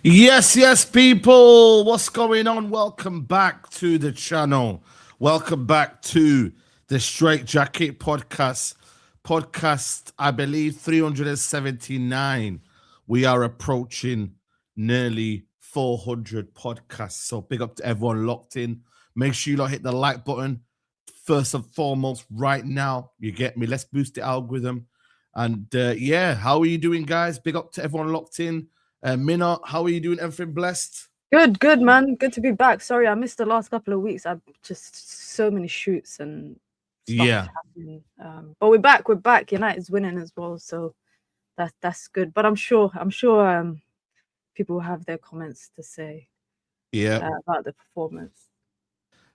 Yes, people. What's going on? Welcome back to the channel. Welcome back to the Straightjacket podcast. Podcast, I believe, 379. We are approaching nearly 400 podcasts. So big up to everyone locked in. Make sure you lot hit the like button. First and foremost, right now, you get me. Let's boost the algorithm. And yeah, how are you doing, guys? Big up to everyone locked in. Minna, how are you doing? Everything blessed? Good, man. Good to be back. Sorry, I missed the last couple of weeks. I've just so many shoots and stuff happening. But we're back. United's winning as well, so that's good. But I'm sure people will have their comments to say about the performance.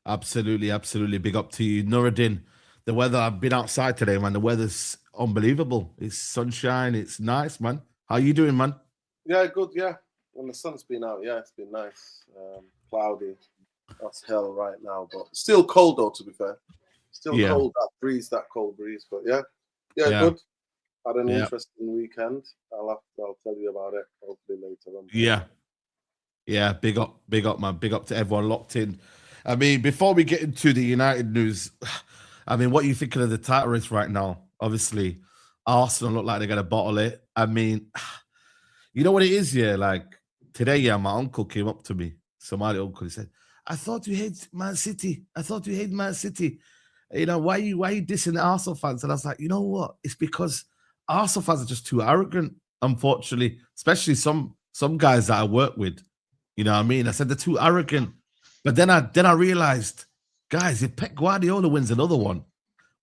Absolutely. Big up to you, Nuruddin. The weather, I've been outside today, man. The weather's unbelievable. It's sunshine. It's nice, man. How you doing, man? Yeah, good. Yeah, when the sun's been out, it's been nice. Cloudy. That's hell right now, but still cold though. To be fair, still cold. That cold breeze. But yeah, good. Had an interesting weekend. I'll tell you about it hopefully later on. Yeah. Big up, man. Big up to everyone locked in. I mean, before we get into the United news, I mean, what are you thinking of the title race right now? Obviously, Arsenal look like they're gonna bottle it. I mean, you know what it is, like today, my uncle came up to me, Somali uncle. He said, "I thought you hate Man City. You know, why you dissing the Arsenal fans?" And I was like, you know what? It's because Arsenal fans are just too arrogant, unfortunately, especially some guys that I work with. You know what I mean? I said they're too arrogant. But then I realized, guys, if Pep Guardiola wins another one,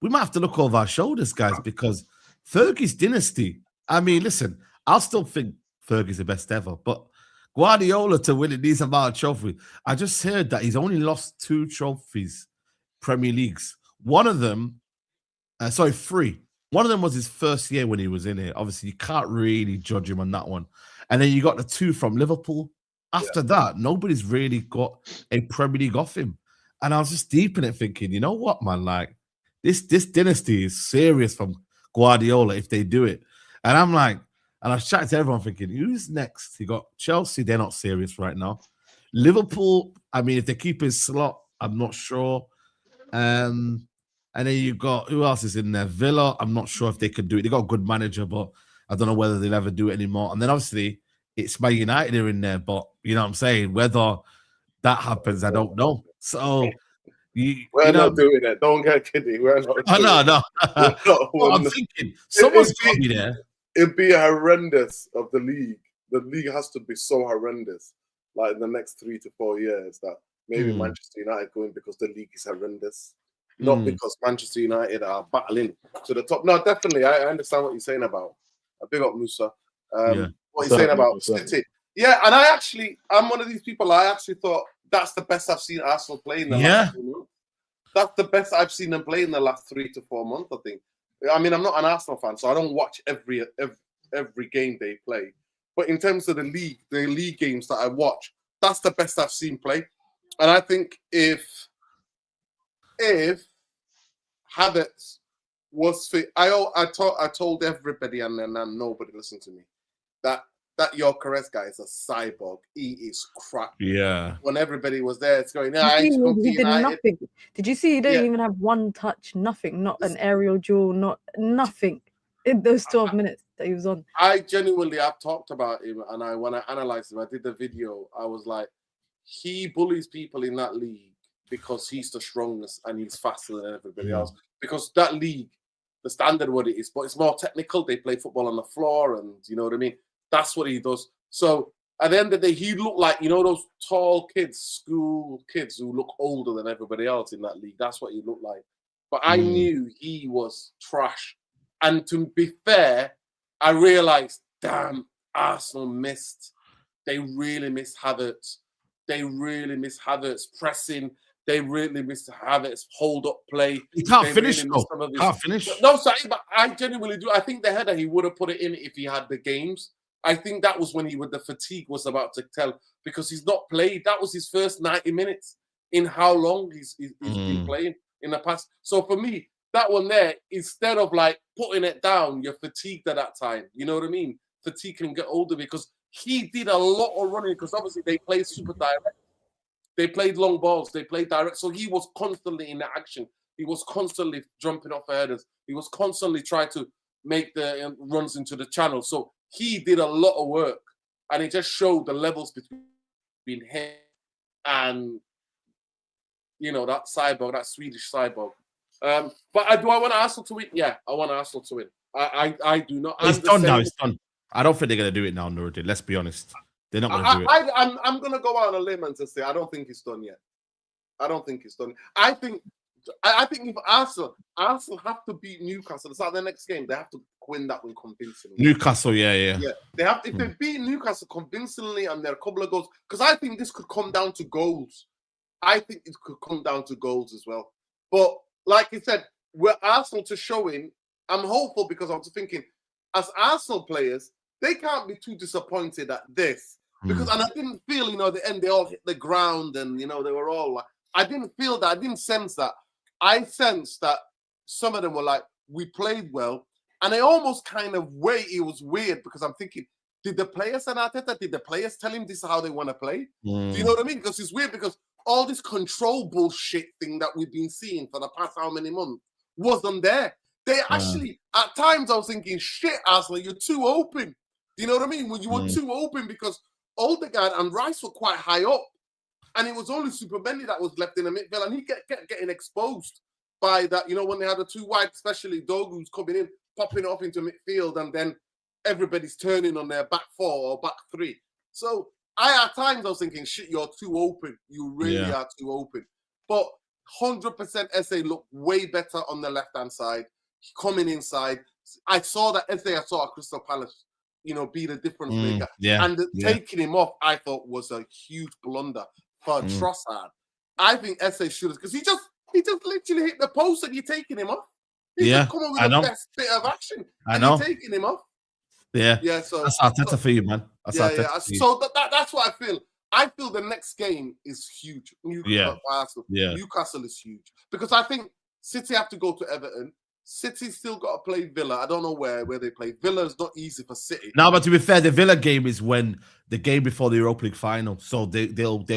we might have to look over our shoulders, guys, because Fergie's dynasty. I mean, listen, I'll still think Fergie's the best ever, but Guardiola to win these amount of trophies. I just heard that he's only lost 2 trophies, Premier Leagues. One of them, 3. One of them was his first year when he was in here. Obviously, you can't really judge him on that one. And then you got the 2 from Liverpool. After that, nobody's really got a Premier League off him. And I was just deep in it thinking, you know what, man? Like, this dynasty is serious from Guardiola if they do it. And I'm like, and I was chatting to everyone thinking, who's next? You got Chelsea, they're not serious right now. Liverpool, I mean, if they keep his slot, I'm not sure. And then you got, who else is in there? Villa, I'm not sure if they could do it. They got a good manager, but I don't know whether they'll ever do it anymore. And then obviously, it's Man United are in there, but you know what I'm saying? Whether that happens, I don't know. So we're not doing it. Don't get kidding. We're not. No. I'm thinking someone's got me there. It'd be horrendous of the league. The league has to be so horrendous, like in the next 3 to 4 years, that maybe Manchester United going because the league is horrendous, not because Manchester United are battling to the top. No, definitely, I understand what you're saying about. Big up Musa. What you're saying about City. Yeah, and I'm one of these people. I actually thought that's the best I've seen Arsenal play in the last 2 months. That's the best I've seen them play in the last 3 to 4 months, I think. I mean, I'm not an Arsenal fan, so I don't watch every game they play. But in terms of the league games that I watch, that's the best I've seen play. And I think if Havertz was fit, I told everybody, and then nobody listened to me, that Gyökeres guy is a cyborg. He is crap. Yeah. When everybody was there, it's going, he did nothing. Did you see he didn't even have one touch? Nothing. Not an aerial duel. Nothing in those 12 minutes that he was on. I've talked about him, and when I analyzed him, I did the video. I was like, he bullies people in that league because he's the strongest and he's faster than everybody else. Because that league, the standard what it is, but it's more technical. They play football on the floor, and you know what I mean. That's what he does. So at the end of the day, he looked like, those tall kids, school kids who look older than everybody else in that league. That's what he looked like. But I knew he was trash. And to be fair, I realized, damn, Arsenal missed. They really missed Havertz. They really missed Havertz pressing. They really missed Havertz hold-up play. He can't finish, though. Can't finish. No, sorry, but I genuinely do. I think the header, he would have put it in if he had the games. I think that was when the fatigue was about to tell, because he's not played. That was his first 90 minutes in how long he's been playing in the past. So for me, that one there, instead of like putting it down, you're fatigued at that time. You know what I mean? Fatigue can get older because he did a lot of running because obviously they played super direct. They played long balls. They played direct. So he was constantly in the action. He was constantly jumping off headers. He was constantly trying to make the runs into the channel. So he did a lot of work. And it just showed the levels between him and, you know, that cyborg, that Swedish cyborg. But do I want Arsenal to win? Yeah, I want Arsenal to win. I do not. It's done now. It's done. I don't think they're going to do it now, Nuruddin. Let's be honest. They're not going to do it. I'm going to go out on a limb and just say I don't think it's done yet. I don't think it's done. I think if Arsenal have to beat Newcastle, it's like the next game. They have to win that one convincingly. Newcastle, yeah. They have. If they beat Newcastle convincingly and there are a couple of goals, because I think this could come down to goals. I think it could come down to goals as well. But like I said, we're Arsenal to showing. I'm hopeful because I'm just thinking, as Arsenal players, they can't be too disappointed at this. Because and I didn't feel, you know, at the end they all hit the ground and, you know, they were all like, I didn't feel that. I didn't sense that. I sensed that some of them were like, we played well. And I almost kind of it was weird because I'm thinking, did the players and Arteta, did the players tell him this is how they want to play? Do you know what I mean? Because it's weird because all this control bullshit thing that we've been seeing for the past how many months wasn't there. They actually, at times I was thinking, shit, Arsenal, you're too open. Do you know what I mean? When you were too open because Odegaard and Rice were quite high up. And it was only Supermendy that was left in the midfield. And he kept getting exposed by that, you know, when they had the two wide, especially Dogu's coming in, popping off into midfield, and then everybody's turning on their back four or back three. So at times I was thinking, shit, you're too open. You really are too open. But 100% SA looked way better on the left-hand side, coming inside. I saw that SA, I saw Crystal Palace, you know, be the difference maker. And taking him off, I thought was a huge blunder for Trossard. I think SA should have, because he just literally hit the post and you're taking him off. He's just come up with the best bit of action. And you're taking him off. Yeah. So that's Arteta for you, man. That's Arteta for you. So that's what I feel. I feel the next game is huge. Newcastle is huge. Because I think City have to go to Everton. City still got to play Villa. I don't know where they play. Villa is not easy for City. No, but to be fair, the Villa game is when the game before the Europa League final. So they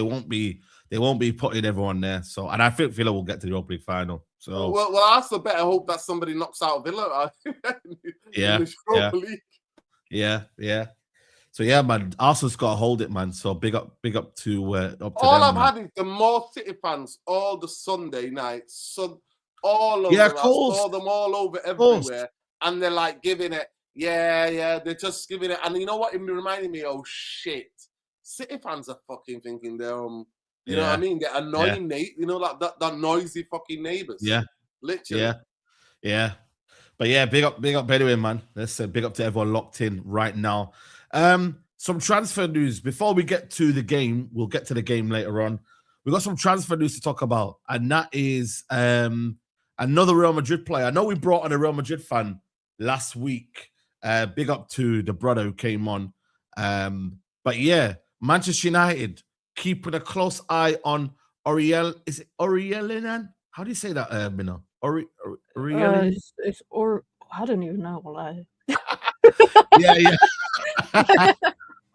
won't be putting everyone there. So, and I think Villa will get to the Europa League final. So well, I also better hope that somebody knocks out Villa. Yeah. So yeah, man, Arsenal's got to hold it, man. So big up to all them, I've had is the more City fans all the Sunday nights, all over. I saw them all over everywhere, and they're like giving it. Yeah, they're just giving it. And you know what? It reminded me, oh shit, City fans are fucking thinking they're you know what I mean? They're annoying, you know, like that noisy fucking neighbors. Yeah, literally. Yeah. But yeah, big up anyway, man. Let's say big up to everyone locked in right now. Some transfer news before we get to the game. We'll get to the game later on. We got some transfer news to talk about, and that is another Real Madrid player. I know we brought on a Real Madrid fan last week. Big up to the brother who came on. But yeah, Manchester United keeping a close eye on Is it Aurélien? How do you say that, Minna? Aurélien? It's I don't even know. Yeah.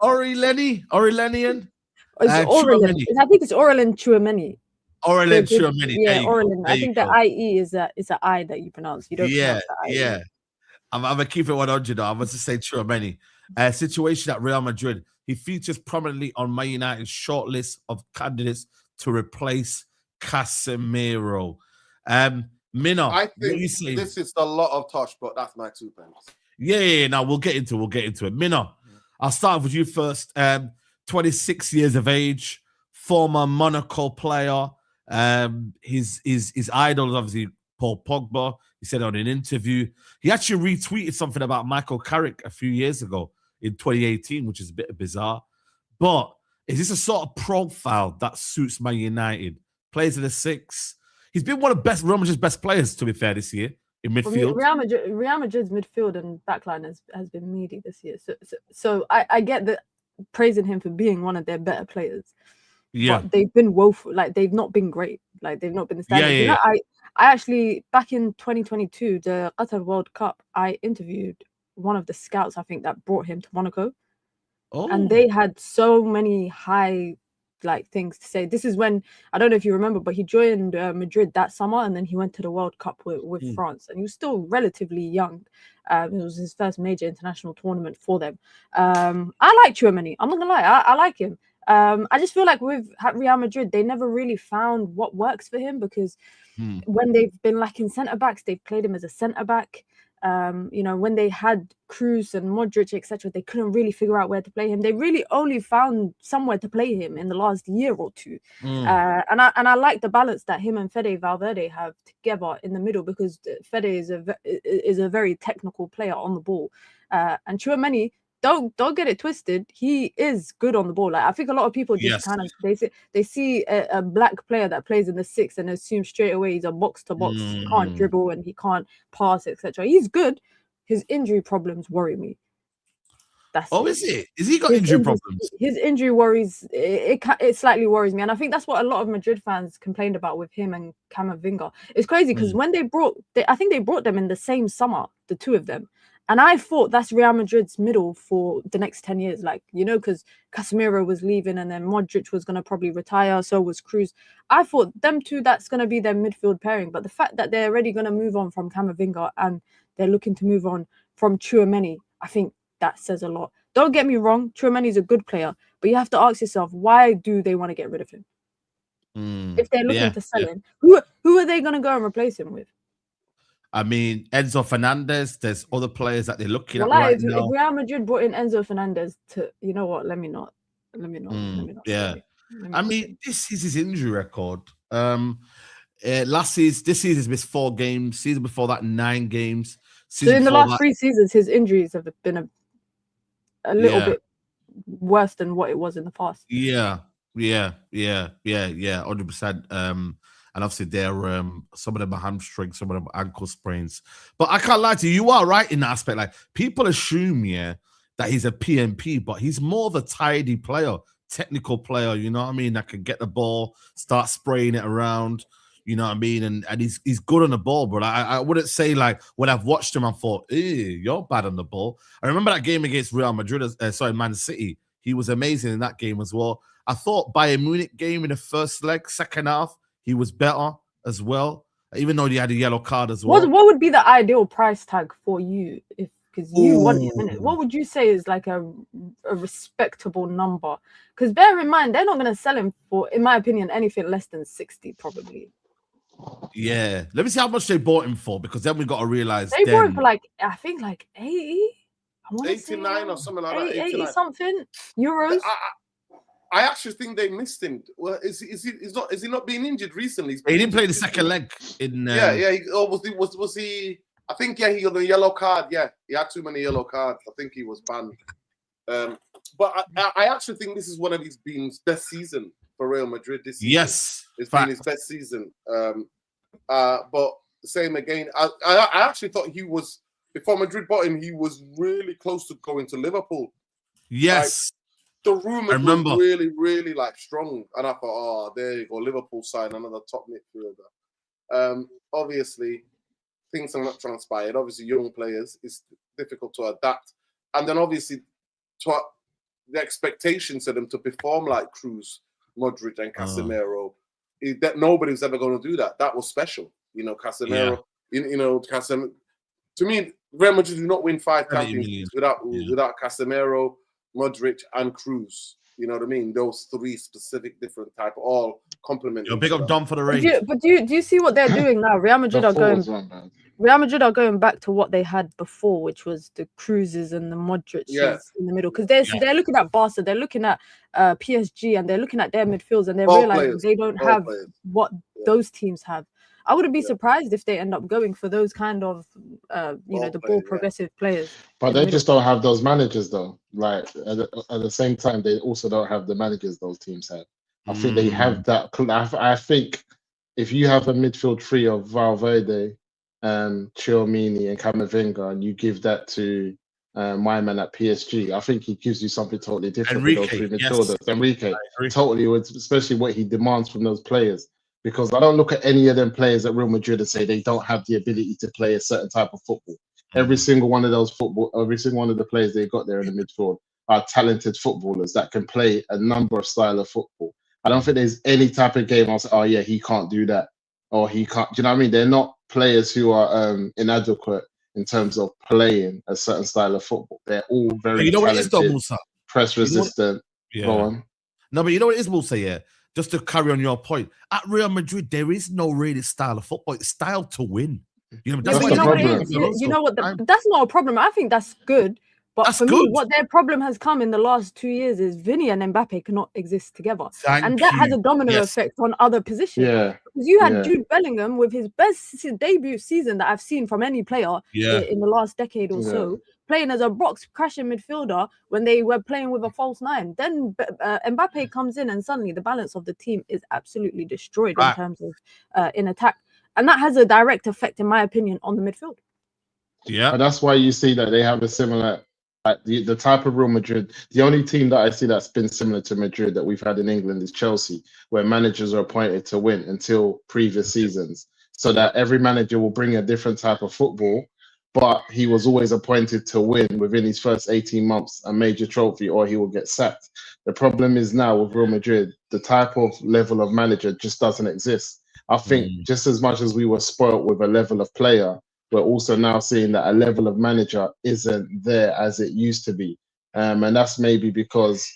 Aurélien? Aurélien. I think it's Aurélien Tchouaméni. Aurélien Tchouaméni. Yeah, Aurélien. I think the IE is an I that you pronounce. You don't pronounce the IE. Yeah. I'm going to keep it 100 though. I'm going to say Tchouaméni. Situation at Real Madrid. He features prominently on Man United's shortlist of candidates to replace Casemiro. Minna, I think this is a lot of touch, but that's my 2 pence. Yeah. Now we'll get into it. Minna, I'll start with you first. 26 years of age, former Monaco player. His idol is obviously Paul Pogba. He said on an interview, he actually retweeted something about Michael Carrick a few years ago in 2018, which is a bit bizarre. But is this a sort of profile that suits Man United? Plays in the 6. He's been one of Real Madrid's best players, to be fair, this year in midfield. Real Madrid's midfield and backline has been meaty this year. So I get that praising him for being one of their better players. Yeah, but they've been woeful. Like they've not been great. Like they've not been the standard. You know, I actually back in 2022, the Qatar World Cup, I interviewed one of the scouts. I think that brought him to Monaco, and they had so many high things to say. This is when, I don't know if you remember, but he joined Madrid that summer, and then he went to the World Cup with France, and he was still relatively young. It was his first major international tournament for them. I like Tchouaméni. I'm not gonna lie, I like him. I just feel like with Real Madrid, they never really found what works for him, because when they've been lacking centre backs, they've played him as a centre back. You know, when they had Kroos and Modric, etc., they couldn't really figure out where to play him. They really only found somewhere to play him in the last year or two. And I like the balance that him and Fede Valverde have together in the middle, because Fede is a very technical player on the ball, and Tchouaméni, don't get it twisted, he is good on the ball. Like, I think a lot of people just kind of they see a black player that plays in the 6 and assume straight away he's a box to box, he can't dribble and he can't pass, etc. He's good. His injury problems worry me. Is it? Is he got injury problems? His injury worries, it slightly worries me, and I think that's what a lot of Madrid fans complained about with him and Camavinga. It's crazy because when I think they brought them in the same summer, the two of them. And I thought that's Real Madrid's middle for the next 10 years. Like, you know, because Casemiro was leaving and then Modric was going to probably retire. So was Kroos. I thought them two, that's going to be their midfield pairing. But the fact that they're already going to move on from Camavinga and they're looking to move on from Tchouaméni, I think that says a lot. Don't get me wrong, Tchouaméni is a good player. But you have to ask yourself, why do they want to get rid of him? If they're looking to sell him, who are they going to go and replace him with? I mean, Enzo Fernandez, there's other players that they're looking at right now. If Real Madrid brought in Enzo Fernandez you know what, let me not. Yeah. I mean, this is his injury record. This season he's missed 4 games. Season before that, 9 games. So in the last 3 seasons, his injuries have been a little bit worse than what it was in the past. Yeah, 100%. And obviously, they're some of them are hamstrings, some of them are ankle sprains. But I can't lie to you, you are right in that aspect. Like, people assume, that he's a PMP, but he's more of a tidy player, technical player, you know what I mean? That can get the ball, start spraying it around, you know what I mean? And he's good on the ball, but I wouldn't say, like, when I've watched him, I thought, you're bad on the ball. I remember that game against Real Madrid, Man City. He was amazing in that game as well. I thought Bayern Munich game in the first leg, second half, he was better as well, even though he had a yellow card as well. What would be the ideal price tag for you, because you want him in it? What would you say is like a respectable number? Because bear in mind, they're not going to sell him for, in my opinion, anything less than 60 probably. Yeah, let me see how much they bought him for, because then we got to realize they bought him for I think 80, 89 or something like that. 80 something euros. I actually think they missed him. Well, is he not being injured recently? He didn't play the second leg in. Was he? I think he got a yellow card. Yeah, he had too many yellow cards. I think he was banned. But I actually think this is one of his best season for Real Madrid this season. Yes, it's been his best season. But same again. I actually thought he was, before Madrid bought him, he was really close to going to Liverpool. Yes. The rumors were really, really strong, and I thought, there you go, Liverpool sign another top midfielder. Obviously, things have not transpired. Obviously, young players, it's difficult to adapt, and then obviously, the expectations of them to perform like Kroos, Modric, and Casemiro, that nobody's ever going to do that. That was special, Casemiro. Casemiro. To me, Real Madrid do not win 5 Champions Leagues without Casemiro, Modric, and Kroos. You know what I mean? Those 3 specific different type, all complement. You're big up Dom for the race. But do you see what they're doing now? Real Madrid are going back to what they had before, which was the Krooses and the Modrics in the middle. Because they're looking at Barca, they're looking at PSG, and they're looking at their midfields, and they're realizing they don't have what those teams have. I wouldn't be surprised if they end up going for those kind of, the ball progressive players. But they just don't have those managers, though. Like, at the same time, they also don't have the managers those teams have. I think they have that. I think if you have a midfield three of Valverde, Tchouaméni, and Camavinga, and you give that to my man at PSG, I think he gives you something totally different. With those 3 midfielders. Enrique, totally, especially what he demands from those players. Because I don't look at any of them players at Real Madrid and say they don't have the ability to play a certain type of football. Every single one of the players they got there in the midfield, are talented footballers that can play a number of style of football. I don't think there's any type of game I'll say, oh yeah, he can't do that, or he can't. Do you know what I mean? They're not players who are inadequate in terms of playing a certain style of football. They're all very talented, press resistant. Go on. No, but you know what it is, Musa, yeah? Just to carry on your point, at Real Madrid, there is no really style of football. It's style to win. You know, that's the problem. You know what? That's not a problem. I think that's good. But that's for good. me, what their problem has come in the last 2 years is Vinny and Mbappe cannot exist together. And that has a domino effect on other positions. Yeah. Because you had Jude Bellingham with his best debut season that I've seen from any player in the last decade or so, playing as a box crashing midfielder when they were playing with a false nine. Then Mbappe comes in and suddenly the balance of the team is absolutely destroyed in terms of in attack. And that has a direct effect, in my opinion, on the midfield. Yeah. And that's why you see that they have a similar... the type of Real Madrid, the only team that I see that's been similar to Madrid that we've had in England is Chelsea, where managers are appointed to win until previous seasons, so that every manager will bring a different type of football, but he was always appointed to win within his first 18 months a major trophy, or he will get sacked. The problem is now with Real Madrid, the type of level of manager just doesn't exist. I think just as much as we were spoiled with a level of player, we're also now seeing that a level of manager isn't there as it used to be. And that's maybe because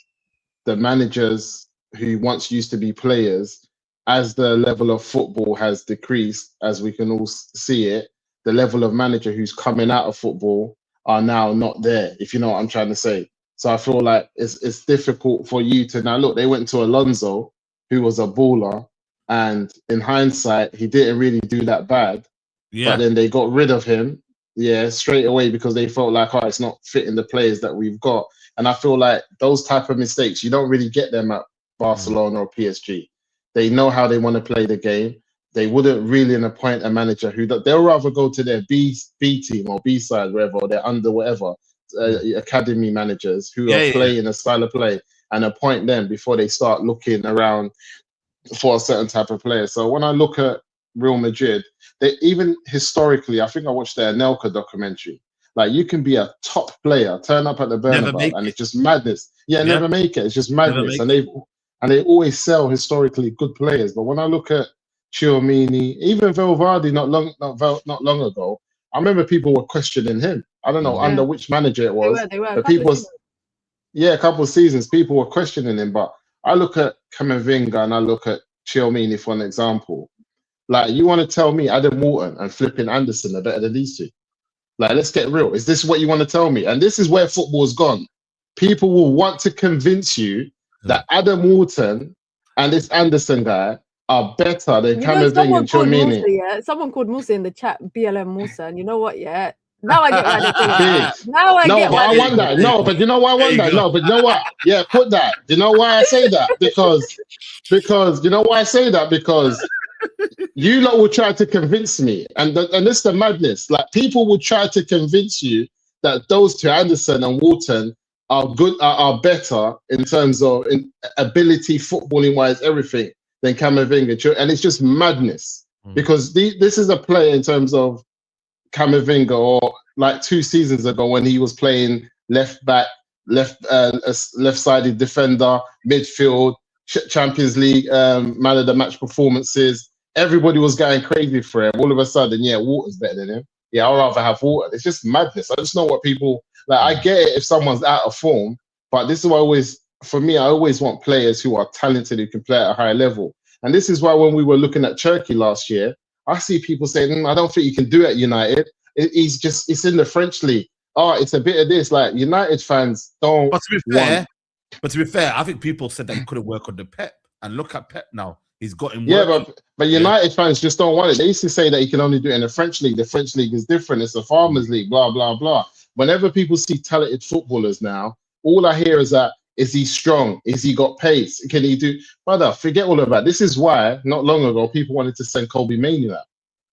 the managers who once used to be players, as the level of football has decreased, as we can all see it, the level of manager who's coming out of football are now not there, if you know what I'm trying to say. So I feel like it's difficult for you to now look, they went to Alonso, who was a baller, and in hindsight, he didn't really do that bad. But then they got rid of him, straight away because they felt like, oh, it's not fitting the players that we've got. And I feel like those type of mistakes, you don't really get them at Barcelona or PSG. They know how they want to play the game. They wouldn't really appoint a manager who they'll rather go to their B team or B side, wherever, or they're under whatever academy managers who are playing a style of play and appoint them before they start looking around for a certain type of player. So when I look at Real Madrid, they even historically, I think I watched their Anelka documentary. Like, you can be a top player, turn up at the Bernabeu, and it's just madness. Never make it. It's just madness, and they always sell historically good players. But when I look at Tchouaméni, even Valverde, not long ago, I remember people were questioning him. I don't know under which manager it was. They were. But a couple of seasons, people were questioning him. But I look at Camavinga and I look at Tchouaméni for an example. Like, you want to tell me Adam Wharton and flipping Anderson are better than these two? Like, let's get real. Is this what you want to tell me? And this is where football's gone. People will want to convince you that Adam Wharton and this Anderson guy are better than Camavinga and Tchouaméni. Someone called Musa in the chat, BLM Musa, and you know what? Now I get why they do that. Now I get why. I want that. No, but you know why I want that? No, but you know what? Yeah, put that. You know why I say that? Because you know why I say that? Because you lot will try to convince me, and this is the madness. Like, people will try to convince you that those two, Anderson and Wharton, are good, are better in terms of ability, footballing wise, everything than Camavinga, and it's just madness. Because this is a player in terms of Camavinga, or like 2 seasons ago when he was playing left back, left-sided defender, midfield, Champions League man of the match performances. Everybody was going crazy for him. All of a sudden, Wharton's better than him. I'd rather have Wharton. It's just madness. I just know what people like. I get it if someone's out of form, but this is why I always want players who are talented, who can play at a higher level. And this is why when we were looking at Turkey last year, I see people saying, I don't think you can do it at United. It's in the French league. Oh, it's a bit of this. Like, United fans don't. But to be fair, I think people said that he couldn't work under Pep, and look at Pep now. He's got him. But United fans just don't want it. They used to say that he can only do it in the French league. The French league is different. It's a farmers league. Blah blah blah. Whenever people see talented footballers now, all I hear is that, is he strong? Is he got pace? Can he do? Brother, forget all of that. This is why not long ago people wanted to send Kobe Manu out.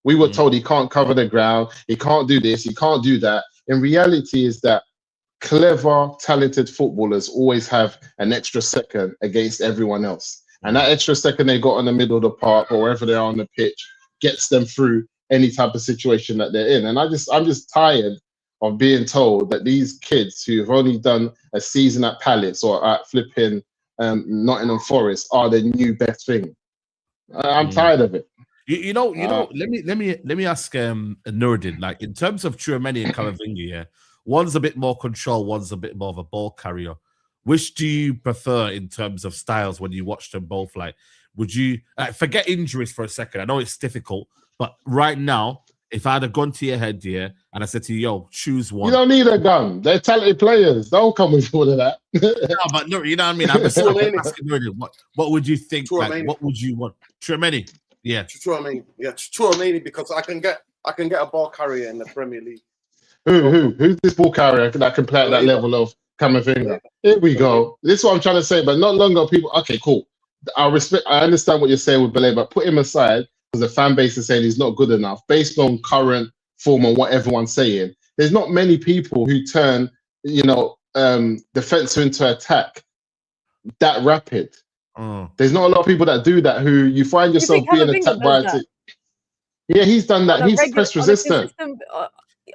We were told he can't cover the ground. He can't do this. He can't do that. In reality, is that clever, talented footballers always have an extra second against everyone else. And that extra second they got in the middle of the park or wherever they are on the pitch gets them through any type of situation that they're in. And I'm just tired of being told that these kids who've only done a season at Palace or at flipping Nottingham Forest are the new best thing. I'm tired of it. You know. Let me ask Nuruddin. Like in terms of Tchouaméni and Camavinga, yeah, one's a bit more control, one's a bit more of a ball carrier. Which do you prefer in terms of styles when you watch them both? Like, would you forget injuries for a second? I know it's difficult, but right now, if I had a gun to your head here and I said to you, "Yo, choose one," you don't need a gun. They're talented players. Don't come with all of that. No, but no, you know what I mean. I'm just asking Nuruddin, what would you think? Like, what would you want? Tchouaméni. Yeah, Tchouaméni, because I can get a ball carrier in the Premier League. Who's this ball carrier that can play at that level of Camavinga? Here we go. This is what I'm trying to say. But not long ago, people. Okay, cool. I understand what you're saying with Belay, but put him aside because the fan base is saying he's not good enough based on current form and what everyone's saying. There's not many people who turn, defense into attack that rapid. There's not a lot of people that do that. Who you find yourself being attacked by a team. Yeah, he's done that. He's press resistant.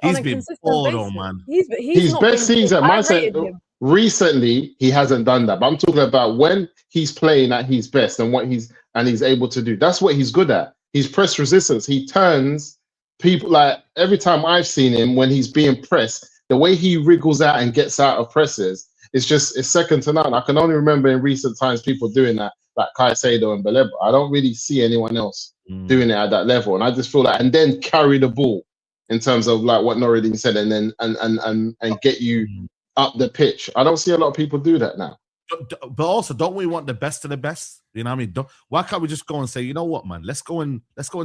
He's been bored, man. His best season. Recently, he hasn't done that. But I'm talking about when he's playing at his best and what he's able to do. That's what he's good at. He's press resistance. He turns people, like every time I've seen him when he's being pressed, the way he wriggles out and gets out of presses, it's second to none. I can only remember in recent times people doing that, like Caicedo and Baleba. I don't really see anyone else doing it at that level. And I just feel like, and then carry the ball in terms of like what Nuruddin said, and then and get you up the pitch. I don't see a lot of people do that now. But also, don't we want the best of the best? You know what I mean? Why can't we just go and say, you know what, man? Let's go and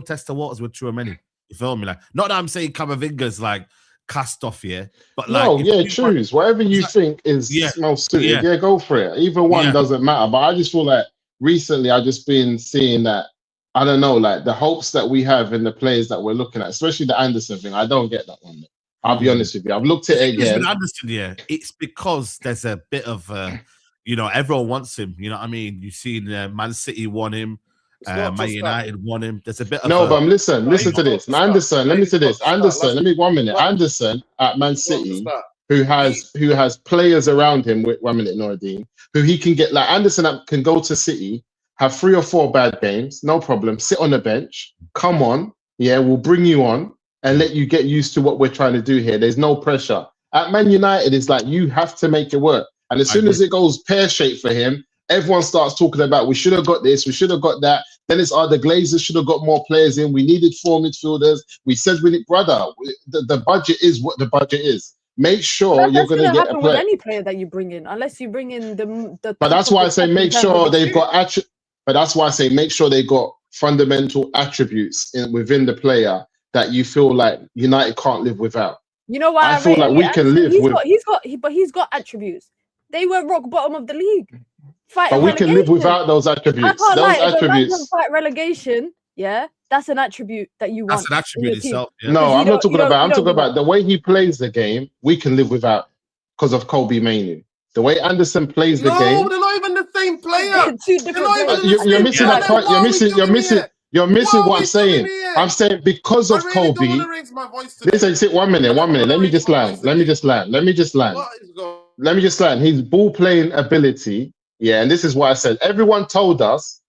test the waters with Tchouaméni. You feel me? Like, not that I'm saying Camavinga's like cast off here, but like, choose whatever you think is most suited. Yeah, go for it. Either one doesn't matter. But I just feel like recently I've just been seeing that, I don't know, like the hopes that we have in the players that we're looking at, especially the Anderson thing. I don't get that one. I'll be honest with you. I've looked at it again. Anderson, it's because there's a bit of, everyone wants him. You know what I mean? You've seen Man City want him. Man United want him. There's a bit of but listen to this. Anderson, let me say this. Anderson, let me 1 minute. Anderson at Man City, who has players around him with 1 minute, Nuruddin, who he can get, like Anderson can go to City, have 3 or 4 bad games, no problem. Sit on the bench. Come on. Yeah, we'll bring you on and let you get used to what we're trying to do here. There's no pressure. At Man United, it's like you have to make it work. And as soon as it goes pear-shaped for him, everyone starts talking about we should have got this, we should have got that. Then it's the Glazers should have got more players in. We needed 4 midfielders. We said we need, brother, the budget is what the budget is. Make sure you're going to get a player. With any player that you bring in, unless you bring in the But that's why I say make sure they've got But that's why I say make sure they got fundamental attributes within the player that you feel like United can't live without. You know why I feel like we can live with. He's got attributes. They were rock bottom of the league. But we can live without those attributes. Those attributes. Fight relegation. Yeah, that's an attribute that you want. That's an attribute itself. Yeah. No, I'm not talking about. I'm talking about the way he plays the game. We can live without because of Kobe Mainoo. The way Anderson plays the game. No, they're not even the same player. Two different. You're missing that point. You're missing what I'm saying. I'm saying because of Kobe. Listen, sit 1 minute. Let me just land. His ball playing ability. Yeah, and this is what I said. Everyone told us.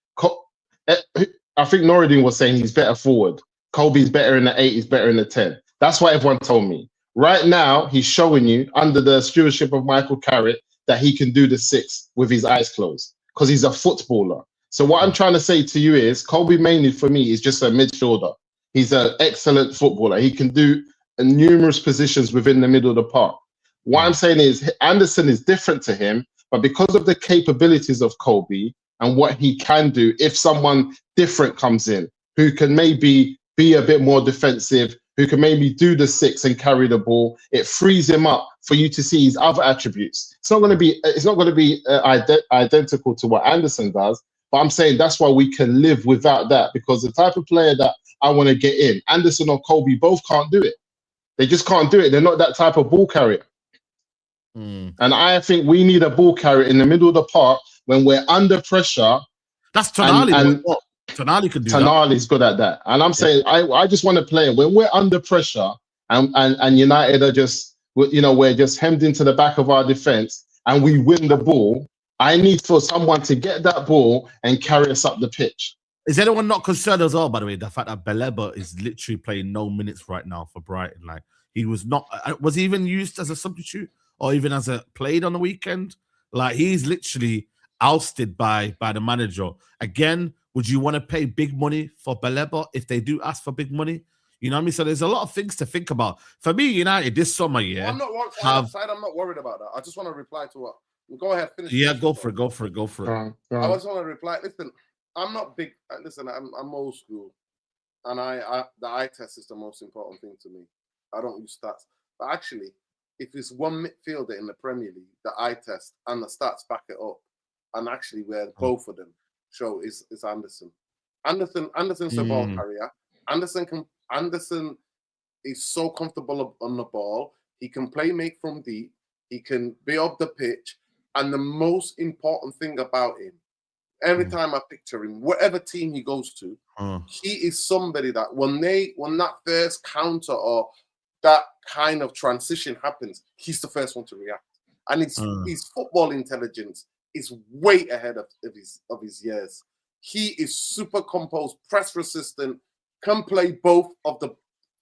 I think Nuruddin was saying he's better forward. Kobe's better in the 8. He's better in the 10. That's what everyone told me. Right now, he's showing you under the stewardship of Michael Carrick that he can do the 6 with his eyes closed because he's a footballer. So what I'm trying to say to you is Kobe Mainoo for me is just a midfielder. He's an excellent footballer. He can do numerous positions within the middle of the park. What I'm saying is Anderson is different to him, but because of the capabilities of Kobe and what he can do if someone different comes in, who can maybe be a bit more defensive, who can maybe do the 6 and carry the ball, it frees him up for you to see his other attributes. It's not going to be identical to what Anderson does, but I'm saying that's why we can live without that, because the type of player that I want to get in, Anderson or Kobe both can't do it. They just can't do it. They're not that type of ball carrier. And I think we need a ball carrier in the middle of the park when we're under pressure. That's Tonali. Tonali could do that. Tonali's good at that. And I'm saying I just want to play when we're under pressure and United are just we're just hemmed into the back of our defense and we win the ball. I need for someone to get that ball and carry us up the pitch. Is anyone not concerned as well, by the way, the fact that Baleba is literally playing no minutes right now for Brighton? Like, he was not, was he even used as a substitute or even as a played on the weekend? Like, he's literally ousted by the manager. Again, would you want to pay big money for Baleba if they do ask for big money? You know what I mean? So there's a lot of things to think about. For me, United, this summer, I'm not worried about that. I just want to reply to what. Go ahead, finish. Yeah, go for it. I just want to reply. Listen, I'm not big. Listen, I'm old school, and the eye test is the most important thing to me. I don't use stats, but actually, if it's one midfielder in the Premier League, the eye test and the stats back it up, and actually where both of them show is Anderson. Anderson's the ball carrier. Anderson is so comfortable on the ball. He can make from deep. He can be up the pitch. And the most important thing about him, every time I picture him, whatever team he goes to, he is somebody that when that first counter or that kind of transition happens, he's the first one to react. And his football intelligence is way ahead of his years. He is super composed, press resistant, can play both of the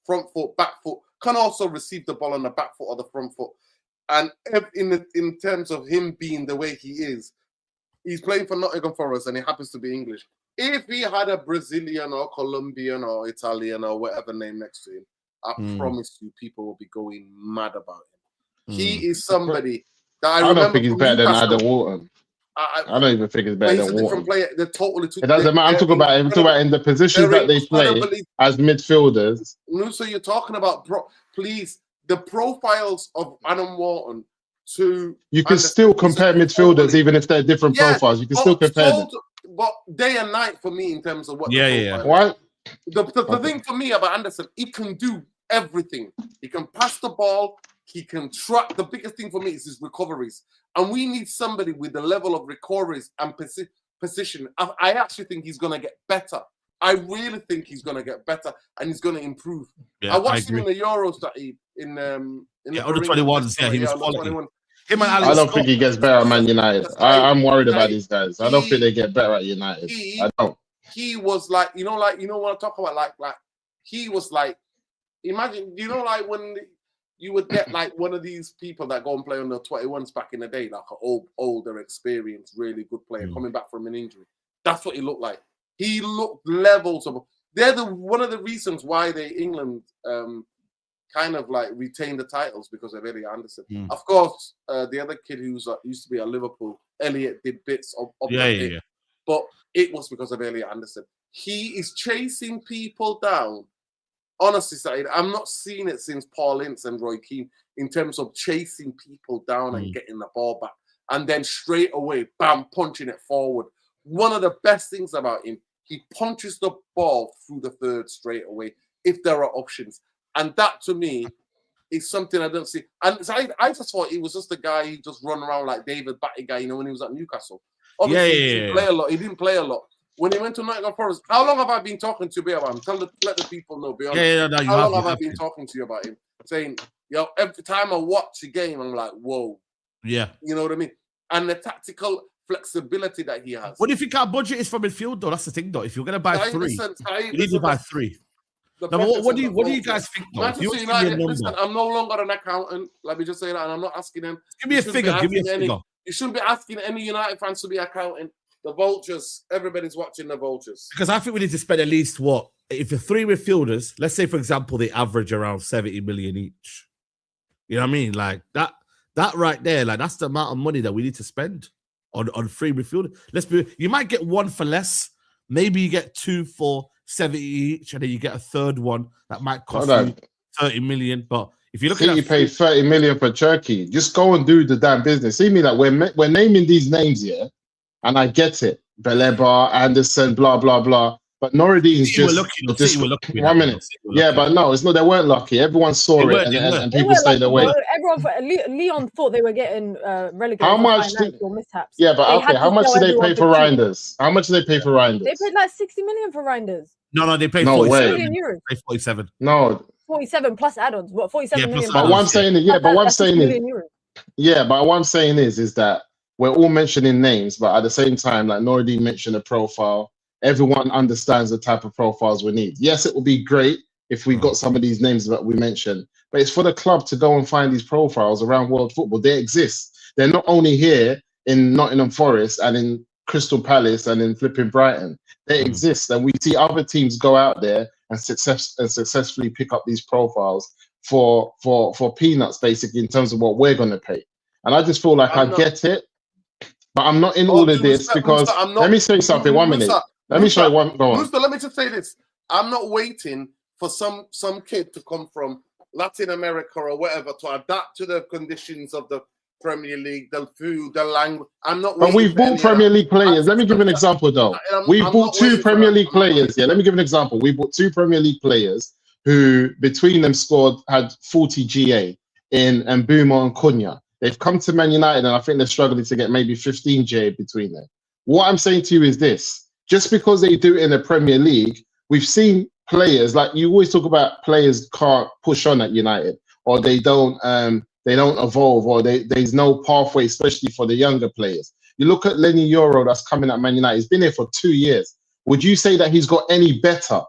front foot, back foot, can also receive the ball on the back foot or the front foot. And in terms of him being the way he is, he's playing for Nottingham Forest and he happens to be English. If he had a Brazilian or Colombian or Italian or whatever name next to him, I promise you people will be going mad about him. He is somebody that I don't think he's better than Adam Wharton. I don't even think it's better than Wharton. Player. They're totally it doesn't matter. I'm talking about in the positions that they play as midfielders. So you're talking about, please, the profiles of Adam Wharton to... You can still compare midfielders, even if they're different profiles. You can still compare them. But day and night for me in terms of what... Why? The thing for me about Anderson, he can do everything. He can pass the ball. He can track. The biggest thing for me is his recoveries. And we need somebody with the level of recoveries and position. I actually think he's going to get better. I really think he's going to get better and he's going to improve. I watched him in the Euros that in the under 21s. Yeah, he was quality. I don't think he gets better at Man United. I'm worried about these guys. I don't think they get better at United. I don't. He was like what I talk about, like he was like, imagine, when you would get like one of these people that go and play on the 21s back in the day, like an older, experienced, really good player coming back from an injury. That's what he looked like. He looked levels of. They're one of the reasons why England kind of like retained the titles because of Elliot Anderson. Of course, the other kid who used to be at Liverpool, Elliot, did bits of that. But it was because of Elliot Anderson. He is chasing people down. Honestly, Saeed, I'm not seeing it since Paul Ince and Roy Keane in terms of chasing people down and getting the ball back. And then straight away, bam, punching it forward. One of the best things about him, he punches the ball through the third straight away if there are options. And that, to me, is something I don't see. And Saeed, I just thought he was just a guy who just run around like David Batty guy, when he was at Newcastle. Obviously, he didn't play a lot. He didn't play a lot. When he went to Nottingham Forest, how long have I been talking to you about him? Let the people know. Be honest. How long have I been talking to you about him? Saying, every time I watch a game, I'm like, whoa. Yeah. You know what I mean? And the tactical flexibility that he has. What do you think our budget is for midfield, though? That's the thing, though. If you're going to buy three, you need to buy three. No, but what do you guys think, though? Listen, I'm no longer an accountant. Let me just say that. And I'm not asking them. Give me a figure. You shouldn't be asking any United fans to be accounting. The vultures, everybody's watching the vultures. Because I think we need to spend at least if the three midfielders, let's say, for example, they average around 70 million each. You know what I mean? Like that right there, like that's the amount of money that we need to spend on three midfielders. You might get one for less. Maybe you get two for 70 each, and then you get a third one that might cost you 30 million. But if you look at you pay 30 million for Turkey, just go and do the damn business. See me that we're naming these names here. And I get it. Baleba, Anderson, blah, blah, blah. But Nuruddin is just 1 minute. But no, it's not. They weren't lucky. Everyone saw it and people stayed away. Leon thought they were getting relegated. How much? Mishaps. Yeah, but okay. How much did they pay for Reinders? How much did they pay for Reinders? They paid like 60 million for Reinders. No, they paid 47 million euros. They paid 47. No. 47 plus add-ons. What 47 million? plus But what I'm saying is, but what I'm saying is, euros. but what I'm saying is that we're all mentioning names, but at the same time, like Noordine mentioned a profile. Everyone understands the type of profiles we need. Yes, it would be great if we got some of these names that we mentioned, but it's for the club to go and find these profiles around world football. They exist. They're not only here in Nottingham Forest and in Crystal Palace and in flipping Brighton. They exist, and we see other teams go out there and successfully pick up these profiles for peanuts, basically, in terms of what we're going to pay. And I just feel like I get it, but I'm not in all of this because let me say something. 1 minute. Let me show you one. Go on. Let me just say this. I'm not waiting for some kid to come from Latin America or whatever to adapt to the conditions of the Premier League, the food, the language. I'm not waiting. But we've bought Premier League players. Let me give an example, though. We've bought two Premier League players. Yeah, let me give an example. We bought two Premier League players who, between them, had 40 GA in Mbeumo and Cunha. They've come to Man United, and I think they're struggling to get maybe 15 GA between them. What I'm saying to you is this. Just because they do it in the Premier League, we've seen players, like you always talk about players can't push on at United, or they don't evolve, or there's no pathway, especially for the younger players. You look at Lenny Euro that's coming at Man United. He's been here for 2 years. Would you say that he's got any better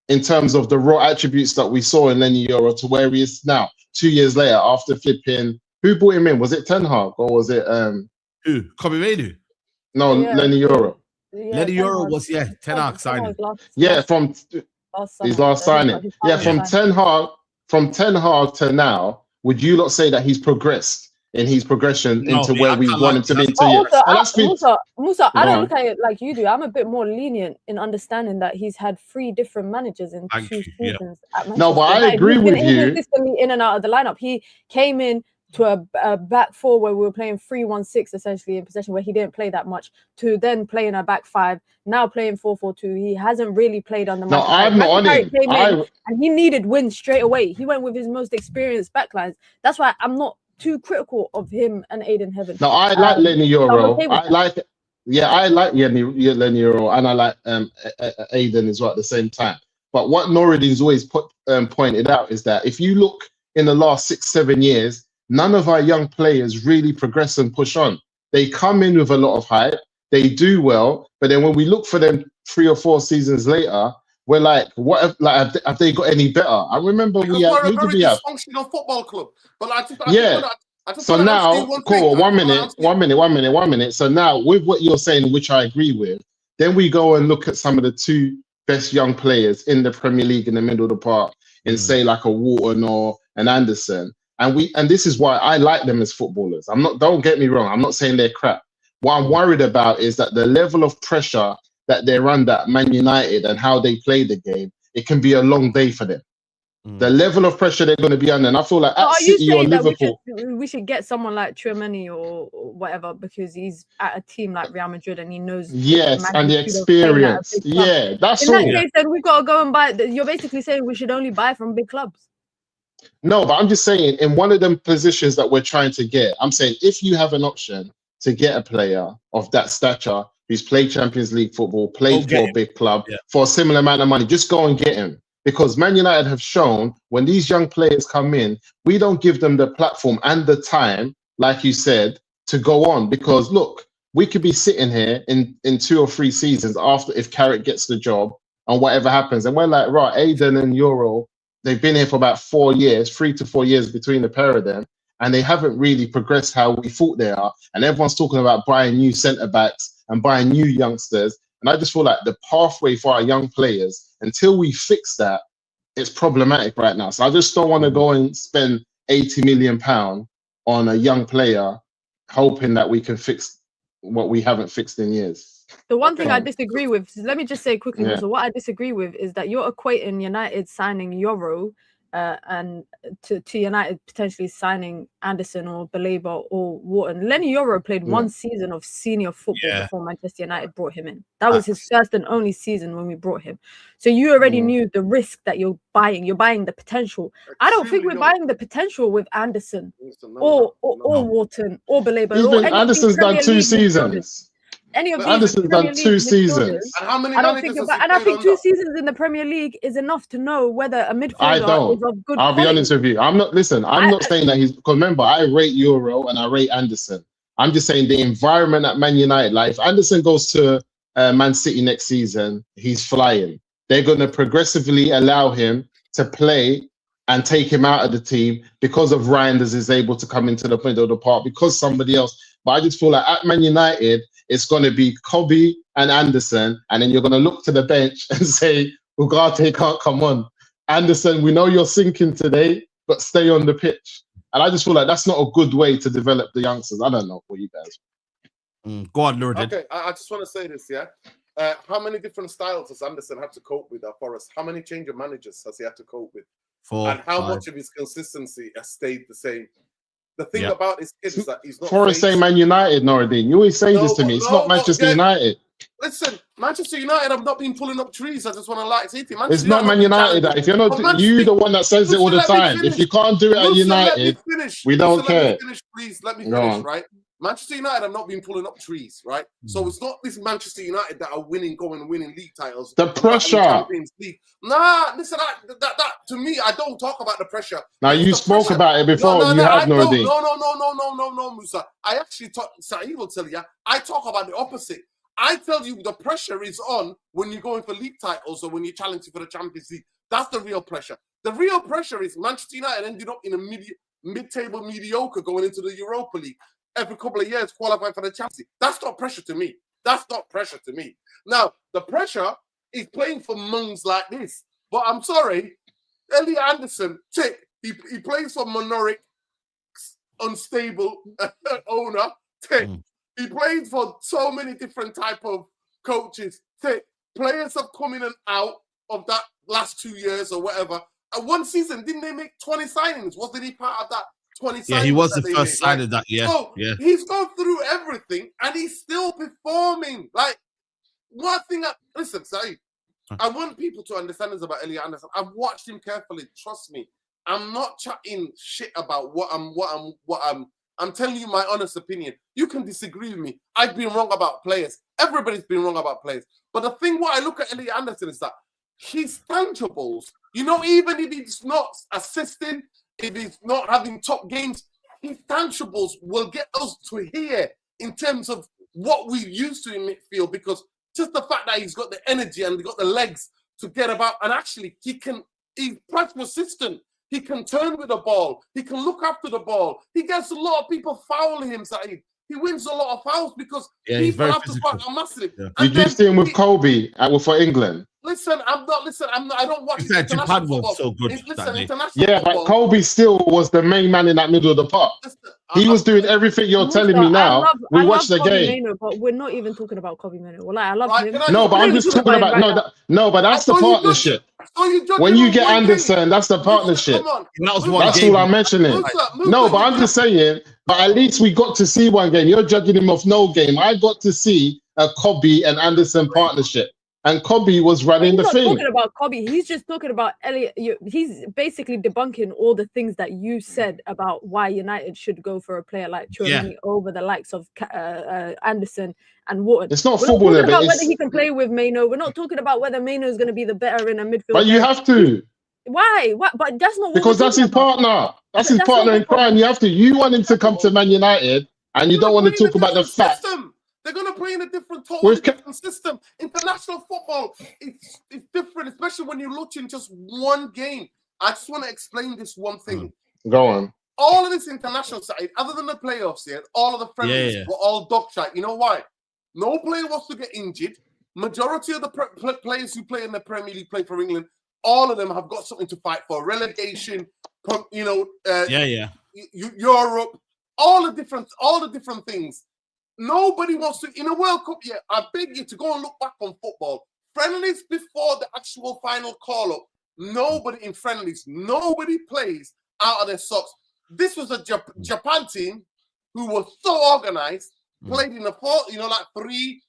in terms of the raw attributes that we saw in Lenny Euro to where he is now, 2 years later, after flipping? Who brought him in? Was it Ten Hag or was it who? Casemiro? No, Lenny Euro. Yeah, Lenny Euro was Ten Hag signing. From his last signing. Yeah, from Ten Hag to now, would you not say that he's progressed in his progression into where we want him to be? Musa, I don't look at it like you do. I'm a bit more lenient in understanding that he's had 3 different managers in 2 seasons. No, but I agree with you. Consistently in and out of the lineup. He came in to a back 4 where we were playing 3-1-6 essentially in possession, where he didn't play that much, to then playing a back 5, now playing 4-4-2. He hasn't really played on the No, I'm not on it. And he needed wins straight away. He went with his most experienced backlines. That's why I'm not too critical of him and Aiden Heaven. No, I like Lenny Euro. I like Lenny Euro, and I like Aiden as well at the same time. But what Nouridine's always pointed out is that if you look in the last 6-7 years, none of our young players really progress and push on. They come in with a lot of hype, they do well, but then when we look for them 3 or 4 seasons later, we're like, what? Have they got any better? I remember because we're a very dysfunctional football club. But I just so now, cool. 1 minute. So now, with what you're saying, which I agree with, then we go and look at some of the 2 best young players in the Premier League in the middle of the park, in say like a Wharton or an Anderson. And this is why I like them as footballers. Don't get me wrong, I'm not saying they're crap. What I'm worried about is that the level of pressure that they're under at Man United and how they play the game, it can be a long day for them. The level of pressure they're going to be under, and I feel like at City or Liverpool, we should get someone like Tchouaméni or whatever, because he's at a team like Real Madrid and he knows. Yes, and the experience. Yeah, that's all. In that case, then we've got to go and buy. You're basically saying we should only buy from big clubs. No, but I'm just saying, in one of them positions that we're trying to get, I'm saying if you have an option to get a player of that stature who's played Champions League football, played for a big club for a similar amount of money, just go and get him. Because Man United have shown when these young players come in, we don't give them the platform and the time, like you said, to go on. Because look, we could be sitting here in 2 or 3 seasons after, if Carrick gets the job and whatever happens, and we're like, right, Aiden and Euro, they've been here for about 4 years, 3 to 4 years between the pair of them, and they haven't really progressed how we thought they are. And everyone's talking about buying new centre-backs and buying new youngsters. And I just feel like the pathway for our young players, until we fix that, it's problematic right now. So I just don't want to go and spend £80 million on a young player, hoping that we can fix what we haven't fixed in years. The one thing I disagree with, let me just say quickly, so what I disagree with is that you're equating United signing Euro and to United potentially signing Anderson or Baleba or Wharton. Lenny Euro played 1 season of senior football before Manchester United brought him in. That was his first and only season when we brought him. So you already knew the risk that you're buying. You're buying the potential. I don't think we're buying the potential with Anderson or Wharton or Baleba. Anderson's done 2 seasons. any of these Anderson's Premier done League 2 midfielders, seasons. And how many I don't think managers about, has he and I played think under? 2 seasons in the Premier League is enough to know whether a I midfielder don't. is of good I'll be quality. honest with you. I'm not saying that he's, because remember, I rate Euro and I rate Anderson. I'm just saying the environment at Man United, like if Anderson goes to Man City next season, he's flying. They're going to progressively allow him to play and take him out of the team because of Reinders is able to come into the middle of the park, because somebody else. But I just feel like at Man United, it's going to be Kobe and Anderson, and then you're going to look to the bench and say, Ugarte can't come on. Anderson, we know you're sinking today, but stay on the pitch. And I just feel like that's not a good way to develop the youngsters. I don't know what you guys. Go on, Nuruddin. Okay, I just want to say this, yeah. How many different styles does Anderson have to cope with at Forest? How many change of managers has he had to cope with? 4, And how 5. much of his consistency has stayed the same? The thing about this kid is that he's not. Forest ain't Man United, Noradine. You always say this to me. It's not Manchester United. Listen, Manchester United have not been pulling up trees. I just want to like say to It's not Man United. That if you're not, you the one that says it all the time. If you can't do it at United, we don't care. Please let me finish, right? Manchester United have not been pulling up trees, right? So it's not this Manchester United that are winning league titles. The pressure. Nah, listen, that to me, I don't talk about the pressure. Now you spoke about it before. No, you had no idea. No, Musa. I actually talk. Saeed will tell you. I talk about the opposite. I tell you, the pressure is on when you're going for league titles or when you're challenging for the Champions League. That's the real pressure. The real pressure is Manchester United ended up in a mid-table mediocre going into the Europa League every couple of years, qualifying for the Champions League. That's not pressure to me. That's not pressure to me. Now, the pressure is playing for mongs like this. But I'm sorry, Elliot Anderson, he plays for Monoric, unstable owner, He plays for so many different type of coaches. Players have come in and out of that last 2 years or whatever. And one season, didn't they make 20 signings? Wasn't he part of that 20 signings? Yeah, he was the first signing that year. So he's gone through everything and he's still performing. Like, one thing, listen, Saeed, I want people to understand this about Elliot Anderson. I've watched him carefully. Trust me. I'm not chatting shit about I'm telling you my honest opinion. You can disagree with me. I've been wrong about players. Everybody's been wrong about players. But the thing, what I look at Elliot Anderson is that his tangibles, even if he's not assisting, if he's not having top games, his tangibles will get us to here in terms of what we used to in midfield, because just the fact that he's got the energy and he's got the legs to get about, and actually he's press persistent. He can turn with the ball. He can look after the ball. He gets a lot of people fouling him, Saeed. He wins a lot of fouls because people have to fight massively. Yeah. Did you see him with Kobe for England? Listen, I don't watch Japan was so good. Yeah, but Kobe still was the main man in that middle of the park. He was doing everything you're telling me now. We watched the game. Mano, but we're not even talking about Kobe Mano. Well, I love him. No, but I'm just talking about but that's the partnership. When you get Anderson, that's the partnership. That's all I'm mentioning. No, but I'm just saying. But at least we got to see one game. You're judging him off no game. I got to see a Kobe and Anderson partnership. And Kobe was running the thing. He's not talking about Kobe. He's just talking about Elliot. He's basically debunking all the things that you said about why United should go for a player like Tchouaméni over the likes of Anderson and Wharton. It's not football. We're not talking about whether he can play with Mano. We're not talking about whether Mano is going to be the better in a midfield. But you have to. Why? What? But that's not what because that's his partner. That's his partner in crime. You have to. You want him to come to Man United, and you don't want to talk about the fact. They're going to play in a totally different system. International football, it's different, especially when you're looking just one game. I just want to explain this one thing. Go on. All of this international side, other than the playoffs here, all of the friendlies were all dog shite. You know why? No player wants to get injured. Majority of the players who play in the Premier League play for England. All of them have got something to fight for. Relegation, Europe, all the different things. Nobody wants to, in a World Cup, I beg you to go and look back on football. Friendlies before the actual final call-up, nobody plays out of their socks. This was a Japan team who was so organized, played in a 3-4-3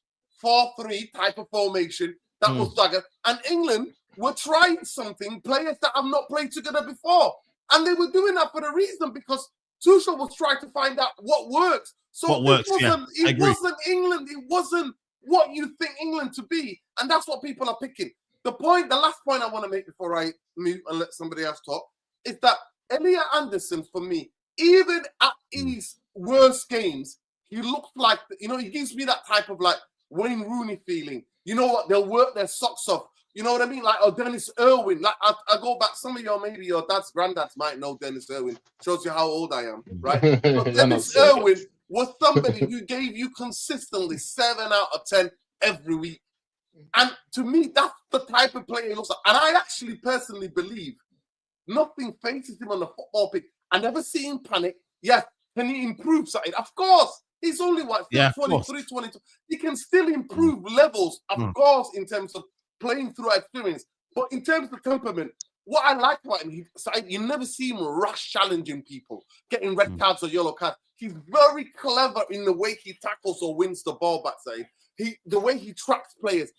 type of formation that was dagger. And England were trying something, players that have not played together before. And they were doing that for a reason, because Tuchel was trying to find out what works. So what works, it wasn't England. It wasn't what you think England to be. And that's what people are picking. The last point I want to make before I mute and let somebody else talk, is that Elliot Anderson, for me, even at his worst games, he looks like, he gives me that type of like Wayne Rooney feeling. You know what? They'll work their socks off. You know what I mean? Like, or Dennis Irwin. Like, I go back, some of maybe your granddads might know Dennis Irwin. Shows you how old I am, right? But Dennis Irwin was somebody who gave you consistently 7 out of 10 every week. And to me, that's the type of player he looks like. And I actually personally believe nothing faces him on the football pitch. I never see him panic. Yeah, can he improve something? Of course. He's only, 23, 22. He can still improve levels, of course, in terms of playing through experience. But in terms of temperament, what I like about him, you never see him rush challenging people, getting red cards or yellow cards. He's very clever in the way he tackles or wins the ball back, Saeed. The way he tracks players.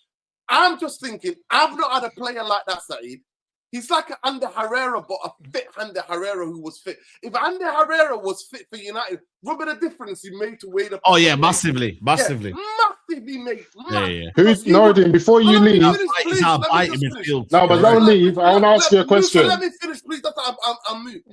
I'm just thinking, I've not had a player like that, Saeed. He's like an Ander Herrera, but a fit Ander Herrera who was fit. If Ander Herrera was fit for United, remember the difference he made to Wade up? Oh, yeah, massively. Yeah, massively, mate. Yeah. Who's Nordin? Before you leave, he's our bite in midfield. No, but don't leave. I want to ask you a question. Let me finish, please. That's I'm mute.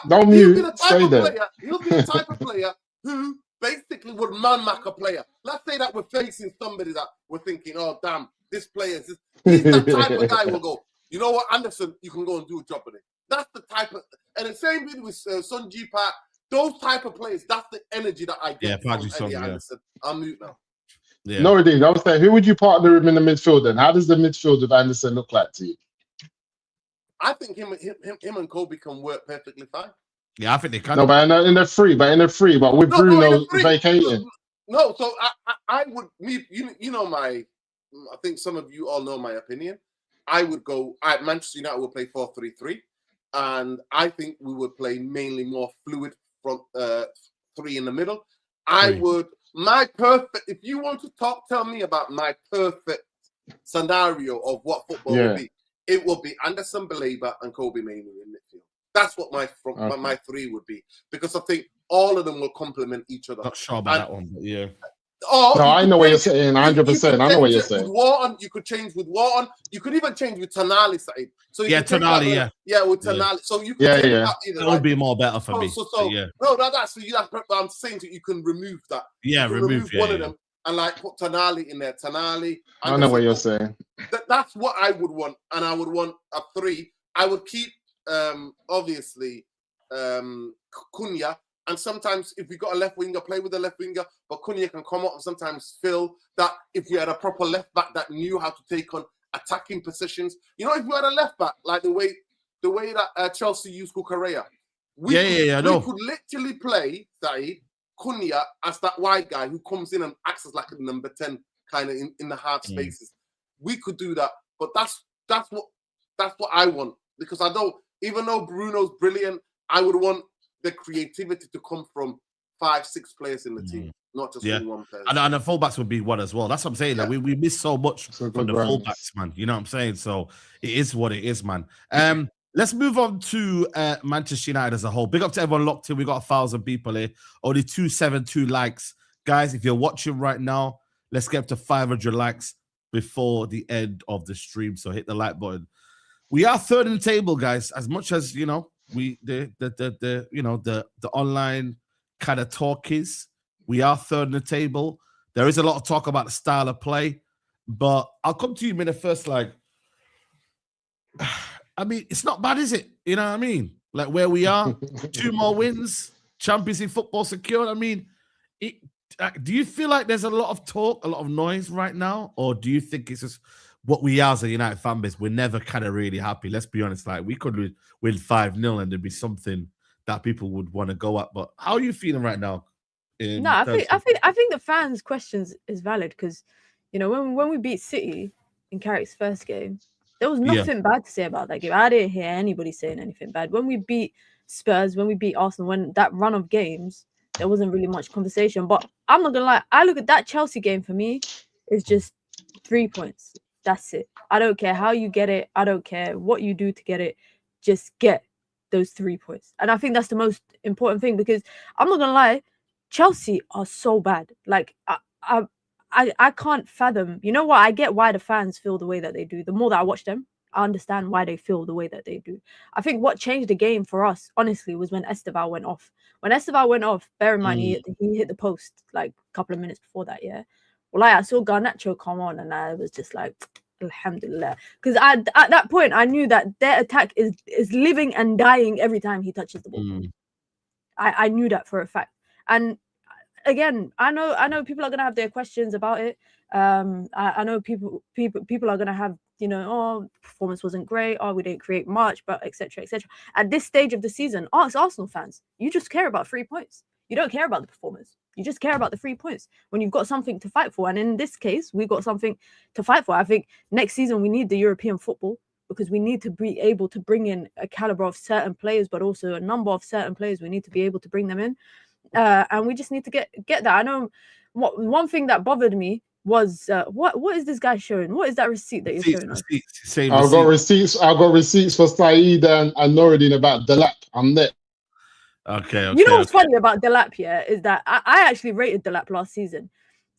Don't mute. Stay there. He'll be the type of player who basically would man-mark a player. Let's say that we're facing somebody that we're thinking, oh, damn, this player is he's the type of guy who'll go, you know what, Anderson, you can go and do a job with it. That's the type of, and the same thing with Sun Ji Park, those type of players, that's the energy that I get from Eddie Anderson. I'm mute now. Yeah. No, indeed. I was saying, who would you partner him in the midfield then? How does the midfield of Anderson look like to you? I think him and Kobe can work perfectly fine. Yeah, I think they can. No, but in the free, but with Bruno vacating. No, so I would, you know I think some of you all know my opinion. I would go, Manchester United will play 4-3-3, and I think we would play mainly more fluid front three in the middle. If you want to tell me about my perfect scenario of what football would be, it will be Anderson, Baleba, and Kobe Mainoo in midfield. That's what my three would be, because I think all of them will complement each other. Not sure about that one, but yeah. I know what you're saying, 100%. I know what you're saying. With Wharton, you could change with Wharton. You could even change with Tonali side. So Tonali, with Tonali. So you could that would be more better for me. That's for you. But I'm saying that you can remove that. Yeah, remove one of them and put Tonali in there. Tonali. I know what you're saying. That's what I would want, and I would want a three. I would keep obviously Cunha. And sometimes if we got a left winger, play with a left winger, but Cunha can come up and sometimes fill that. If we had a proper left back that knew how to take on attacking positions, if we had a left back like the way that Chelsea used Cucurella, we could literally play Saeed Cunha as that wide guy who comes in and acts as like a number 10 kind of in the hard spaces. We could do that, but that's what I want, because even though Bruno's brilliant, I would want the creativity to come from 5-6 players in the team, not just one person. And the fullbacks would be one as well. That's what I'm saying. Like, we miss so much from the fullbacks, man. You know what I'm saying? So it is what it is, man. Let's move on to Manchester United as a whole. Big up to everyone locked in. We got 1,000 people here. Only 272 likes. Guys, if you're watching right now, let's get up to 500 likes before the end of the stream. So hit the like button. We are third in the table, guys. As much as the online kind of talk is, we are third in the table. There is a lot of talk about the style of play, but I'll come to you in a first. Like, I mean, it's not bad, is it? You know what I mean? Like where we are, 2 more wins, Champions League football secured. I mean, do you feel like there's a lot of talk, a lot of noise right now, or do you think it's just what we are as a United fan base? We're never kind of really happy. Let's be honest. Like, we could win 5-0 and there'd be something that people would want to go at. But how are you feeling right now? I think the fans' questions is valid, because when we beat City in Carrick's first game, there was nothing bad to say about that game. I didn't hear anybody saying anything bad. When we beat Spurs, when we beat Arsenal, when that run of games, there wasn't really much conversation. But I'm not gonna lie, I look at that Chelsea game, for me, it's just 3 points. That's it. I don't care how you get it. I don't care what you do to get it. Just get those 3 points. And I think that's the most important thing, because I'm not going to lie, Chelsea are so bad. Like I can't fathom. You know what? I get why the fans feel the way that they do. The more that I watch them, I understand why they feel the way that they do. I think what changed the game for us, honestly, was when Esteval went off. When Esteval went off, bear in mind he hit the post like a couple of minutes before that. Yeah, well, I saw Garnacho come on, and I was just like, Alhamdulillah, because at that point I knew that their attack is living and dying every time he touches the ball. I knew that for a fact. And again, I know people are gonna have their questions about it. I know people are gonna have, you know, oh, performance wasn't great, oh, we didn't create much, but etc. etc. At this stage of the season, ask Arsenal fans. You just care about 3 points. You don't care about the performance. You just care about the 3 points when you've got something to fight for. And in this case, we've got something to fight for. I think next season we need the European football, because we need to be able to bring in a caliber of certain players, but also a number of certain players. We need to be able to bring them in. And we just need to get that. I know one thing that bothered me was what is this guy showing? What is that receipt that you're showing us? I've got receipts. I've got receipts for Saeed and Noureddin about Delap. I'm there. Okay. You know what's funny about Delap here is that I actually rated Delap last season.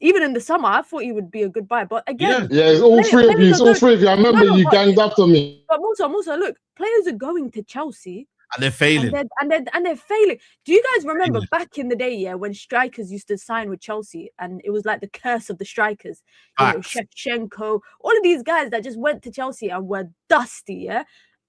Even in the summer, I thought he would be a good buy. But again, it's all three of you. It's all three of you. I remember you ganged up on me. But Musa, look, players are going to Chelsea. And they're failing. And they're failing. Do you guys remember back in the day, yeah, when strikers used to sign with Chelsea, and it was like the curse of the strikers? You know, Shevchenko, all of these guys that just went to Chelsea and were dusty, yeah?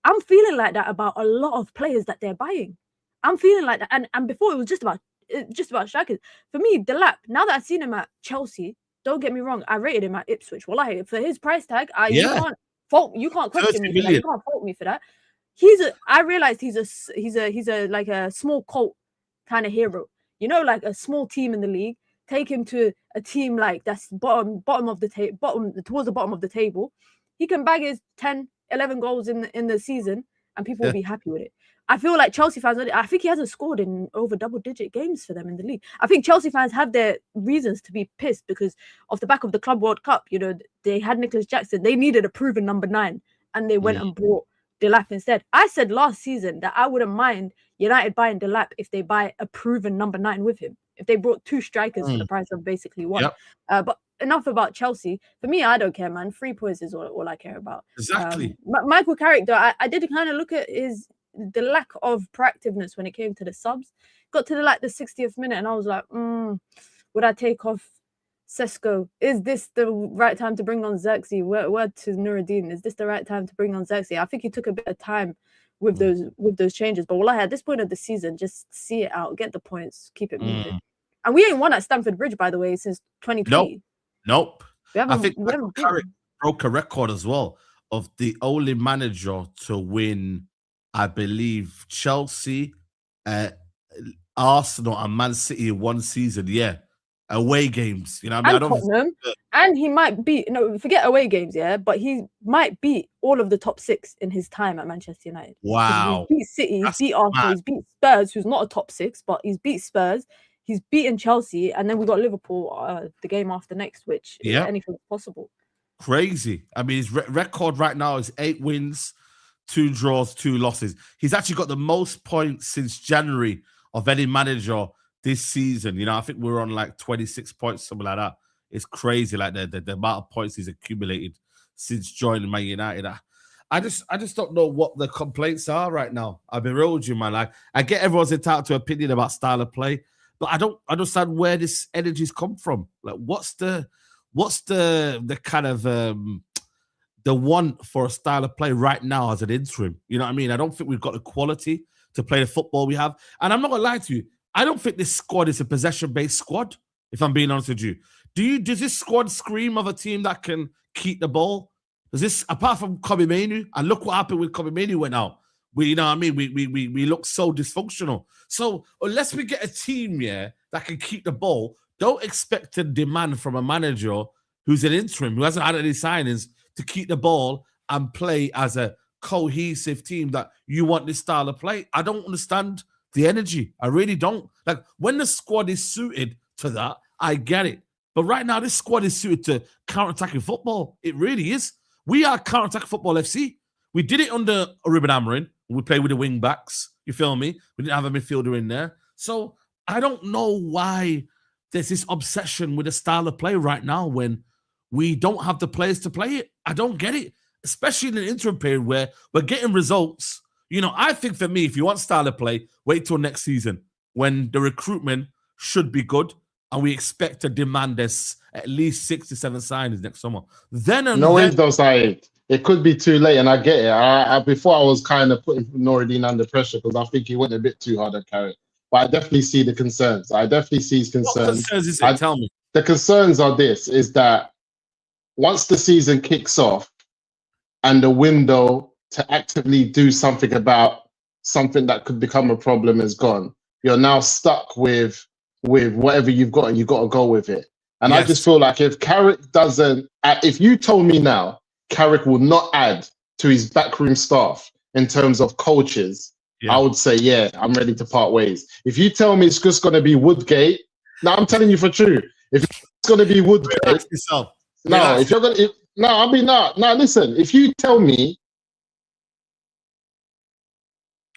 I'm feeling like that about a lot of players that they're buying. I'm feeling like that. And before it was just about strikers. For me, Delap, now that I've seen him at Chelsea, don't get me wrong, I rated him at Ipswich. Wallahi, for his price tag, you can't question me for that. You can't fault me for that. I realized he's a like a small cult kind of hero. You know, like a small team in the league. Take him to a team like that's bottom of the table, towards the bottom of the table. He can bag his 10, 11 goals in the season, and people will be happy with it. I feel like Chelsea fans, I think he hasn't scored in over double-digit games for them in the league. I think Chelsea fans have their reasons to be pissed because off the back of the Club World Cup, you know, they had Nicholas Jackson. They needed a proven number 9, and they went and brought Delap instead. I said last season that I wouldn't mind United buying Delap if they buy a proven number 9 with him. If they brought 2 strikers for the price of basically 1. But enough about Chelsea. For me, I don't care, man. 3 points is all I care about. Exactly. Michael Carrick, though, I did kind of look at the lack of proactiveness when it came to the subs. Got to the 60th minute, and I was like, would I take off Sesko? Is this the right time to bring on Xerxes? Word to Noureddin, is this the right time to bring on Xerxes? I think he took a bit of time with those changes. But wallahi, at this point of the season, just see it out, get the points, keep it moving. And we ain't won at Stamford Bridge, by the way, since 2020. Nope. I think Carrick broke a record as well of the only manager to win, I believe, Chelsea, Arsenal, and Man City in one season. Yeah, away games. You know, what I mean, Tottenham, and he might beat. Forget away games. Yeah, but he might beat all of the top 6 in his time at Manchester United. Wow. He's beat City, he's beat Arsenal, he's beat Spurs, who's not a top 6, but he's beat Spurs. He's beaten Chelsea, and then we got Liverpool the game after next, which anything's possible. Crazy. I mean, his record right now is 8 wins, 2 draws, 2 losses. He's actually got the most points since January of any manager this season. You know, I think we're on like 26 points, something like that. It's crazy, like the amount of points he's accumulated since joining Man United. I just don't know what the complaints are right now. I'll be real with you, man. Like, I get everyone's entitled to opinion about style of play, but I don't understand where this energy's come from. Like, what's the kind of the want for a style of play right now as an interim? You know what I mean? I don't think we've got the quality to play the football we have. And I'm not gonna lie to you, I don't think this squad is a possession-based squad, if I'm being honest with you. Does this squad scream of a team that can keep the ball? Does this, apart from Casemiro, and look what happened when Casemiro went out. You know what I mean? We look so dysfunctional. So unless we get a team that can keep the ball, don't expect to demand from a manager who's an interim, who hasn't had any signings, to keep the ball and play as a cohesive team that you want this style of play. I don't understand the energy. I really don't. Like, when the squad is suited to that, I get it. But right now, this squad is suited to counter-attacking football. It really is. We are counter-attack football FC. We did it under Ruben Amorim. We played with the wing backs. You feel me? We didn't have a midfielder in there. So I don't know why there's this obsession with a style of play right now when we don't have the players to play it. I don't get it, especially in an interim period where we're getting results. You know, I think for me, if you want style of play, wait till next season when the recruitment should be good and we expect to demand this at least 6 to 7 signings next summer. Then Saeed. It could be too late, and I get it. Before I was kind of putting Noureddin under pressure because I think he went a bit too hard at Carrick. But I definitely see the concerns. I definitely see his concerns. What concerns is it? Tell me. The concerns are is that once the season kicks off and the window to actively do something about something that could become a problem is gone, you're now stuck with whatever you've got and you've got to go with it. And I just feel like if Carrick doesn't, if you told me now, Carrick will not add to his backroom staff in terms of coaches, I would say, yeah, I'm ready to part ways. If you tell me it's just going to be Woodgate, now I'm telling you for true. If it's going to be Woodgate, if you're going to, listen, if you tell me,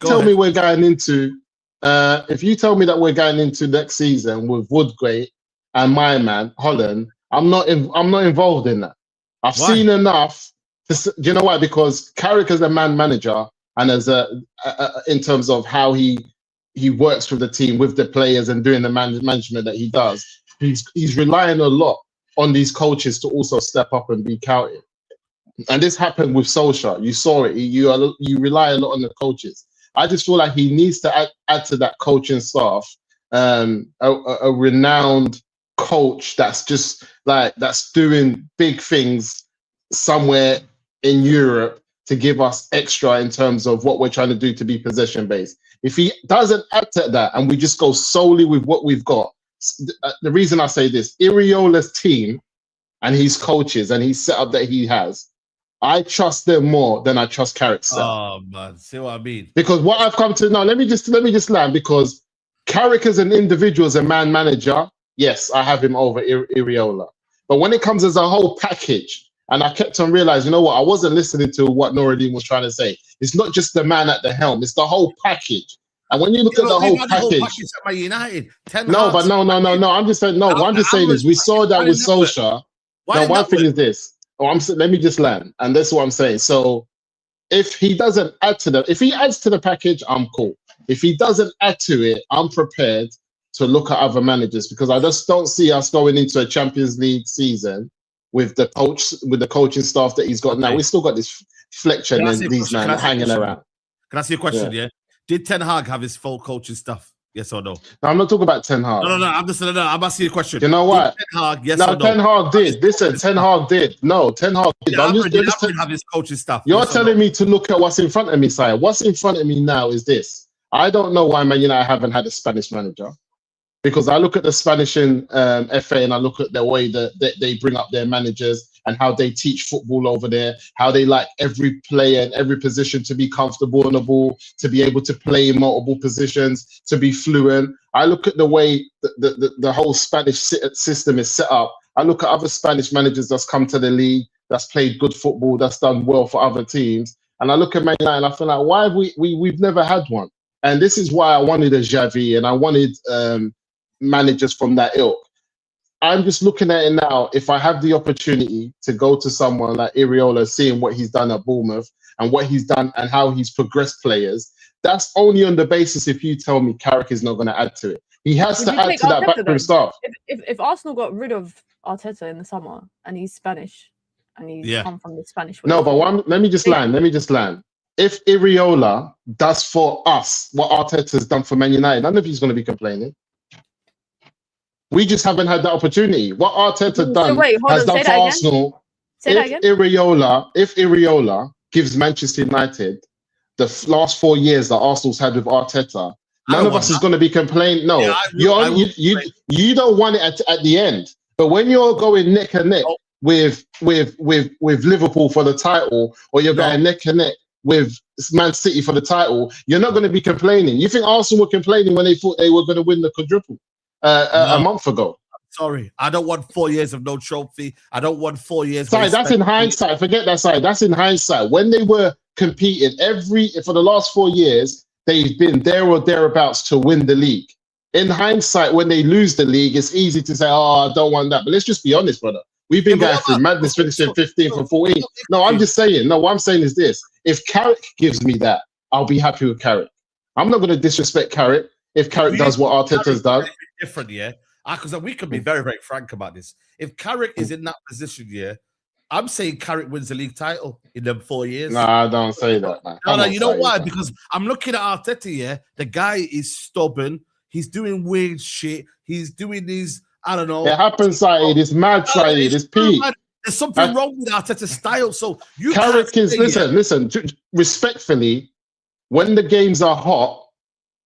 we're going into, if you tell me that we're going into next season with Woodgate and my man, Holland, I'm not involved in that. I've seen enough. Do you know why? Because Carrick is a man manager, and as in terms of how he works with the team, with the players, and doing the management that he does, he's relying a lot on these coaches to also step up and be counted. And this happened with Solskjaer. You saw it. You rely a lot on the coaches. I just feel like he needs to add to that coaching staff a renowned coach that's doing big things somewhere in Europe to give us extra in terms of what we're trying to do to be possession based. If he doesn't add to that and we just go solely with what we've got, the reason I say this, Iriola's team and his coaches and his setup that he has, I trust them more than I trust Carrick's setup. Oh man, see what I mean? Because what I've come to now, let me just land, because Carrick as an individual, as a man manager, yes, I have him over Iriola. But when it comes as a whole package, and I kept on realizing, you know what, I wasn't listening to what Noureddin was trying to say. It's not just the man at the helm, it's the whole package. And when you look at the whole package at Man United, no. I'm just saying, what I'm just saying is we saw that with Solskjaer. Now, one thing is this. Let me just land, and that's what I'm saying. So if he doesn't add to if he adds to the package, I'm cool. If he doesn't add to it, I'm prepared to look at other managers, because I just don't see us going into a Champions League season with the coaching staff that he's got now. We still got this Fletcher and these men hanging around. Can I ask you a question? Yeah. Did Ten Hag have his full coaching staff? Yes or no? No, I'm not talking about Ten Hag. No. I'm asking you a question. You know what? Ten Hag, yes or no? Ten Hag did. Listen, Ten Hag did. No, Ten Hag did. Did have his coaching staff? You're telling me to look at what's in front of me, sire. What's in front of me now is this. I don't know why Man United haven't had a Spanish manager, because I look at the Spanish FA and I look at the way that they bring up their managers and how they teach football over there, how they like every player in every position to be comfortable on the ball, to be able to play in multiple positions, to be fluent. I look at the way the whole Spanish system is set up. I look at other Spanish managers that's come to the league, that's played good football, that's done well for other teams. And I look at Man United and I feel like, why have we've never had one? And this is why I wanted a Xavi and I wanted managers from that ilk. I'm just looking at it now. If I have the opportunity to go to someone like Iriola, seeing what he's done at Bournemouth and what he's done and how he's progressed players, that's only on the basis if you tell me Carrick is not going to add to it. He has to add to that backroom staff. If Arsenal got rid of Arteta in the summer and he's Spanish and he's come from the Spanish way. No, but let me just land. If Iriola does for us what Arteta's done for Man United, none of you's going to be complaining. We just haven't had that opportunity. What Arteta has done for Arsenal. If Iriola gives Manchester United the last 4 years that Arsenal's had with Arteta, none of us is going to be complaining. No, you don't want it at the end. But when you're going neck and neck with Liverpool for the title, or you're going neck and neck with Man City for the title, you're not going to be complaining. You think Arsenal were complaining when they thought they were going to win the quadruple a month ago? Sorry, I don't want 4 years of no trophy. I don't want 4 years. Sorry, that's in hindsight. Forget that side. That's in hindsight. When they were competing for the last 4 years, they've been there or thereabouts to win the league. in hindsight, when they lose the league, it's easy to say, "Oh, I don't want that." But let's just be honest, brother. We've been going through madness, finishing 15th and 14th. No, I'm just saying. No, what I'm saying is this: if Carrick gives me that, I'll be happy with Carrick. I'm not going to disrespect Carrick if Carrick does what Arteta's done. Different, yeah. Because we can be very, very frank about this. If Carrick is in that position, yeah, I'm saying Carrick wins the league title in them 4 years. No, I don't say that, man. No, you know why? Because I'm looking at Arteta, yeah. The guy is stubborn. He's doing weird shit. He's doing these, I don't know. It happens, Saeed. It's mad, Saeed. It's peak. There's something wrong with Arteta's style. So you Carrick is, listen, respectfully, when the games are hot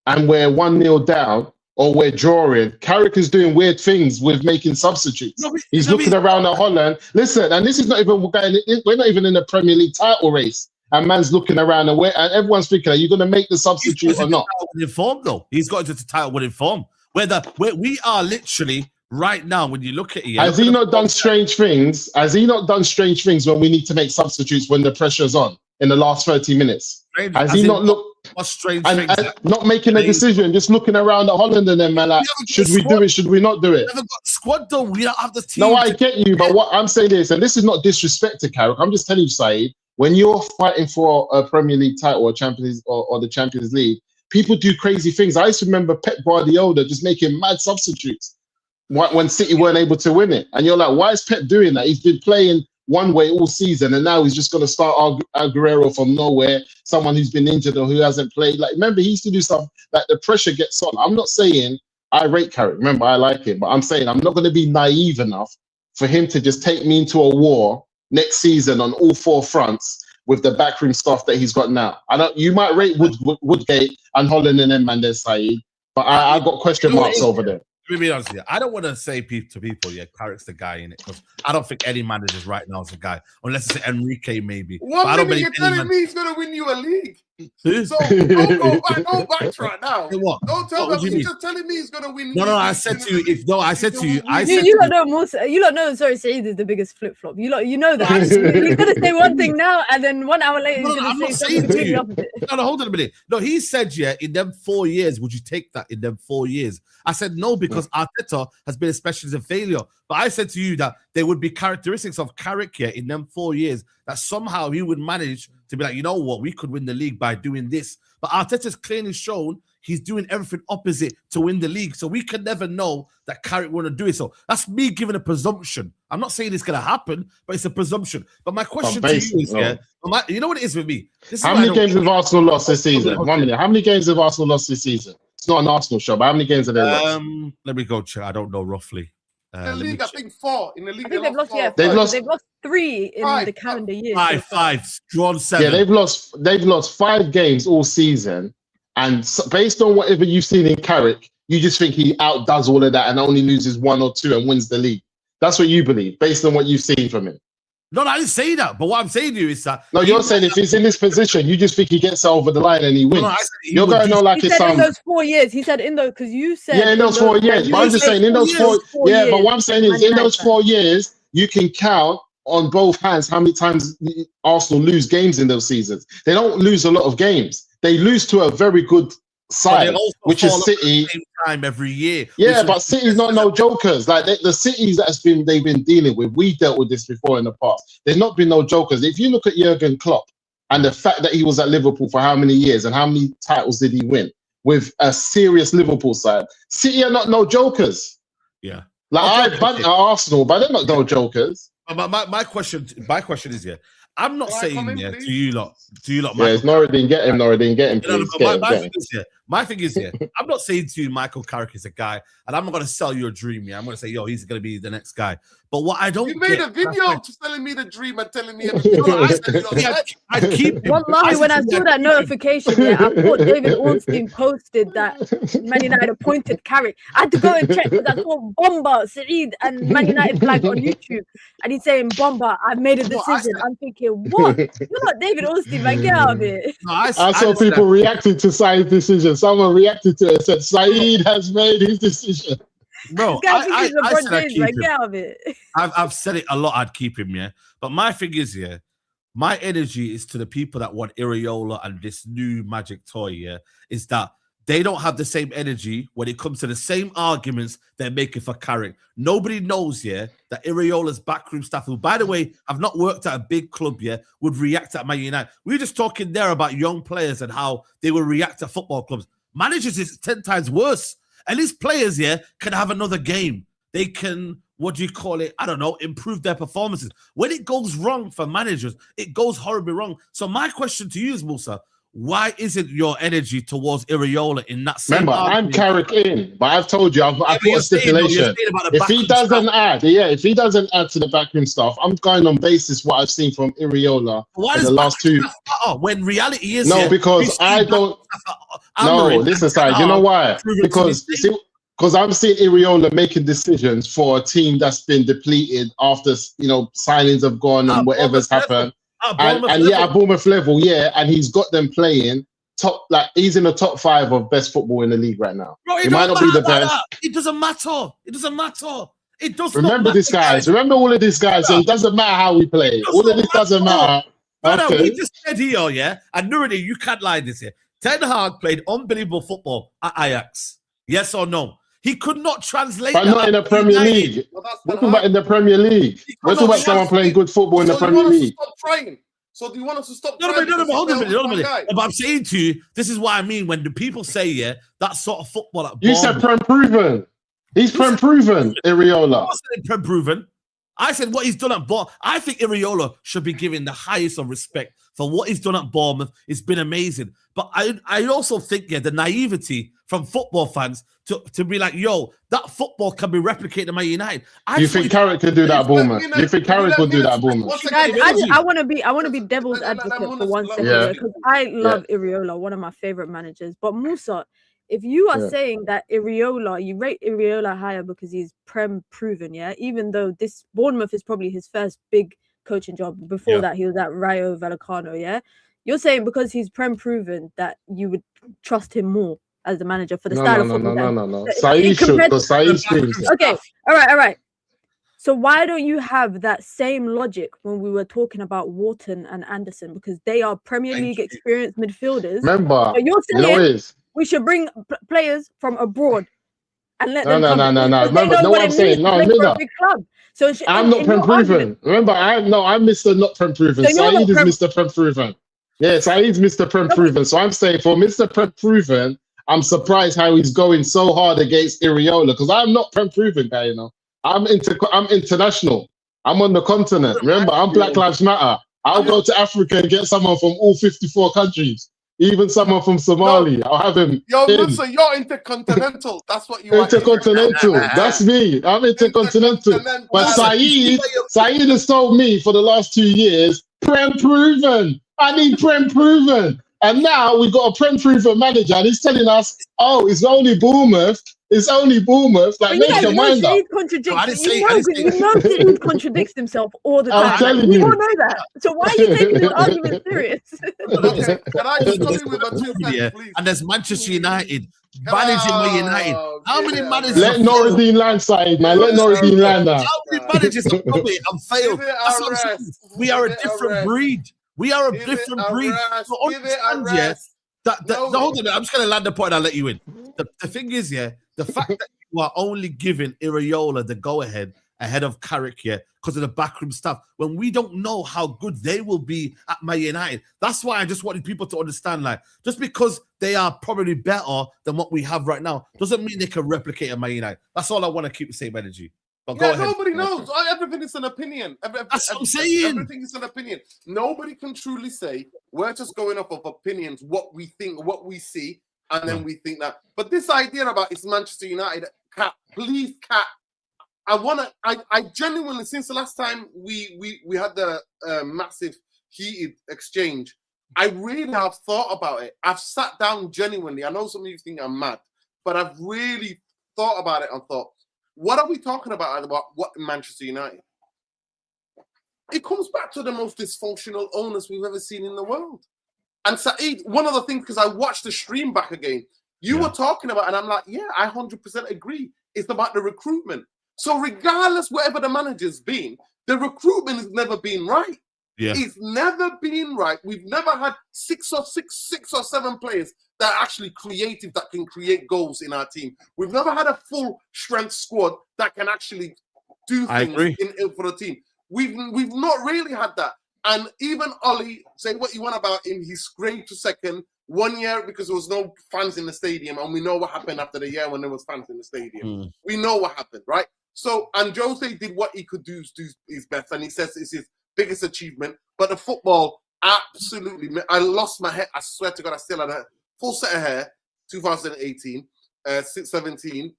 and we're 1-0 down or we're drawing, Carrick is doing weird things with making substitutes. He's looking around at Holland. Listen, and this is not even, we're not even in the Premier League title race. And man's looking around and everyone's thinking, are you going to make the substitute or not? In form, though. He's got into the title winning form. Where we are literally right now, when you look at it. Has he not done strange things? Has he not done strange things when we need to make substitutes when the pressure's on in the last 30 minutes? Has he not looked strange and not making a decision, just looking around at Holland and them, man, like, should we do it? Should we not do it? We haven't got the squad, though. We don't have the team. No, I get you, but what I'm saying is, and this is not disrespect to Carrick, I'm just telling you, Saeed, when you're fighting for a Premier League title or Champions or the Champions League, people do crazy things. I used to remember Pep Guardiola just making mad substitutes when City weren't able to win it. And you're like, why is Pep doing that? He's been playing one way all season, and now he's just going to start Aguero from nowhere, someone who's been injured or who hasn't played. Like, remember, he used to do stuff like the pressure gets on. I'm not saying I rate Carrick. Remember, I like him, but I'm saying I'm not going to be naive enough for him to just take me into a war next season on all 4 fronts with the backroom stuff that he's got now. You might rate Woodgate and Holland and them, man, there, Saeed, but I got question marks over there. Let me be honest with you. I don't want to say to people, yeah, Carrick's the guy in it, because I don't think any managers right now is the guy, unless it's Enrique maybe. One minute you're telling me he's going to win you a league. So don't go back right now. What? Don't tell me. You're just telling me he's going to win. No, I said to you. You don't know more. You don't know. Sorry, Saeed is the biggest flip flop. You know that. He's going to say one thing now, and then 1 hour later he's going to say something completely opposite. No, hold on a minute. No, he said, yeah, in them 4 years, would you take that in them 4 years? I said no, because Arteta has been a specialist in failure. But I said to you that there would be characteristics of Carrick here in them 4 years that somehow he would manage to be like, you know what, we could win the league by doing this. But Arteta's clearly shown he's doing everything opposite to win the league. So we can never know that Carrick want to do it. So that's me giving a presumption. I'm not saying it's going to happen, but it's a presumption. But my question to you is, you know what it is with me? How many games have Arsenal lost this season? 1 minute. How many games have Arsenal lost this season? It's not an Arsenal show, but how many games have they lost? Let me go check. I don't know roughly. The league, I think 4. In the league, they've lost 4. They've lost 3 in the calendar year. 5, drawn 7. Yeah, they've lost 5 games all season, and based on whatever you've seen in Carrick, you just think he outdoes all of that and only loses 1 or 2 and wins the league. That's what you believe, based on what you've seen from him. No, I didn't say that. But what I'm saying to you is that... No, you're saying if he's in this position, you just think he gets over the line and he wins. You're going on like it's... in those 4 years. He said in those... Because you said... Yeah, in those 4 years. But I'm just saying in those 4... Yeah, but what I'm saying is in those 4 years, you can count on both hands how many times Arsenal lose games in those seasons. They don't lose a lot of games. They lose to a very good side, which is City. Same time every year. Yeah, but City's not no jokers. Like the cities they've been dealing with, we dealt with this before in the past. There's not been no jokers. If you look at Jurgen Klopp and the fact that he was at Liverpool for how many years and how many titles did he win with a serious Liverpool side, City are not no jokers. Yeah, like I banter Arsenal, but they're not no jokers. My question is here. I'm not saying to you lot. Yeah, it's Norridin, get him, please. My thing is here. I'm not saying to you, Michael Carrick is a guy, and I'm not going to sell you a dream here. I'm going to say, yo, he's going to be the next guy. But what I don't... You made a video just telling me the dream and telling me everything. I keep... Wallahi, when I saw that notification, I thought David Ornstein posted that Man United appointed Carrick. I had to go and check because I saw BOMBA, Saeed, and Man United flag on YouTube. And he's saying, BOMBA, I've made a decision. I'm thinking, what? You're not David Ornstein, man. Get out of it. No, I saw people reacting to Saeed's decision. Someone reacted to it and said, Saeed has made his decision. Bro, I said I'd keep him. Get out of it. I've said it a lot, I'd keep him, yeah. But my thing is, yeah, my energy is to the people that want Areola and this new magic toy, yeah, is that they don't have the same energy when it comes to the same arguments they're making for Carrick. Nobody knows, that Iraola's backroom staff, who, by the way, have not worked at a big club yet, would react at Man United. We were just talking there about young players and how they will react at football clubs. Managers is 10 times worse. And these players, can have another game. They can, I don't know, improve their performances. When it goes wrong for managers, it goes horribly wrong. So my question to you is, Musa, why isn't your energy towards Iraola in that same Remember, argument? I'm Carrick in, but I've told you, I've put a stipulation. If he doesn't add to the backroom stuff, I'm going on basis what I've seen from Iraola in the last two. When reality is because I don't. No, listen, Saeed, you know why? Because I'm seeing Iraola making decisions for a team that's been depleted after signings have gone and whatever's happened. At Bournemouth level, and he's got them playing top, he's in the top 5 of best football in the league right now. Bro, he might not be the best. It doesn't matter. It doesn't matter. It doesn't. Remember these guys. Remember all of these guys. So it doesn't matter how we play. All of this doesn't matter. Okay. We just said here, and Nuruddin, you can't lie this here. Ten Hag played unbelievable football at Ajax. Yes or no? He could not translate. But not in the Premier League. We're talking about in the Premier League. We're talking about someone playing good football in the Premier League. So do you want us to stop trying? No, hold on a minute. But I'm saying to you, this is what I mean when the people say, that sort of football at You said Prem proven. He's Prem proven, Iraola. I wasn't Prem proven. I said what he's done at Bournemouth. I think Iraola should be given the highest of respect for what he's done at Bournemouth. It's been amazing. But I also think, the naivety from football fans to be like, that football can be replicated in Man United. You think Carrick could do that at Bournemouth? You think Carrick would do that at Bournemouth? Guys, I want to be devil's advocate for 1 second because I love Iraola, one of my favorite managers. But Musa, if you are saying that Iraola, you rate Iraola higher because he's Prem proven, even though this Bournemouth is probably his first big coaching job. Before that, he was at Rayo Vallecano, You're saying because he's Prem proven that you would trust him more as the manager for the style of football. No. Saeed should, because Saeed screams. Okay, all right. So why don't you have that same logic when we were talking about Wharton and Anderson? Because they are Premier League experienced midfielders. Remember, but you're saying we should bring players from abroad and let them come. No. Remember, know what I'm saying? No. So I'm not Prem proven. Remember, I'm Mr. Not Prem proven. So Saeed is Mr. Prem proven. Yeah, Saeed's Mr. Prem proven. So I'm saying for Mr. Prem proven, I'm surprised how he's going so hard against Iraola because I'm not Prem proven guy, I'm international. I'm on the continent. Remember, I'm Black Lives Matter. I'll go to Africa and get someone from all 54 countries. Even someone from Somali. I'll have him. Musa, you're intercontinental. That's what you are. Intercontinental. That's me. I'm intercontinental. But Saeed has told me for the last 2 years, Prem proven. I need Prem proven. And now we've got a Prem proven manager and he's telling us, it's only Bournemouth. It's only Bournemouth. Like, make your mind up. Saeed contradicts himself all the time. I'm telling you. You all know that. So why are you taking your argument serious? Can I just come in with a 2 cents, please? And there's Manchester United managing Man United. How many managers? Let Nuruddin land, Saeed, man. Let Nuruddin land now. How many managers have come in and failed? That's what I'm saying. We are a different breed. We are a different breed. So understand, hold on, I'm just going to land the point and I'll let you in. The thing is, the fact that you are only giving Iraola the go-ahead ahead of Carrick because of the backroom stuff, when we don't know how good they will be at Man United. That's why I just wanted people to understand, just because they are probably better than what we have right now, doesn't mean they can replicate at Man United. That's all I want to keep the same energy. But go ahead. Nobody knows. Everything is an opinion. That's what I'm saying. Everything is an opinion. Nobody can truly say we're just going off of opinions, what we think, what we see, and then we think that. But this idea about it's Manchester United, Cat, please, Cat. I genuinely, since the last time we had the massive heated exchange, I really have thought about it. I've sat down genuinely. I know some of you think I'm mad, but I've really thought about it and thought, what are we talking about what Manchester United? It comes back to the most dysfunctional owners we've ever seen in the world. And Saeed, one of the things, because I watched the stream back again, you were talking about, and I'm like, I 100% agree. It's about the recruitment. So regardless, whatever the manager's been, the recruitment has never been right. Yeah. It's never been right. We've never had six or seven players that are actually creative, that can create goals in our team. We've never had a full strength squad that can actually do things for the team. We've not really had that. And even Ollie, say what you want about him, he scraped to second 1 year because there was no fans in the stadium, and we know what happened after the year when there was fans in the stadium. We know what happened, right? So, and Jose did what he could do his best, and he says it's his biggest achievement. But the football, absolutely, I lost my hair. I swear to God, I still had a full set of hair, 2018, 17,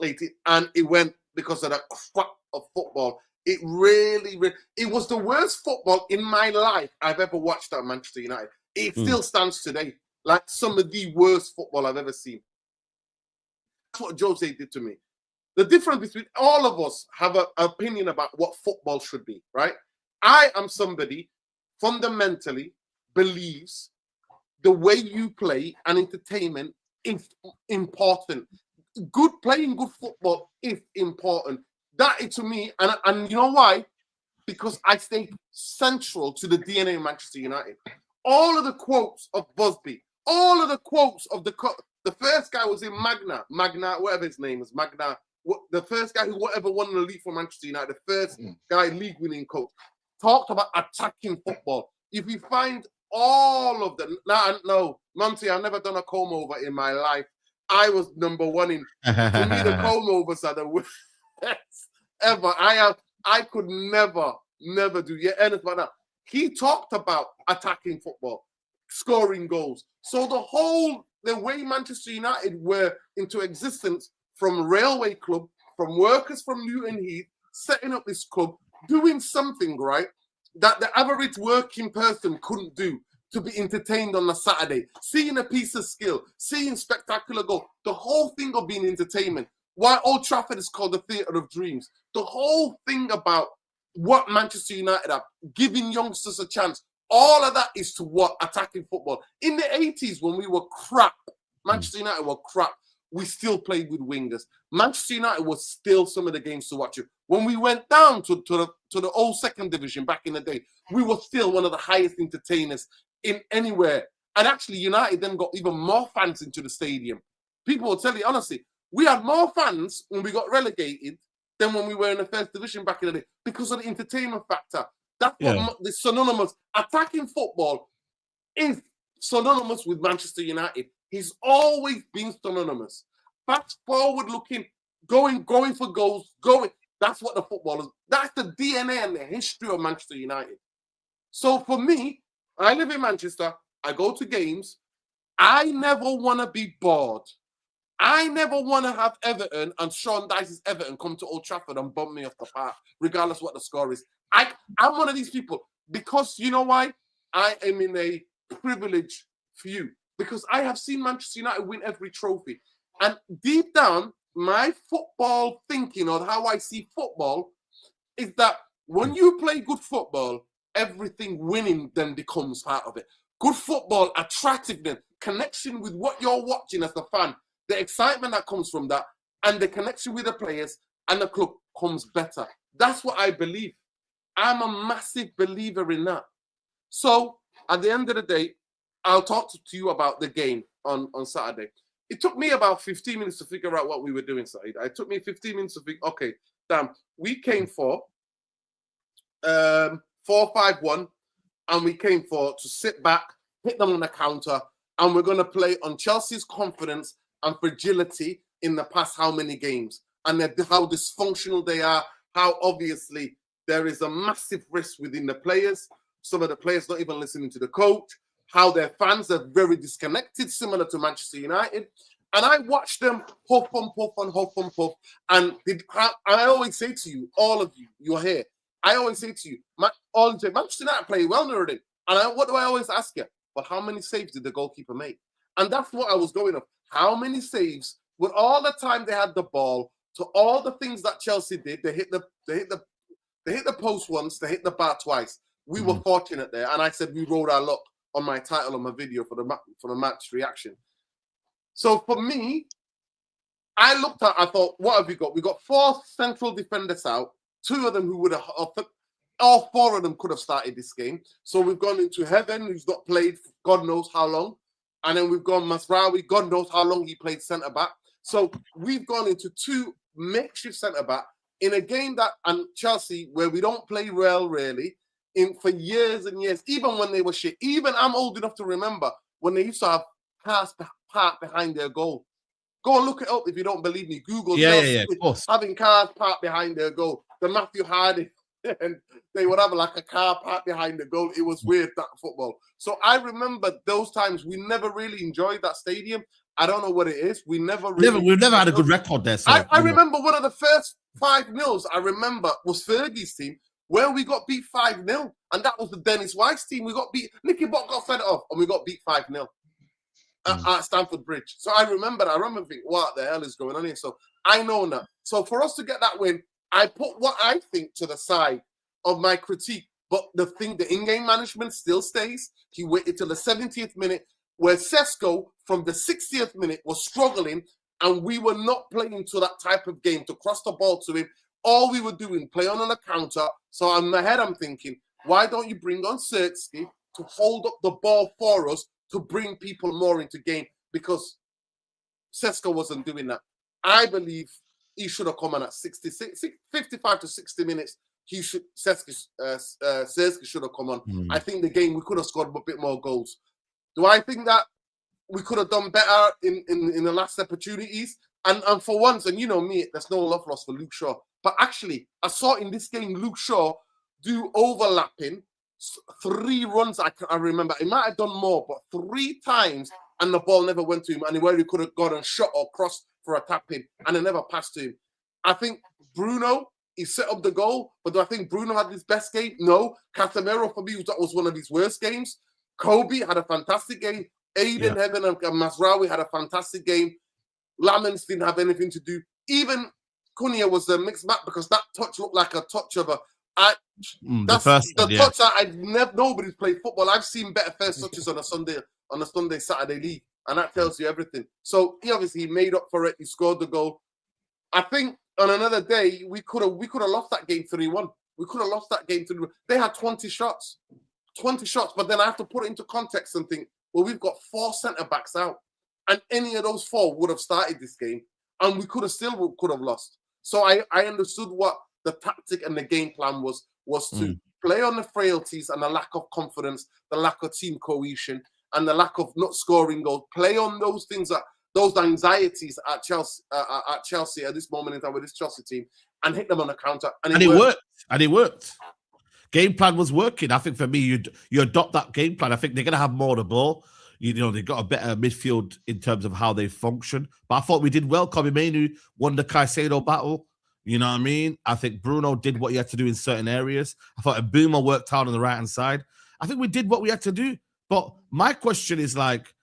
18, and it went because of that crap of football. It really, it was the worst football in my life I've ever watched at Manchester United. It still stands today like some of the worst football I've ever seen. That's what Jose did to me. The difference between all of us have an opinion about what football should be, right? I am somebody fundamentally believes the way you play and entertainment is important. Playing good football is important. That is to me, and you know why? Because I stay central to the DNA of Manchester United. All of the quotes of Busby, all of the quotes of the first guy was in Magna, whatever his name is, Magna. The first guy who ever won the league for Manchester United, the first guy league winning coach, talked about attacking football. If you find all of them, no, Monty, I've never done a comb over in my life. I was number one in. For me, the comb overs are the worst ever. I could never do anything like that. He talked about attacking football, scoring goals. So the way Manchester United were into existence from Railway Club, from workers from Newton Heath, setting up this club, doing something, right, that the average working person couldn't do, to be entertained on a Saturday, seeing a piece of skill, seeing spectacular goal, the whole thing of being entertainment. Why Old Trafford is called the Theatre of Dreams. The whole thing about what Manchester United are, giving youngsters a chance, all of that is to what? Attacking football. In the 80s, when we were crap, Manchester United were crap, we still played with wingers. Manchester United was still some of the games to watch. When we went down to the old second division back in the day, we were still one of the highest entertainers in anywhere. And actually, United then got even more fans into the stadium. People will tell you, honestly, we had more fans when we got relegated than when we were in the first division back in the day because of the entertainment factor. That's what the synonymous. Attacking football is synonymous with Manchester United. He's always been synonymous. Fast forward looking, going for goals, going. That's what the football is. That's the DNA and the history of Manchester United. So for me, I live in Manchester. I go to games. I never want to be bored. I never want to have Everton and Sean Dyche's Everton come to Old Trafford and bump me off the park, regardless what the score is. I'm one of these people because you know why? I am in a privileged few because I have seen Manchester United win every trophy. And deep down, my football thinking or how I see football is that when you play good football, everything winning then becomes part of it. Good football, attractiveness, connection with what you're watching as a fan, the excitement that comes from that, and the connection with the players and the club comes better. That's what I believe. I'm a massive believer in that. So at the end of the day, I'll talk to you about the game on Saturday. It took me about 15 minutes to figure out what we were doing, Saeed. It took me 15 minutes to think, okay, damn, we came for 4-5-1, and we came for to sit back, hit them on the counter, and we're going to play on Chelsea's confidence and fragility in the past how many games, and how dysfunctional they are, how obviously there is a massive risk within the players. Some of the players not even listening to the coach, how their fans are very disconnected, similar to Manchester United. And I watched them huff and puff and huff and puff. And I always say to you, all of you, you're here. I always say to you, Manchester United play well already. And what do I always ask you? But how many saves did the goalkeeper make? And that's what I was going off. How many saves, with all the time they had the ball, to all the things that Chelsea did, they hit the post once, they hit the bar twice. We were fortunate there. And I said we rolled our luck on my title on my video for the match reaction. So for me, I thought, what have we got? We got 4 central defenders out, 2 of them who would have all four of them could have started this game. So we've gone into Heaven, who's not played for God knows how long. And then we've gone Masraoui, God knows how long he played centre-back. So we've gone into two makeshift centre-back in a game that, and Chelsea, where we don't play well, really, for years and years, even when they were shit. Even I'm old enough to remember when they used to have cars parked behind their goal. Go and look it up if you don't believe me. Google Chelsea of course. Having cars parked behind their goal. The Matthew Hardy, and they would have like a car parked behind the goal. It was weird, that football. So I remember those times. We never really enjoyed that stadium. I don't know what it is. We've never had a good record there. So, I remember one of the first 5-0s I remember was Fergie's team, where we got beat 5-0. And that was the Dennis Wise team. We got beat. Nicky Butt got fed off, and we got beat 5-0 at Stamford Bridge. So I remember thinking, what the hell is going on here? So I know now. So for us to get that win, I put what I think to the side of my critique. But the in-game management still stays. He waited till the 70th minute, where Sesko from the 60th minute was struggling, and we were not playing to that type of game to cross the ball to him. All we were doing, play on a counter. So in my head, I'm thinking, why don't you bring on Sirtsky to hold up the ball for us to bring people more into game? Because Sesko wasn't doing that. I believe he should have come on at 55 to 60 minutes. Sirtsky should have come on. I think the game, we could have scored a bit more goals. Do I think that we could have done better in the last opportunities? And for once, and you know me, there's no love lost for Luke Shaw. But actually, I saw in this game Luke Shaw do overlapping 3 runs. I remember. He might have done more, but 3 times, and the ball never went to him. And where he could have gone and shot or crossed for a tap in, and it never passed to him. I think Bruno, he set up the goal, but do I think Bruno had his best game? No. Casemiro, for me, that was one of his worst games. Kobe had a fantastic game. Aiden, Heaven, and Masraoui had a fantastic game. Lamens didn't have anything to do. Even Cunha was a mixed match because that touch looked like a touch of a. Touch that nobody's played football. I've seen better first touches on a Sunday, Saturday league, and that tells you everything. So he obviously made up for it. He scored the goal. I think on another day we could have lost that game 3-1. We could have lost that game 3-1. They had 20 shots, but then I have to put it into context and think, well, we've got 4 centre backs out, and any of those 4 would have started this game, and we could have lost. So I understood what the tactic and the game plan was to play on the frailties and the lack of confidence, the lack of team cohesion, and the lack of not scoring goals. Play on those things, those anxieties at Chelsea at this moment in time with this Chelsea team, and hit them on the counter. And it worked. Game plan was working. I think for me, you adopt that game plan. I think they're going to have more of the ball. You know, they got a better midfield in terms of how they function. But I thought we did well. Menu won the Caicedo battle. You know what I mean? I think Bruno did what he had to do in certain areas. I thought Boomer worked out on the right-hand side. I think we did what we had to do. But my question is like,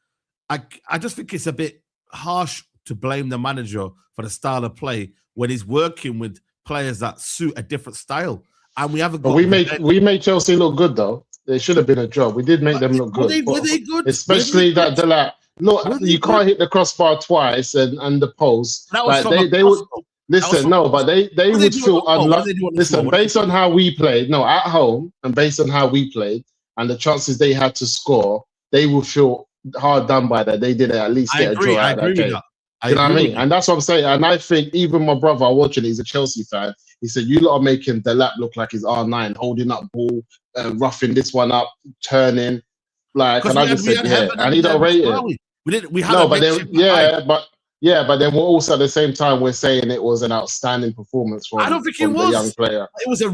I just think it's a bit harsh to blame the manager for the style of play when he's working with players that suit a different style. And we haven't. But we made Chelsea look good though. It should have been a job. We did make them look good. Were they good? Especially that Delap. Look, you can't hit the crossbar twice and the post. Like they would listen. No, but they would feel unlucky. Listen, based on how we played, at home and based on how we played and the chances they had to score, they would feel hard done by that. They didn't at least get a draw out of that game. You know what I mean? And that's what I'm saying. And I think even my brother watching, he's a Chelsea fan. He said, you lot are making Delap look like he's R9, holding up ball, roughing this one up, turning. Like, and I just said, yeah. And he don't rate it. But then we're also at the same time, we're saying it was an outstanding performance from the young player. It was a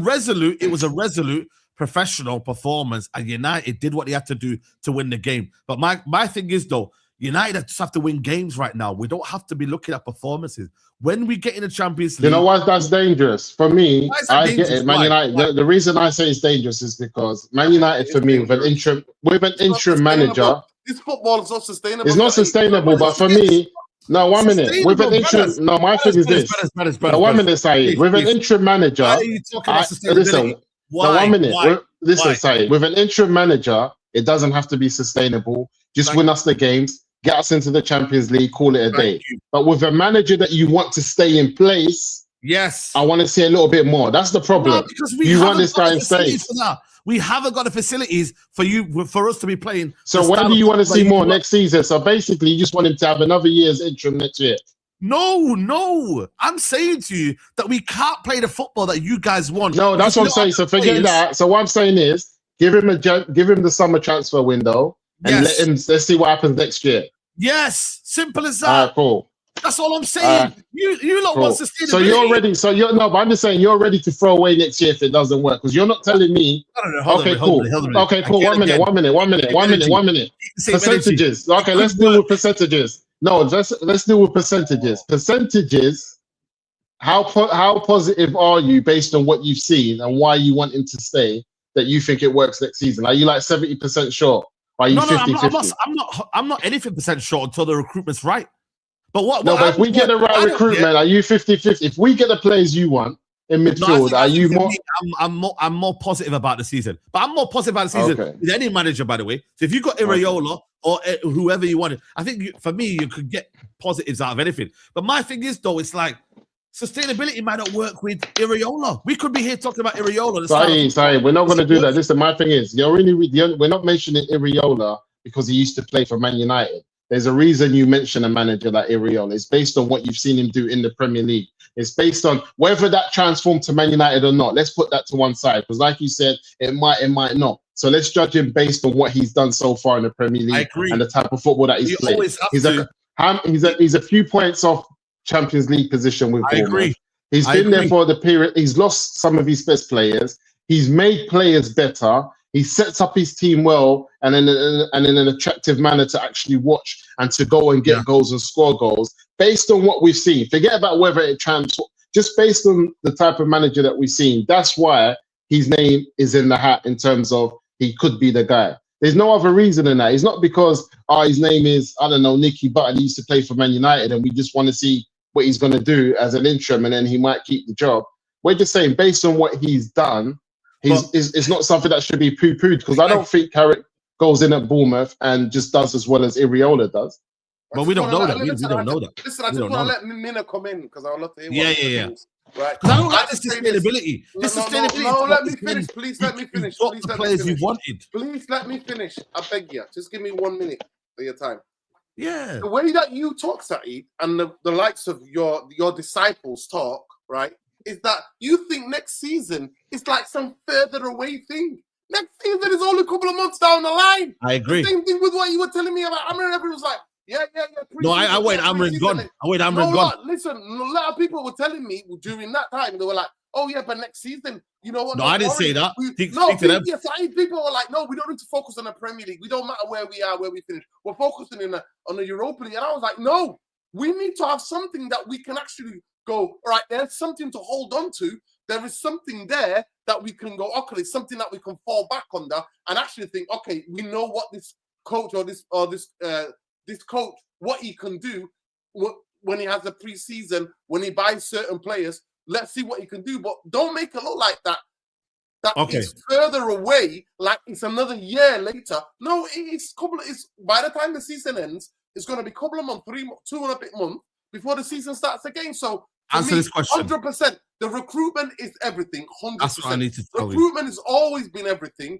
resolute professional performance, and United did what they had to do to win the game. But my thing is, though, United just have to win games right now. We don't have to be looking at performances. When we get in the Champions League... You know why that's dangerous? For me, I get it. Man United, the reason I say it's dangerous is because Man United, for me, with an interim manager... This football is not sustainable. It's not sustainable, but for me... No, 1 minute. With an interim... No, my thing is this. 1 minute, Saeed. With an interim manager... Listen, 1 minute. Listen, Saeed. With an interim manager, it doesn't have to be sustainable. Just win us the games. Get us into the Champions League, call it a day. But with a manager that you want to stay in place, Yes. I want to see a little bit more. That's the problem. No, because we you want haven't this got guy the in facilities States. for that. We haven't got the facilities for us to be playing. So when do you want to see more next season? So basically, you just want him to have another year's interim next year. No. I'm saying to you that we can't play the football that you guys want. No, that's what I'm saying. So forget that. So what I'm saying is, give him the summer transfer window and let's see what happens next year. Yes, simple as that. All right, cool. That's all I'm saying. You lot want sustainability. So you're ready. But I'm just saying you're ready to throw away next year if it doesn't work, because you're not telling me. Okay, cool. Okay, cool. 1 minute. Percentages. Okay, let's deal with percentages. No, let's deal with percentages. Percentages. How positive are you based on what you've seen and why you want him to stay? That you think it works next season? Are you like 70% sure? Are you 50-50? I'm not anything percent sure until the recruitment's right. But if we get the right recruitment, are you 50-50? If we get the players you want in midfield, are you more? I'm more positive about the season. But I'm more positive about the season with any manager, by the way. So if you got Iraola or whoever you wanted, I think for me you could get positives out of anything. But my thing is though, it's like sustainability might not work with Iraola. We could be here talking about Iraola. Sorry, we're not going to do that. Listen, my thing is, we're not mentioning Iraola because he used to play for Man United. There's a reason you mention a manager like Iraola. It's based on what you've seen him do in the Premier League. It's based on whether that transformed to Man United or not. Let's put that to one side, because like you said, it might not. So let's judge him based on what he's done so far in the Premier League and the type of football that he's played. He's a few points off Champions League position with Bournemouth. I agree. He's been there for the period. He's lost some of his best players. He's made players better. He sets up his team well and in an attractive manner to actually watch and to go and get goals and score goals based on what we've seen. Forget about whether it transforms. Just based on the type of manager that we've seen. That's why his name is in the hat in terms of he could be the guy. There's no other reason than that. It's not because his name is, I don't know, Nicky Button. He used to play for Man United and we just want to see what he's going to do as an interim and then he might keep the job. We're just saying based on what he's done, it's not something that should be poo-pooed, because I don't think Carrick goes in at Bournemouth and just does as well as Iraola does. But we don't know that. We don't know that. Listen, I just want to let Mina come in because I would love to hear what Right. Because I don't like this sustainability. No, let me finish. Please let me finish. Please let me finish. You wanted. Please let me finish. I beg you. Just give me 1 minute of your time. Yeah. The way that you talk, Saeed, and the likes of your disciples talk, right, is that you think next season is like some further away thing. Next season is only a couple of months down the line. I agree. The same thing with what you were telling me about Amrin. Everyone was like, yeah. No, I wait Amrin gone. Listen, a lot of people were telling me during that time, they were like, oh yeah, but next season, you know what? No, I didn't say that. People were like, no, we don't need to focus on the Premier League. We don't matter where we are, where we finish. We're focusing on the Europa League. And I was like, no, we need to have something that we can actually go, all right, there's something to hold on to. There is something there that we can go, okay, it's something that we can fall back under and actually think, okay, we know what this coach or this coach, what he can do when he has a pre-season, when he buys certain players. Let's see what he can do, but don't make it look like that it's further away, like it's another year later. No, it's by the time the season ends, it's going to be a couple of months, 2 and a bit months before the season starts again. So answer this question. 100%. The recruitment is everything. 100%. That's what I need to tell you. Recruitment has always been everything,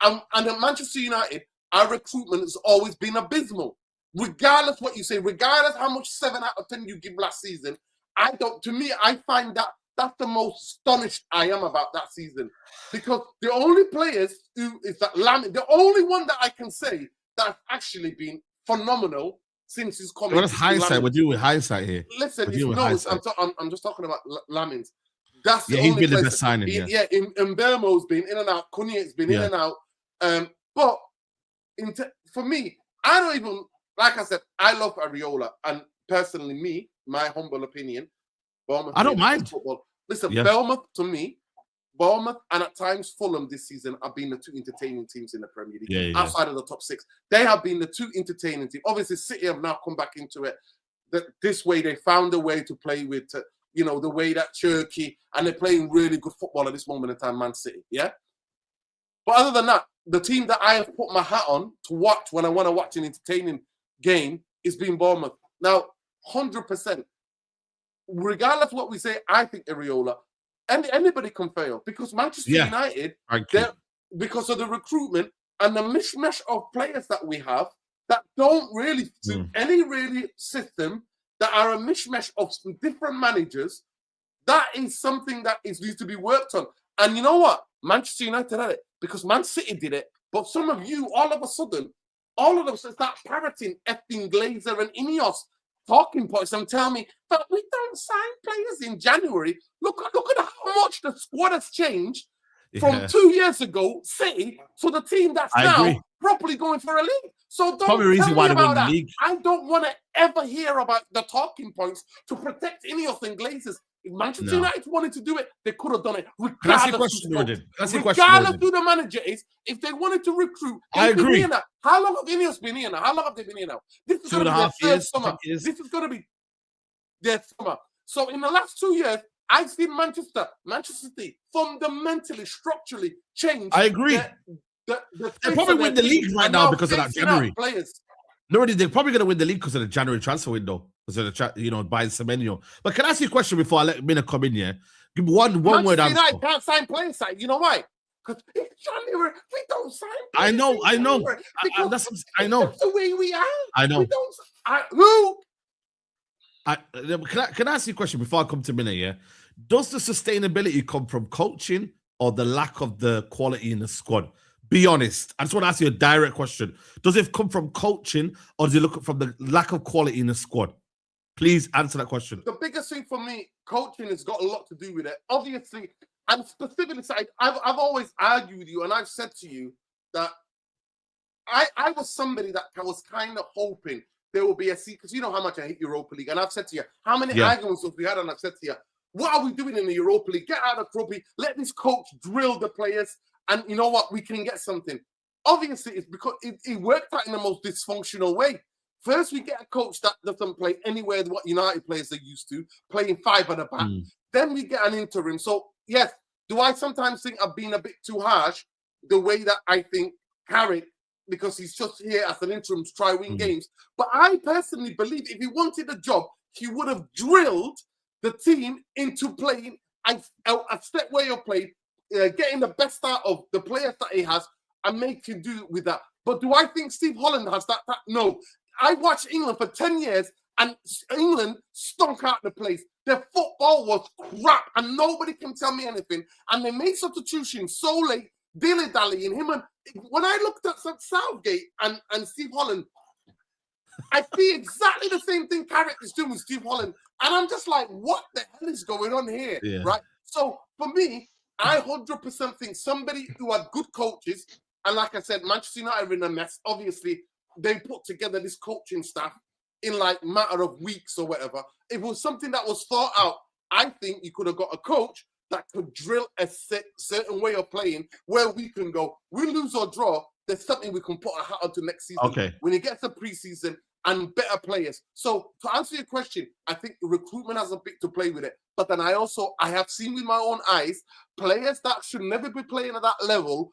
and at Manchester United, our recruitment has always been abysmal. Regardless what you say, regardless how much 7 out of 10 you give last season, I find that's the most astonished I am about that season, because the only players who is that Lamine, the only one that I can say that's actually been phenomenal since he's come. Well, that's hindsight. We're doing hindsight here. Listen, I'm just talking about Lamine. That's the he's only been the best signing. Mbermo's been in and out. Cunha's been in and out. But for me, I don't even, like I said, I love Iraola, and personally, my humble opinion, Bournemouth. I don't mind football. Listen, Bournemouth to me, Bournemouth and at times Fulham this season have been the two entertaining teams in the Premier League outside of the top 6. They have been the two entertaining teams. Obviously, City have now come back into it. This way, they found a way to play with, the way that Turkey, and they're playing really good football at this moment in time, Man City. Yeah. But other than that, the team that I have put my hat on to watch when I want to watch an entertaining game is being Bournemouth. Now, 100%. regardless of what we say, I think Areola, anybody can fail because Manchester United, because of the recruitment and the mishmash of players that we have that don't really suit any really system, that are a mishmash of different managers, that is something that needs to be worked on. And you know what? Manchester United had it because Man City did it. But some of you, all of a sudden, start parroting effing Glazer and Ineos talking points and tell me, but we don't sign players in January. Look at how much the squad has changed from 2 years ago, City, to the team that's now properly going for a league. So don't tell me about that. I don't want to ever hear about the talking points to protect Ineos and Glazers. If Manchester United wanted to do it, they could have done it. Regardless who the manager is, if they wanted to recruit, I agree. How long have Ineos been here now? How long have they been here now? This is going to be their third summer. This is going to be their summer. So in the last 2 years, I've seen Manchester City fundamentally, structurally change. I agree. They probably win the league right now because of that January. No, they're probably going to win the league because of the January transfer window. Because of the buying Semenyo. But can I ask you a question before I let Mina come in here? Give me one word answer. I can't sign players. You know why? Because it's January. We don't sign players. I know. I know. That's the way we are. I know. Can I ask you a question before I come to Mina here? Does the sustainability come from coaching or the lack of the quality in the squad? Be honest. I just want to ask you a direct question. Does it come from coaching or does it look from the lack of quality in the squad? Please answer that question. The biggest thing for me, coaching has got a lot to do with it. Obviously, and specifically, I've always argued with you, and I've said to you that I was somebody that was kind of hoping there will be a seat, because you know how much I hate Europa League, and I've said to you, how many arguments have we had, and I've said to you, what are we doing in the Europa League? Get out of the trophy, let this coach drill the players, and you know what? We can get something. Obviously, it's because it worked out in the most dysfunctional way. First, we get a coach that doesn't play anywhere what United players are used to, playing 5 at the back. Then we get an interim. So, yes, do I sometimes think I've been a bit too harsh the way that I think Carrick, because he's just here as an interim to try win games. But I personally believe if he wanted a job, he would have drilled the team into playing a set way of play, getting the best out of the players that he has and making do with that. But do I think Steve Holland has that? No. I watched England for 10 years and England stunk out the place. Their football was crap and nobody can tell me anything. And they made substitutions so late, dilly-dallying him. And when I looked at Southgate and Steve Holland, I see exactly the same thing Carrick is doing with Steve Holland. And I'm just like, what the hell is going on here? Right? So for me, I 100% think somebody who had good coaches, and like I said, Manchester United are in a mess. Obviously, they put together this coaching staff in like matter of weeks or whatever. It was something that was thought out. I think you could have got a coach that could drill a certain way of playing where we can go, we lose or draw, there's something we can put a hat onto next season. When it gets to preseason and better players. So to answer your question, I think recruitment has a bit to play with it. But then I have seen with my own eyes, players that should never be playing at that level,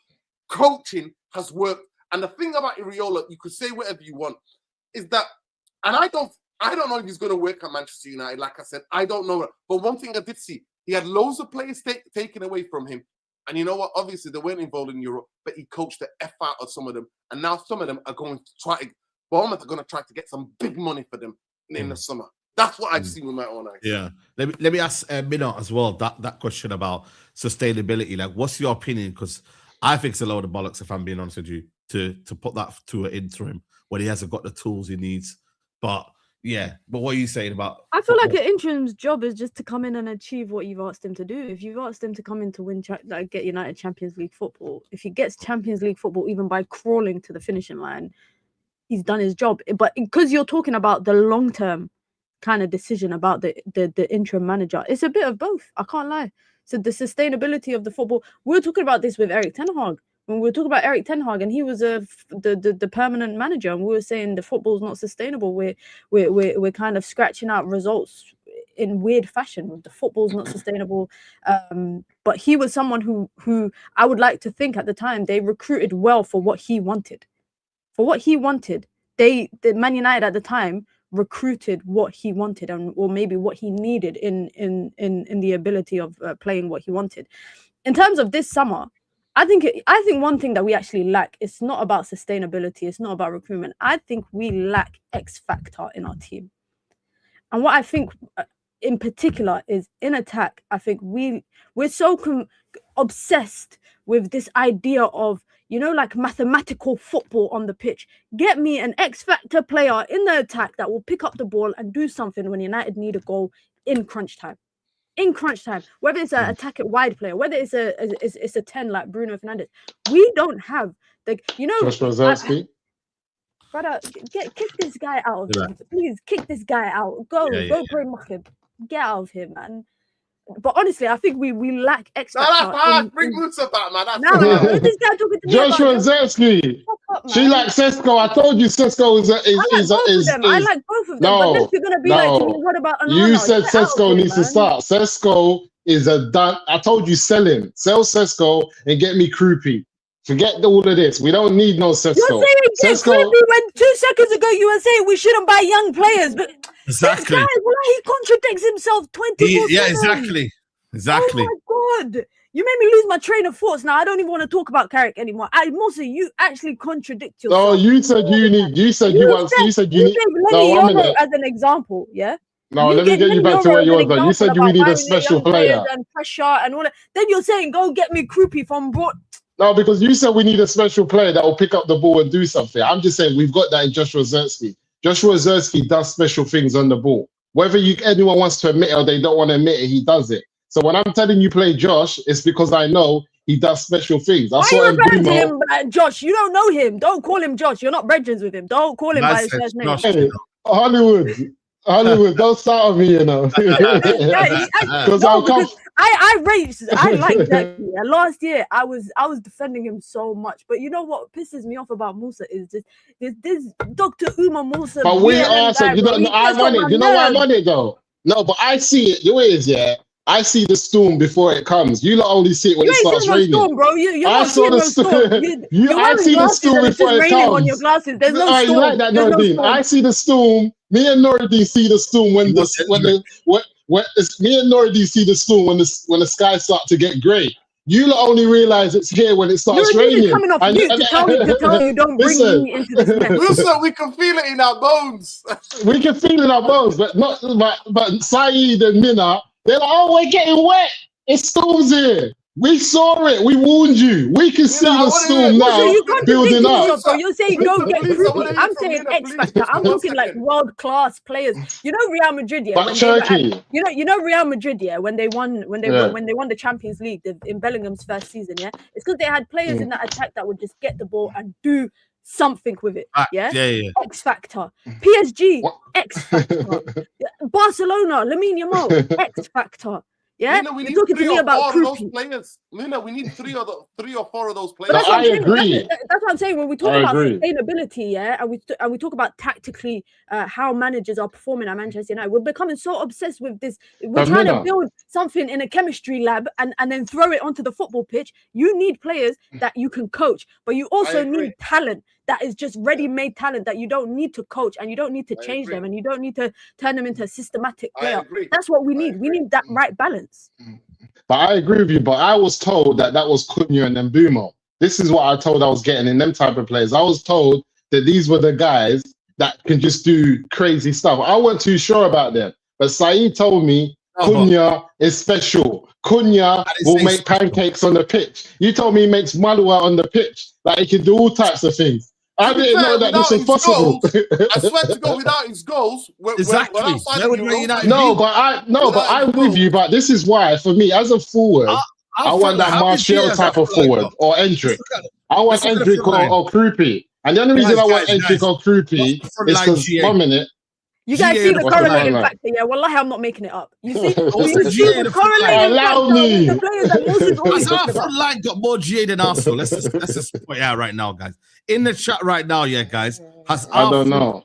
coaching has worked. And the thing about Areola, you could say whatever you want, is that, and I don't know if he's going to work at Manchester United. Like I said, I don't know. But one thing I did see, he had loads of players taken away from him. And you know what? Obviously, they weren't involved in Europe, but he coached the F out of some of them. And now some of them are going to Bournemouth are going to try to get some big money for them in the summer. That's what I've seen with my own eyes. Yeah. Let me ask Mina as well, that question about sustainability. Like, what's your opinion? Because I think it's a load of bollocks, if I'm being honest with you, to put that to an interim when he hasn't got the tools he needs. But what are you saying about? I feel like an interim's job is just to come in and achieve what you've asked him to do. If you've asked him to come in to win, get United Champions League football, if he gets Champions League football even by crawling to the finishing line, he's done his job. But because you're talking about the long-term kind of decision about the interim manager, it's a bit of both. I can't lie. So the sustainability of the football, we were talking about this with Erik ten Hag. When we were talking about Erik ten Hag and he was the permanent manager, and we were saying the football's not sustainable. We're kind of scratching out results in weird fashion. The football's not sustainable. But he was someone who I would like to think at the time they recruited well for what he wanted. For what he wanted, the Man United at the time recruited what he wanted, or maybe what he needed in the ability of playing what he wanted. In terms of this summer, I think one thing that we actually lack, it's not about sustainability, it's not about recruitment. I think we lack X factor in our team. And what I think in particular is in attack, I think we're so obsessed with this idea of, like mathematical football on the pitch. Get me an X factor player in the attack that will pick up the ball and do something when United need a goal in crunch time. Whether it's an attack at wide player, whether it's a 10 like Bruno Fernandes. We don't have Josh Rosowski. Brother, kick this guy out of him. Please kick this guy out. Go play Mukhib. Get out of here, man. But honestly, I think we lack X factor. Bring Musa back, man. This guy talking to me Josh Rosowski. She likes Sesko. I told you Sesko is. I like both of them. But then you're gonna be like, to me, what about Onana? You said Sesko needs to start. Sesko is a done. I told you sell him. Sell Sesko and get me Krupi. Forget all of this. We don't need no Sesko. You're saying Krupi when 2 seconds ago you were saying we shouldn't buy young players, but exactly. This guy, he contradicts himself 24/7. Yeah, exactly. Oh my God. You made me lose my train of thoughts. Now I don't even want to talk about Carrick anymore. Musa, you actually contradict yourself. Oh, you said you need. You said you need. No, 1 minute. As an example, yeah. No, let me get you back to where you were. Though you said we need a special player and pressure and all that. Then you're saying go get me Krupi from Broad. No, because you said we need a special player that will pick up the ball and do something. I'm just saying we've got that in Josh Rosowski. Josh Rosowski does special things on the ball. Whether anyone wants to admit it or they don't want to admit it, he does it. So when I'm telling you play Josh, it's because I know he does special things. Why are you referring to him, Josh? You don't know him. Don't call him Josh. You're not brethren with him. Don't call him by his first name. Hey, Hollywood, don't start on me, Because I like that. Last year, I was defending him so much. But you know what pisses me off about Musa is this Dr. Uma Musa. But we are saying, I'm on it. You know why I'm on it, though? No, but I see it. The way it is, yeah. I see the storm before it comes. You lot only see it when it starts raining. Storm, bro. I saw the storm. I see the storm before it comes. On your glasses. There's no storm. You like that, Noradine? I see the storm. Me and Noradine see the storm when me and Noradine see the storm when the skies start to get grey. You lot only realize it's here when it starts raining. Coming off mute to tell you don't bring me into this mess. Wilson, we can feel it in our bones. We can feel it in our bones, but Saeed and Mina, they're like, oh, we're getting wet. It storms here. We saw it. We warned you. We can see the storm now building up. So you're saying go get Krupi. I'm saying X factor. I'm looking like world class players. You know Real Madrid, yeah. But Turkey. You know Real Madrid, yeah. When they won the Champions League in Bellingham's first season, yeah. It's because they had players in that attack that would just get the ball and do something with it. Yeah. X factor. PSG. X factor. Barcelona. Lamine Yamal. X factor. Yeah, Luna, we need talking to me about those players. Luna, we need three or four of those players. I agree. That's what I'm saying. When we talk about sustainability, yeah, and we talk about tactically how managers are performing at Manchester United, we're becoming so obsessed with this. We're trying to build something in a chemistry lab and then throw it onto the football pitch. You need players that you can coach, but you also need talent that is just ready-made talent that you don't need to coach and you don't need to change them and you don't need to turn them into a systematic player. That's what we need. We need that right balance. But I agree with you. But I was told that was Cunha and Mbumo. This is what I told I was getting in them type of players. I was told that these were the guys that can just do crazy stuff. I wasn't too sure about them. But Saeed told me Cunha is special. Cunha will make pancakes on the pitch. You told me he makes malua on the pitch. Like he can do all types of things. I didn't know that this was possible. I swear to God, without his goals, exactly. I'm with you. But this is why, for me, as a forward, I want that Martial type of forward or Endrick. I want Endrick or Krupi. And the only reason I want Endrick or Krupi is because 1 minute. You guys see the correlating factor, yeah? Wallahi, I'm not making it up. You see the correlating factor. The players that Arsenal got more GA than Arsenal. Let's just point it out right now, guys. In the chat right now, yeah, guys. Has Arsenal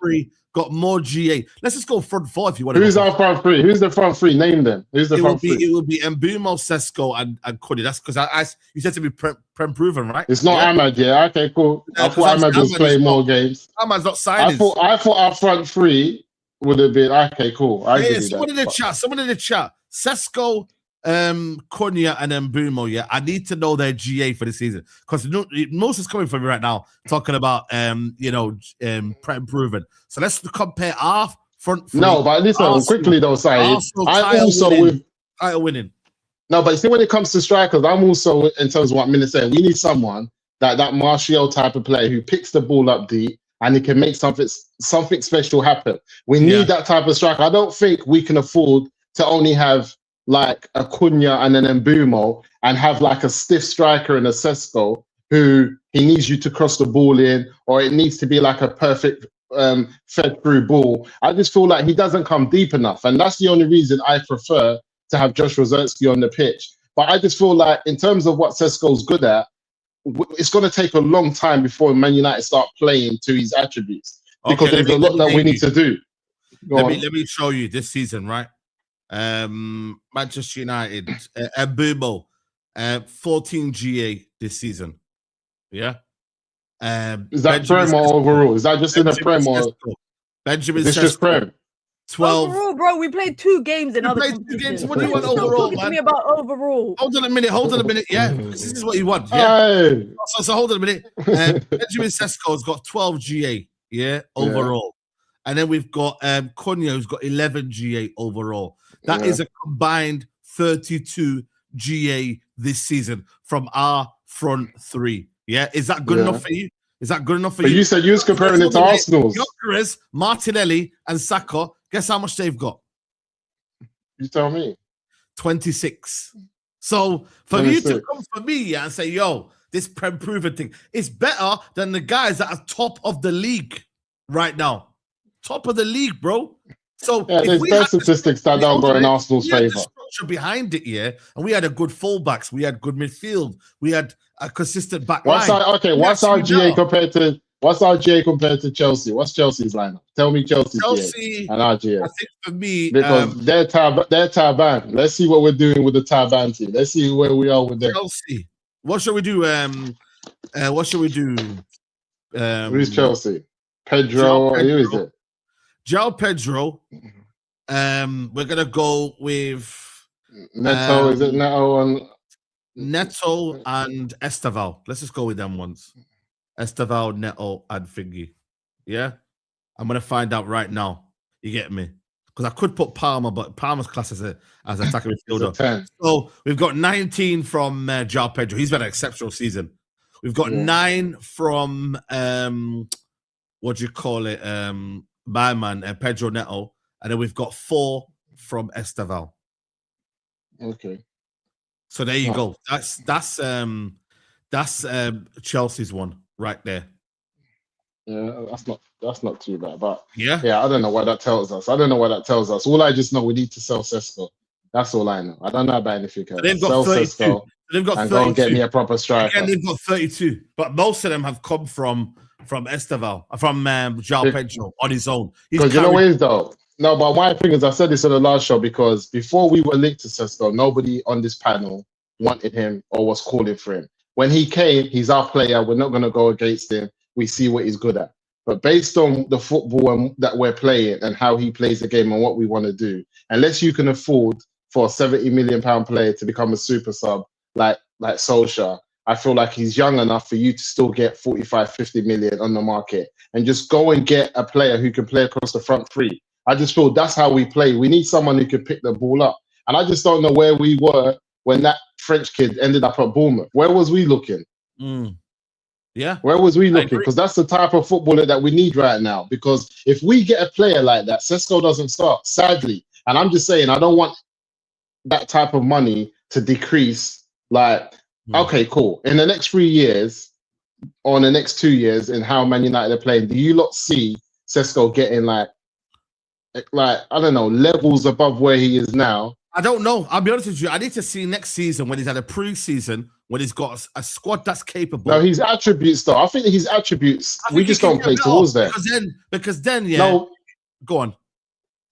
got more GA? Let's just go front four if you want to. Who's our front three? Who's the front three? Name them. Who's the front three? It will be Mbumo, Sesko, and Cody. That's because you said to be proven, right? It's not Ahmad, yeah. Okay, cool. I thought Ahmad was playing more games. Ahmad's not signing. I thought our front three would have been okay. Cool. I give you someone that. Someone in the chat. Sesko, Konya, and Mbumo. Yeah, I need to know their GA for the season because most is coming from me right now talking about improving. So let's compare our front three. No, but listen, Arsenal, quickly though, Saeed. I'm also title winning. No, but see, when it comes to strikers, I'm also, in terms of what Minna's saying, we need someone that Martial type of player who picks the ball up deep and he can make something special happen. We need that type of striker. I don't think we can afford to only have like a Cunha and an Mbumo and have like a stiff striker in a Sesko who he needs you to cross the ball in, or it needs to be like a perfect fed through ball. I just feel like he doesn't come deep enough, and that's the only reason I prefer to have Josh Rosetsky on the pitch. But I just feel like in terms of what Sesko's good at, it's going to take a long time before Man United start playing to his attributes, because there's a lot that we need to do. Let me show you this season, right? Manchester United, Mbumo, 14 GA this season. Yeah. Is that Prem or overall? Is that just in the Prem or Benjamin? It's just Prem. 12. Overall, bro, we played 2 games in other competitions. What do you want overall, man? Talk to me about overall. Hold on a minute. Yeah, this is what you want. Yeah. So hold on a minute. Benjamin Sesko's got 12 GA. Yeah, overall. And then we've got Cunha, who's got 11 GA overall. That is a combined 32 GA this season from our front three. Yeah, is that good enough for you? Is that good enough for you? You said you was comparing it to Arsenal's. Gyökeres, Martinelli, and Saka. Guess how much they've got? You tell me. 26. So for 26. You to come for me and say, yo, this proven thing is better than the guys that are top of the league right now. Top of the league, bro. So there's best statistics that don't go in Arsenal's favor. The structure behind it, and we had a good fullbacks, we had good midfield, we had a consistent back line. What's our GA compared to Chelsea? What's Chelsea's lineup? Tell me Chelsea's GA and our GA. I think for me, because they're Taban. Let's see what we're doing with the Taban team. Let's see where we are with them. Chelsea. What should we do? Who's Chelsea? Pedro. Who is it? João Pedro. We're gonna go with Neto. Is it Neto and Neto and Esteval? Let's just go with them once. Esteval, Neto, and Thingy. Yeah, I'm gonna find out right now. You get me? Because I could put Palmer, but Palmer's class as attacking midfielder. So we've got 19 from João Pedro. He's had an exceptional season. We've got 9 from what do you call it? My man, Pedro Neto, and then we've got 4 from Esteval. Okay. So there you go. That's Chelsea's one right there. Yeah, that's not too bad. But yeah, I don't know what that tells us. All I just know, we need to sell Sesko. That's all I know. I don't know about anything else. They've got 32. They've got 32. Go and get me a proper striker. Again, they've got 32, but most of them have come from Esteval, from João Pedro on his own. Because you know what it is though? No, but my thing is, I said this on the last show, because before we were linked to Sesko, nobody on this panel wanted him or was calling for him. When he came, he's our player. We're not going to go against him. We see what he's good at. But based on the football that we're playing and how he plays the game and what we want to do, unless you can afford for a £70 million player to become a super sub like Solskjaer, I feel like he's young enough for you to still get 45, 50 million on the market and just go and get a player who can play across the front three. I just feel that's how we play. We need someone who can pick the ball up. And I just don't know where we were when that French kid ended up at Bournemouth. Where was we looking? Yeah. Where was we looking? Because that's the type of footballer that we need right now. Because if we get a player like that, Sesko doesn't start, sadly. And I'm just saying, I don't want that type of money to decrease. Okay, cool. In the next 3 years, or in the next 2 years, in how Man United are playing, do you lot see Sesko getting like I don't know, levels above where he is now? I don't know. I'll be honest with you. I need to see next season when he's had a pre-season, when he's got a squad that's capable. No, his attributes, though. I think his attributes, we just don't play towards them. Because then, yeah. No, go on.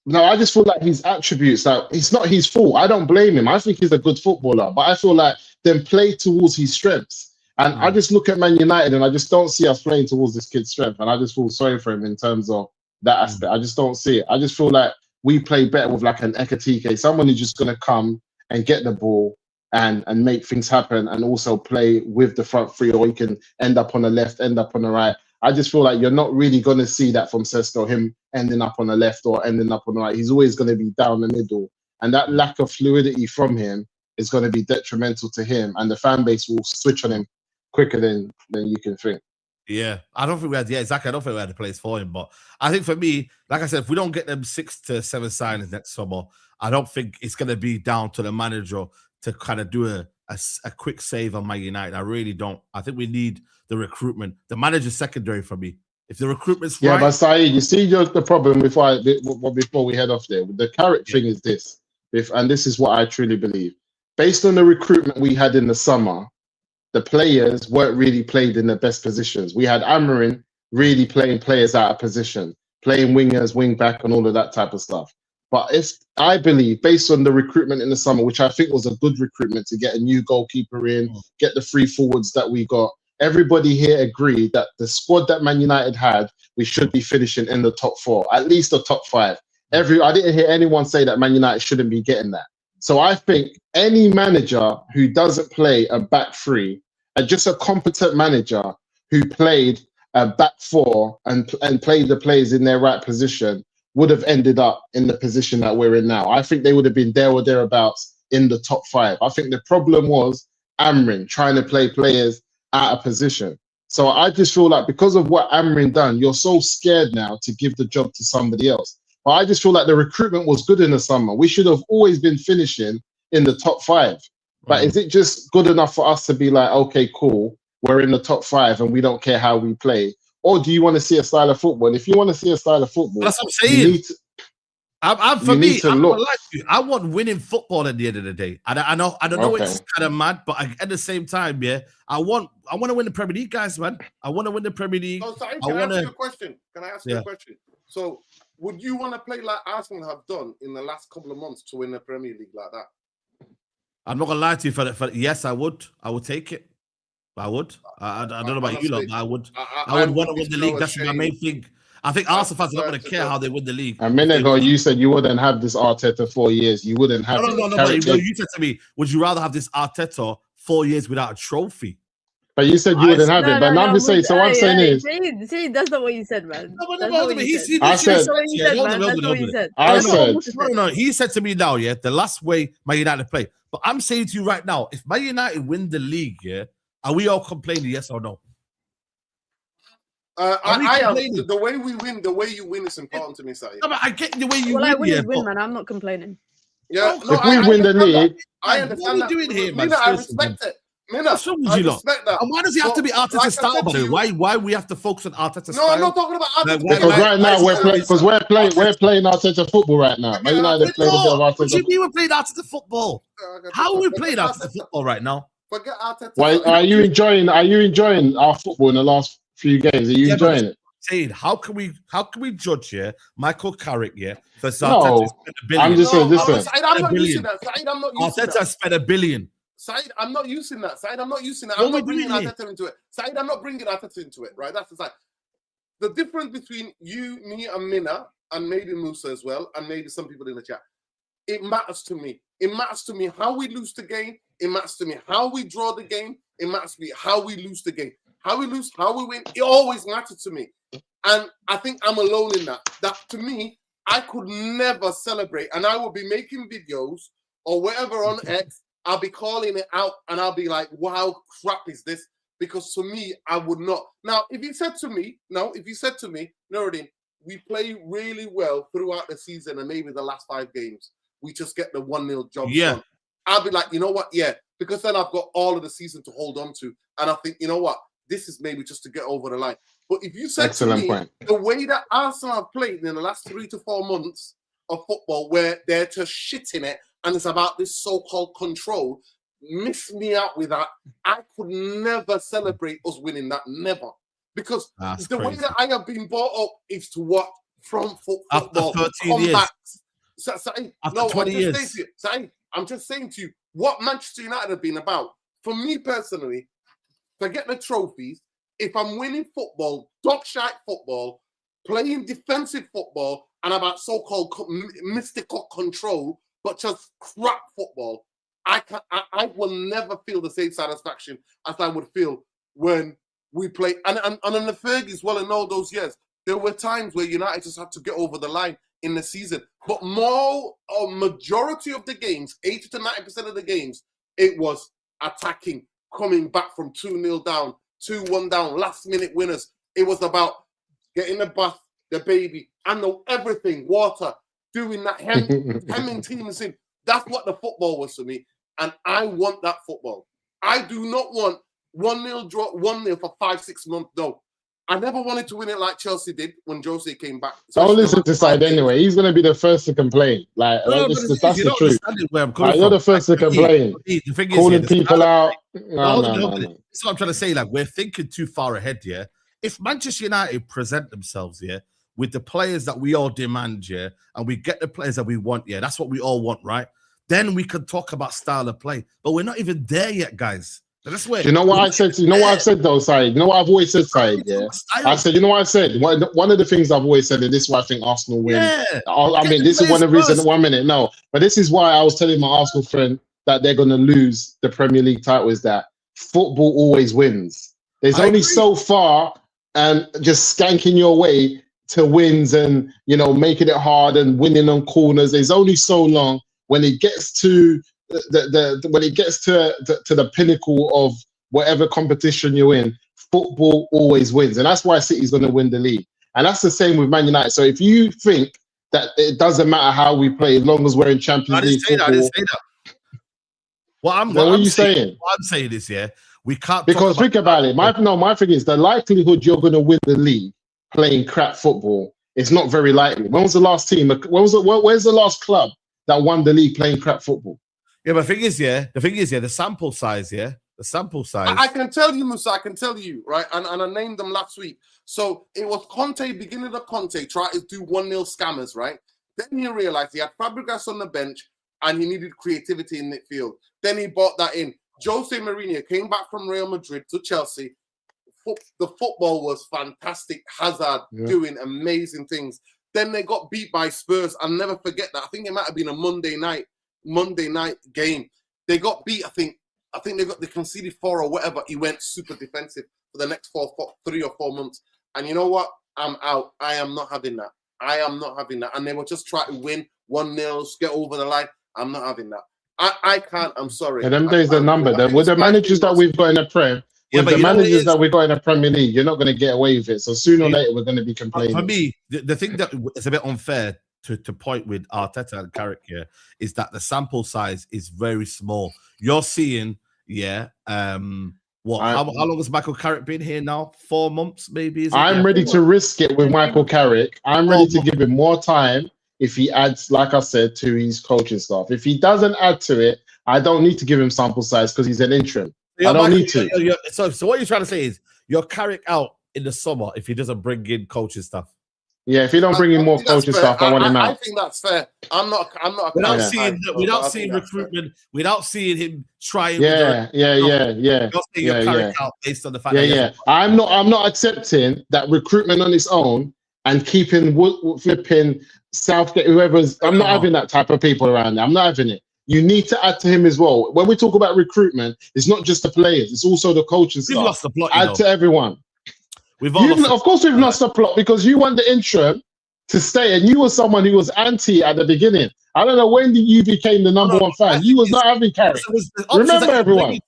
No, I just feel like his attributes, it's not his fault. I don't blame him. I think he's a good footballer, but I feel like then play towards his strengths. And I just look at Man United and I just don't see us playing towards this kid's strength. And I just feel sorry for him in terms of that aspect. I just don't see it. I just feel like we play better with like an Ekatike, someone who's just going to come and get the ball and make things happen, and also play with the front three, or he can end up on the left, end up on the right. I just feel like you're not really going to see that from Sesko, him ending up on the left or ending up on the right. He's always going to be down the middle, and that lack of fluidity from him is going to be detrimental to him, and the fan base will switch on him quicker than you can think. Yeah, I don't think we had. Yeah, exactly. I don't think we had a place for him. But I think for me, like I said, if we don't get them 6 to 7 signings next summer, I don't think it's going to be down to the manager to kind of do a quick save on Man United. I really don't. I think we need the recruitment. The manager's secondary for me. If the recruitment's right. Yeah, but Saeed, you see the problem before we head off there. The Carrick thing is this, and this is what I truly believe. Based on the recruitment we had in the summer, the players weren't really played in the best positions. We had Amorim really playing players out of position, playing wingers, wing back, and all of that type of stuff. But I believe, based on the recruitment in the summer, which I think was a good recruitment to get a new goalkeeper in, get the 3 forwards that we got, everybody here agreed that the squad that Man United had, we should be finishing in the top 4, at least the top 5. I didn't hear anyone say that Man United shouldn't be getting that. So I think any manager who doesn't play a back 3, and just a competent manager who played a back 4 and played the players in their right position, would have ended up in the position that we're in now. I think they would have been there or thereabouts in the top 5. I think the problem was Amorim trying to play players out of position. So I just feel like because of what Amorim done, you're so scared now to give the job to somebody else. But I just feel like the recruitment was good in the summer. We should have always been finishing in the top 5. But is it just good enough for us to be like, okay, cool, we're in the top 5 and we don't care how we play? Or do you want to see a style of football? And if you want to see a style of football, that's what I'm saying. I want winning football at the end of the day. I know it's kind of mad, but at the same time, yeah, I want to win the Premier League, guys, man. I want to win the Premier League. So, sorry, can I ask you a question? Can I ask you a question? So, would you want to play like Arsenal have done in the last couple of months to win the Premier League like that? I'm not gonna lie to you. Yes, I would. I would take it. I would. I don't know about you, lot, but I would. I would want to win the league. That's my main thing. I think Arsenal fans are not going to care how they win the league. A minute ago, you said you wouldn't have this Arteta 4 years. You wouldn't have. No. But you said to me, would you rather have this Arteta 4 years without a trophy? But you said you wouldn't have it. But now I'm just saying. So what I'm saying is, see, that's not what you said, man. No. He said to me now, yeah, the last way Man United play. But I'm saying to you right now, if Man United win the league, yeah, are we all complaining? Yes or no? I am. The way we win, the way you win is important to me, Saeed. No, but I get the way you win. I win, man. I'm not complaining. Yeah, if we win the league, I understand that. Doing here, man? Mina, I respect it. Mina, I respect that. And why does it have to be Arteta's style, by the way? Why we have to focus on Arteta's style? No, I'm not talking about Arteta. Because right now we're playing Arteta football right now. Man United playing a bit of Arteta. What do you mean we're playing Arteta football? How are we playing Arteta football right now? Forget Arteta. Why are you enjoying our football in the last few games? Are you enjoying it? Saying how can we judge here Michael Carrick for no, I'm just saying listen. I'm not using that. Saeed, I'm not using that. Arteta spent $1 billion. Saeed, I'm not using that. Saeed, I'm not using that. I'm not bringing Arteta into it. Saeed, I'm not bringing Arteta into it. Right? That's the side. The difference between you, me, and Mina, and maybe Musa as well, and maybe some people in the chat. It matters to me. It matters to me how we lose the game. It matters to me how we draw the game. It matters to me how we lose the game. How we lose, how we win. It always matters to me. And I think I'm alone in that. That to me, I could never celebrate. And I will be making videos or whatever on X. I'll be calling it out and I'll be like, wow, crap is this? Because to me, I would not. Now, if you said to me, Nuruddin, we play really well throughout the season and maybe the last 5 games, we just get the 1-0 job done. I'll be like, you know what? Yeah, because then I've got all of the season to hold on to. And I think, you know what? This is maybe just to get over the line. But if you said to me, the way that Arsenal have played in the last 3 to 4 months of football, where they're just shitting it, and it's about this so-called control, miss me out with that. I could never celebrate us winning that, never. Because the way that I have been brought up is to what? From football. After 13 years. After 20 years. I'm just saying to you, what Manchester United have been about. For me personally, forget the trophies. If I'm winning football, dog shite football, playing defensive football and about so-called mystical control, but just crap football. I will never feel the same satisfaction as I would feel when we play. And in the Fergies, well, in all those years, there were times where United just had to get over the line in the season. But majority of the games, 80 to 90% of the games, it was attacking, coming back from 2-0 down, 2-1 down, last-minute winners. It was about getting the bath, the baby, and everything, water, doing that, hemming teams in. That's what the football was for me. And I want that football. I do not want 1-0 draw, 1-0 for 5-6 months. No. I never wanted to win it like Chelsea did when Jose came back. Don't listen to Saeed anyway. He's going to be the first to complain. Like, that's the truth. Like, you're the first to complain. The thing is, calling people out. No. That's what I'm trying to say. Like, we're thinking too far ahead, yeah? If Manchester United present themselves, yeah, with the players that we all demand, yeah, and we get the players that we want, yeah, that's what we all want, right? Then we could talk about style of play. But we're not even there yet, guys. That's where, you know what I said? You know what I've said though, Saeed? You know what I've always said, Saeed? Yeah, I said, you know what I said? One of the things I've always said, and this is why I think Arsenal win. Yeah. I mean, this is one of the reasons. 1 minute, no, but this is why I was telling my Arsenal friend that they're going to lose the Premier League title. Is that football always wins? There's only so far, and just skanking your way to wins, and making it hard and winning on corners. There's only so long when it gets to when it gets to the pinnacle of whatever competition you're in. Football always wins, and that's why City's going to win the league. And that's the same with Man United. So if you think that it doesn't matter how we play as long as we're in Champions League football, I didn't say that. What are you saying? What I'm saying is, yeah, we can't, because think about it. My thing is the likelihood you're going to win the league playing crap football is not very likely. When was the last team? Where's the last club that won the league playing crap football? Yeah, but the thing is, the sample size, yeah. The sample size. I can tell you, Musa, I can tell you, right? And I named them last week. So it was Conte, beginning of Conte, trying to do 1-0 scammers, right? Then he realized he had Fabregas on the bench and he needed creativity in midfield. Then he bought that in. Jose Mourinho came back from Real Madrid to Chelsea. The football was fantastic. Hazard doing amazing things. Then they got beat by Spurs. I'll never forget that. I think it might have been a Monday night game. They got beat, I think they conceded 4 or whatever. He went super defensive for the next 3 or 4 months. And you know what? I'm out. I am not having that. And they were just trying to win 1-0, get over the line. I'm not having that. I can't. I'm sorry. And them days the number. With the managers that we've got in the Prem, that we've got in the Premier League, you're not going to get away with it. So sooner or later, we're going to be complaining. For me, the thing that is a bit unfair to point with Arteta and Carrick here is that the sample size is very small. You're seeing, how long has Michael Carrick been here now? 4 months, maybe? I'm ready to risk it with Michael Carrick. I'm ready to give him more time if he adds, like I said, to his coaching staff. If he doesn't add to it, I don't need to give him sample size because he's an interim. I don't need to. So what you're trying to say is you're Carrick out in the summer if he doesn't bring in coaching stuff. Yeah, if you don't bring in more coaching stuff, I want him out. I think that's fair. I'm not. Without seeing recruitment, without seeing him trying. Yeah. Out based on the fact. I'm not accepting that recruitment on its own and keeping flipping Southgate, whoever's. I'm not having that type of people around there. I'm not having it. You need to add to him as well. When we talk about recruitment, it's not just the players; it's also the coaching staff. We've lost the plot. Add to everyone. Of course, we've lost the plot because you want the interim to stay, and you were someone who was anti at the beginning. I don't know when you became the number one fan. You was not having Carrick. Remember, everyone.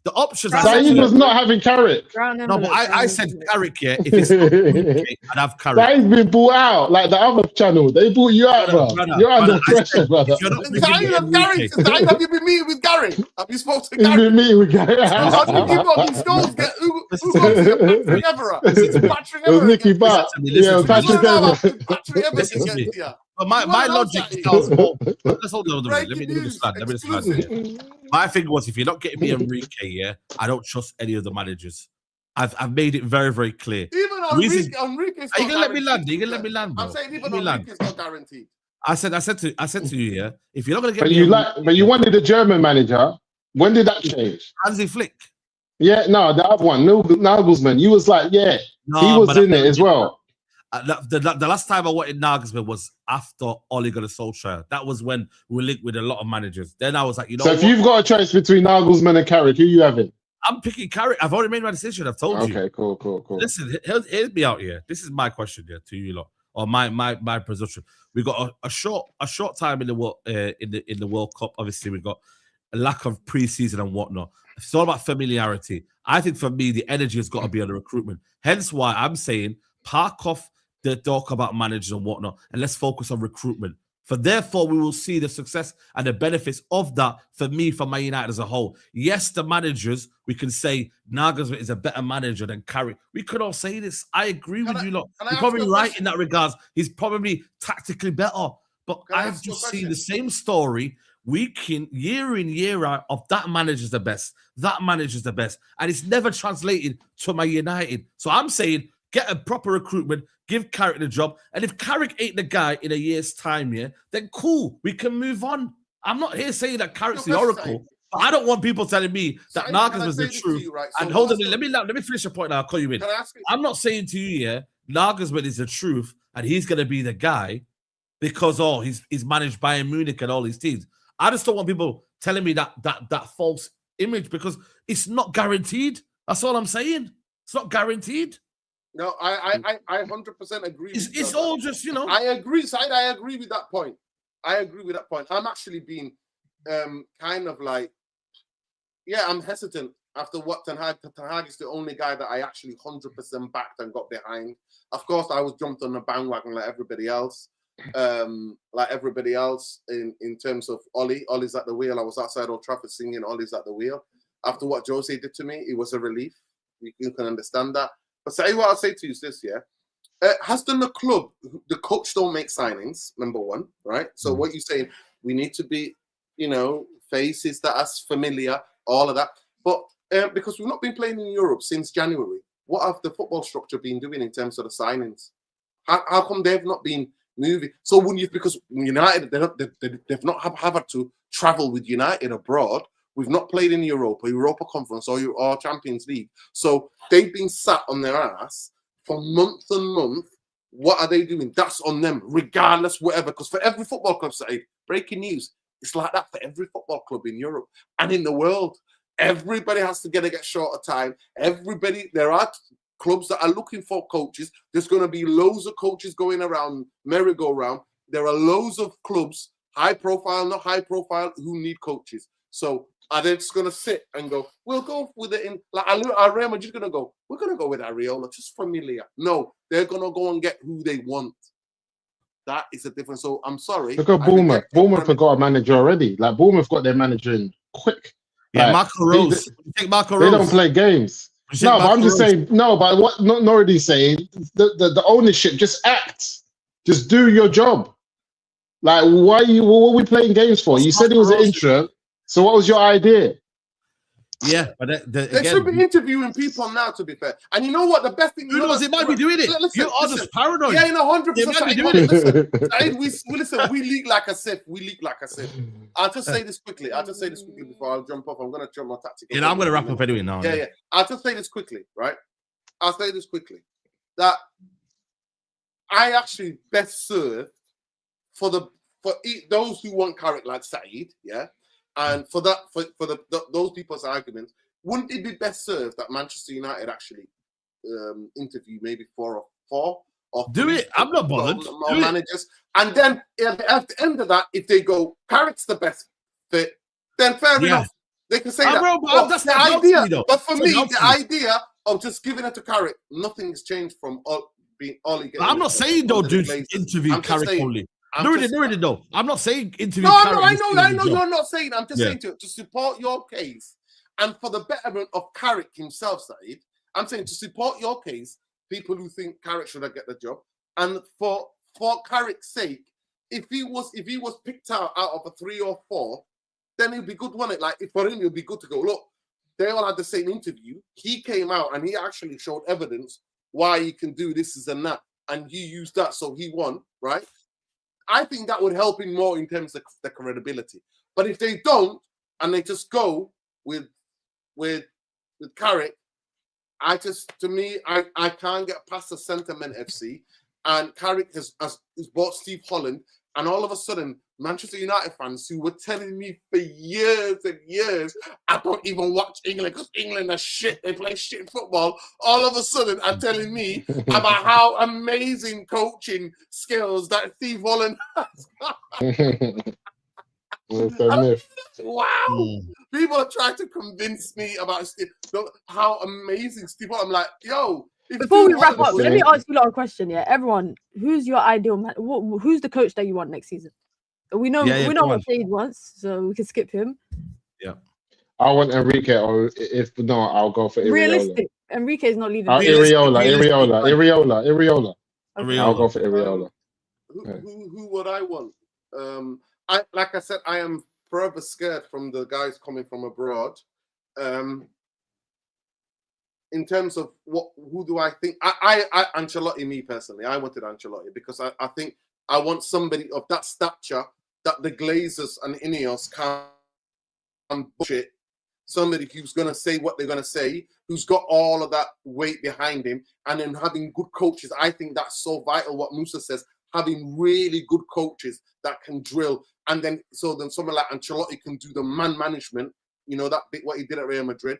The options. Saeed was not having Carrick. No, but I said Carrick. Yeah, if it's not I'd have Carrick. Saeed's been bought out like the other channel. They bought you out, bro. You're under pressure, brother. Saeed, have you been meeting with Gary? Have you spoken to Gary? You've been meeting with Gary. How do you keep up these goals? Who Patrick Evra? Patrick Evra. It was Nicky Butt. Yeah, Patrick Evra. Patrick Evra. But my logic tells me. Let's hold on. Let me understand. My thing was, if you're not getting me Enrique, I don't trust any of the managers. I've made it very, very clear. Even Enrique's not guaranteed. Are you gonna let me land? Are you gonna let me land, bro? I'm saying even Enrique's not guaranteed. I said to you, if you're not gonna get but you wanted a German manager. When did that change? Hansi Flick. Yeah, no, the other one, Nagelsmann. You was like, he was in it as well. The last time I wanted Nagelsmann was after Ole Gunnar Solskjaer. That was when we linked with a lot of managers. Then I was like, you know So if you've got a choice between Nagelsmann and Carrick, who you having? I'm picking Carrick. I've already made my decision. I've told you. Okay, cool. Listen, hear me out here. This is my question here to you lot, or my position. We got a short time in the World Cup. Obviously, we got a lack of preseason and whatnot. It's all about familiarity. I think for me, the energy has got to be on the recruitment. Hence why I'm saying park off the talk about managers and whatnot, and let's focus on recruitment. For therefore, we will see the success and the benefits of that for me, for Man United as a whole. Yes, the managers, we can say Nagelsmann is a better manager than Carrick. We could all say this. I agree with you lot. You're probably right in that regards. He's probably tactically better. But I've just seen the same story week in, year out of that manager's the best. That manager's the best. And it's never translated to Man United. So I'm saying get a proper recruitment, give Carrick the job. And if Carrick ain't the guy in a year's time, then cool, we can move on. I'm not here saying that Carrick's the oracle. But I don't want people telling me that Nagelsmann is the truth. And hold on, let me finish your point now. I'll call you in. I'm not saying to you, Nagelsmann is the truth and he's going to be the guy because, he's managed Bayern Munich and all these teams. I just don't want people telling me that false image because it's not guaranteed. That's all I'm saying. It's not guaranteed. No, I 100% agree. It's all just, I agree, Saeed. I agree with that point. I'm actually being kind of like, I'm hesitant after what Ten Hag. Ten Hag is the only guy that I actually 100% backed and got behind. Of course, I was jumped on the bandwagon like everybody else. In terms of Ollie. Ollie's at the wheel. I was outside Old Trafford singing Ollie's at the wheel. After what Jose did to me, it was a relief. You can understand that. But say what I'll say to you is this, has done the club, the coach don't make signings, number one, right? So what you're saying, we need to be, faces that are familiar, all of that. But because we've not been playing in Europe since January, what have the football structure been doing in terms of the signings? How come they've not been moving? So because United, they've not had to travel with United abroad. We've not played in Europa Conference or Champions League. So they've been sat on their ass for month and month. What are they doing? That's on them, regardless, whatever. Because for every football club, say, breaking news, it's like that for every football club in Europe and in the world. Everybody has to get shorter time. There are clubs that are looking for coaches. There's going to be loads of coaches going around, merry-go-round. There are loads of clubs, high profile, not high profile, who need coaches. So are they just going to sit and go, we'll go with it in, like Real Madrid going to go, we're going to go with Areola, just familiar. No, they're going to go and get who they want. That is a difference. So I'm sorry. Look at Bournemouth. Bournemouth have got a manager already. Like Bournemouth got their manager in quick. Yeah, Marco Rose. They don't play games. No, but I'm just saying, but what Nordy's saying, the ownership, just act. Just do your job. Like, what are we playing games for? You said it was an intro. So what was your idea? Yeah, but they should be interviewing people now, to be fair. And you know what? The best thing... Who knows? They might be doing it. You are just paranoid. Yeah, 100%. They might be doing it. Listen, we leak like a sieve. I'll just say this quickly. Before I'll jump off. I'm going to jump my tactic. I'm going to wrap up anyway now. Yeah. I'll just say this quickly, right? That I actually best serve for those who want Carrick like Saeed, and for those people's arguments, wouldn't it be best served that Manchester United actually interview maybe four or do it? I'm not bothered. Managers, and then at the end of that, if they go Carrick's the best fit, then fair enough. They can say that. Bro, that's the idea. But for me, the idea of just giving it to Carrick, nothing's changed from being Ollie. I'm not saying don't do interview Carrick only. No. I'm not saying interview. No, I know. You're not saying. I'm just saying to support your case, and for the betterment of Carrick himself, Saeed. I'm saying to support your case, people who think Carrick should have get the job, and for Carrick's sake, if he was picked out of a 3 or 4, then it'd be good, wouldn't it? Like for him, it'd be good to go. Look, they all had the same interview. He came out and he actually showed evidence why he can do this and that, and he used that, so he won, right? I think that would help him more in terms of the credibility. But if they don't, and they just go with Carrick, I can't get past the sentiment, FC. and Carrick has bought Steve Holland, and all of a sudden, Manchester United fans who were telling me for years and years, I don't even watch England because England are shit. They play shit football. All of a sudden, are telling me about how amazing coaching skills that Steve Holland has got. Wow. People are trying to convince me about how amazing Steve Holland. I'm like, yo. Before we wrap up, let me ask you a lot of question. Yeah, everyone, who's your ideal man? Who's the coach that you want next season? We know what Saeed wants, so we can skip him. Yeah, I want Enrique, or if not, I'll go for Iriola. Realistic. Enrique's not leaving. Iriola. Okay. I'll go for Iriola. Who would I want? Like I said, I am forever scared from the guys coming from abroad. In terms of who do I think? I Ancelotti, me personally, I wanted Ancelotti because I think I want somebody of that stature that the Glazers and Ineos can bullshit. Somebody who's going to say what they're going to say, who's got all of that weight behind him, and then having good coaches. I think that's so vital, what Musa says, having really good coaches that can drill. And then someone like Ancelotti can do the man management, you know, that bit what he did at Real Madrid.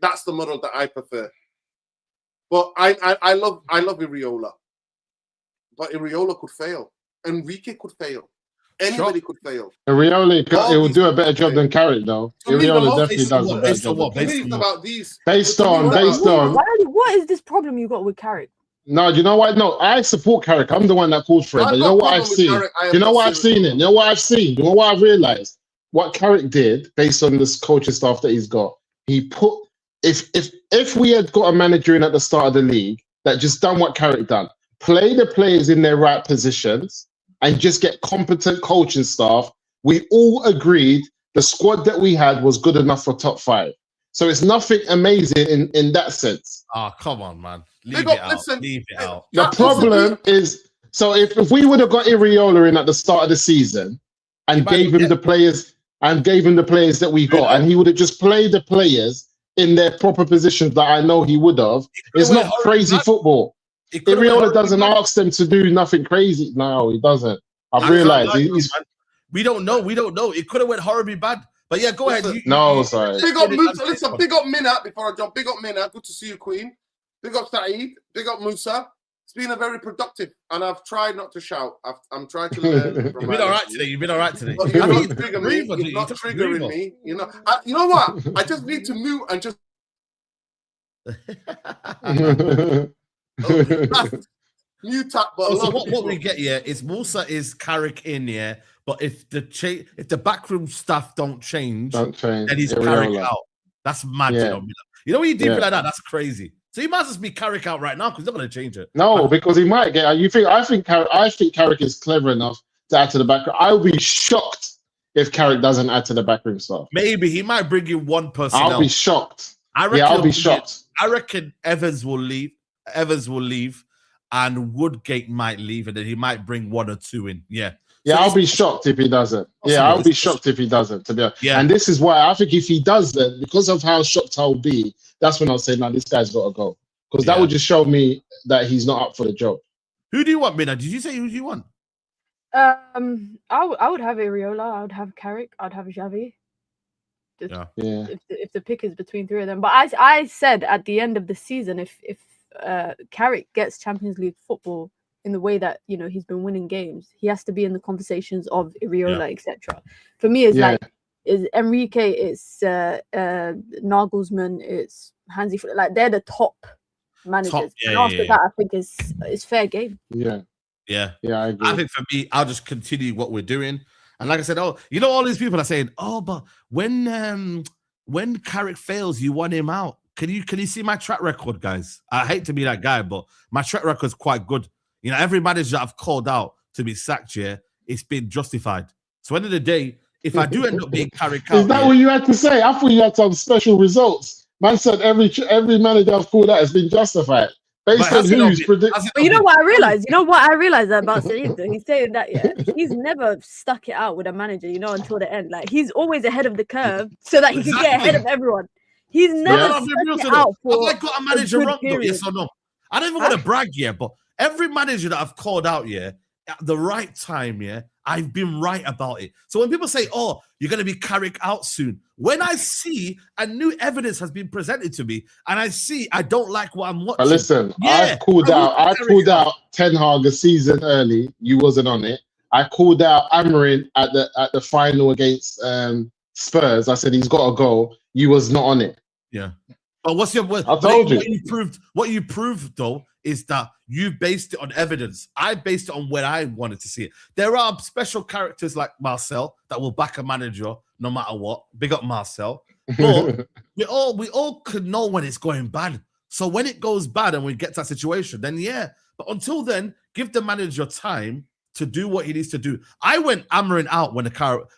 That's the model that I prefer. But I love Iriola. But Iriola could fail. Enrique could fail. Anybody could fail. Iriola, it will do a better job than Carrick, though. Iriola definitely does a better job. Based on. What is this problem you got with Carrick? No, you know what? No, I support Carrick. I'm the one that calls for it. But you know what I've seen? You know what I've seen? You know what I've seen? You know what I've realized? What Carrick did, based on this coaching staff that he's got, he put. If we had got a manager in at the start of the league that just done what Carrick done, play the players in their right positions and just get competent coaching staff, we all agreed the squad that we had was good enough for top 5. So it's nothing amazing in that sense. Oh, come on, man. Leave it out. The problem is, so if we would have got Iriola in at the start of the season and gave him the players that we got, and he would have just played the players in their proper positions that I know he would have. It's not crazy football. Iriola doesn't ask them to do nothing crazy. No, he doesn't. I've realized we don't know. It could have went horribly bad. But yeah, go ahead. Sorry. Big up Musa. Listen, big up Minna before I jump. Big up Minna. Good to see you, Queen. Big up Saeed. Big up Musa. It's been a very productive, and I've tried not to shout. I'm trying to learn. You've been all right today. You're not triggering me. You know. You know what? I just need to mute and just. New tap. So what we get here is Musa is Carrick in here, but if the backroom staff don't change, then he's Carrick out. That's mad. Yeah. You know when you do it like that, that's crazy. So he might just be Carrick out right now because he's not going to change it. No, because he might get. I think Carrick is clever enough to add to the backroom. I would be shocked if Carrick doesn't add to the backroom stuff. Maybe he might bring in one person. I'll be shocked. I'll be shocked. I reckon Evans will leave, and Woodgate might leave, and then he might bring 1 or 2 in. Yeah. Yeah, I'll be shocked if he doesn't. Yeah, I'll be shocked if he doesn't, to be honest. Yeah. And this is why I think if he does that, because of how shocked I'll be, that's when I'll say, no, this guy's got to go. Because that would just show me that he's not up for the job. Who do you want, Minna? Did you say who do you want? I would have Iriola. I would have Carrick. I'd have Xavi. If the pick is between 3 of them. But I said at the end of the season, if Carrick gets Champions League football in the way that, you know, he's been winning games, he has to be in the conversations of Iriola, etc. For me, it's is Enrique, it's Nagelsmann, it's Hansi Flick. Like, they're the top managers. And after that, I think it's fair game. Yeah, I agree. I think for me, I'll just continue what we're doing. And like I said, all these people are saying, but when Carrick fails, you want him out. Can you see my track record, guys? I hate to be that guy, but my track record is quite good. You know, every manager that I've called out to be sacked here, it's been justified. So end of the day, if I do end up being Carrick out, is that what you had to say? I thought you had some special results. Man said every manager I've called out has been justified. Based on who's predicted. But you know what I realized? About Saeed? He's saying that, he's never stuck it out with a manager, until the end. Like, he's always ahead of the curve so that he can get ahead of everyone. He's never stuck it out for. Have I got a manager wrong, though? Yes or no? I don't even want to brag here, but Every manager that I've called out, at the right time, I've been right about it. So when people say, "Oh, you're going to be Carrick out soon," when I see a new evidence has been presented to me, and I don't like what I'm watching. But listen, I called out Ten Hag a season early. You wasn't on it. I called out Amorim at the final against Spurs. I said he's got to go. You was not on it. Yeah. But I told you. What you proved though is that you based it on evidence. I based it on where I wanted to see it. There are special characters like Marcel that will back a manager no matter what. Big up Marcel. But we all could know when it's going bad. So when it goes bad and we get to that situation, then yeah. But until then, give the manager time to do what he needs to do. I went Amorim out when the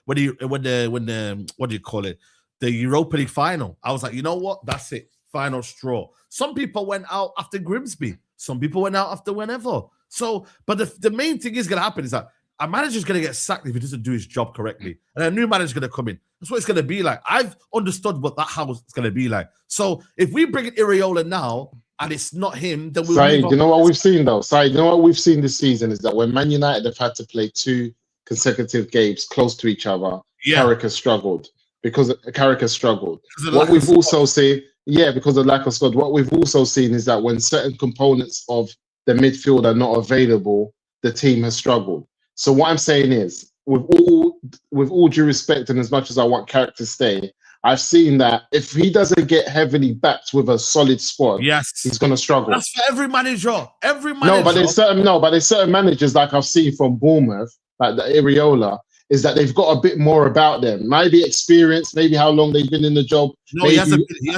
what do you call it? The Europa League final. I was like, you know what? That's it. Final straw. Some people went out after Grimsby. Some people went out after whenever. So, but the main thing is going to happen is that a manager's going to get sacked if he doesn't do his job correctly. And a new manager's going to come in. That's what it's going to be like. I've understood how it's going to be like. So if we bring in Areola now and it's not him, then we'll Saeed, you know what we've seen though? Saeed, you know what we've seen this season is that when Man United have had to play 2 consecutive games close to each other, Carrick has struggled. Because Carrick has struggled. What we've also seen, because of lack of squad, what we've also seen is that when certain components of the midfield are not available, the team has struggled. So what I'm saying is, with all due respect, and as much as I want Carrick to stay, I've seen that if he doesn't get heavily backed with a solid squad, he's going to struggle. That's for every manager. No, but there's certain managers like I've seen from Bournemouth, like the Areola, is that they've got a bit more about them. Maybe experience, maybe how long they've been in the job. No, maybe, he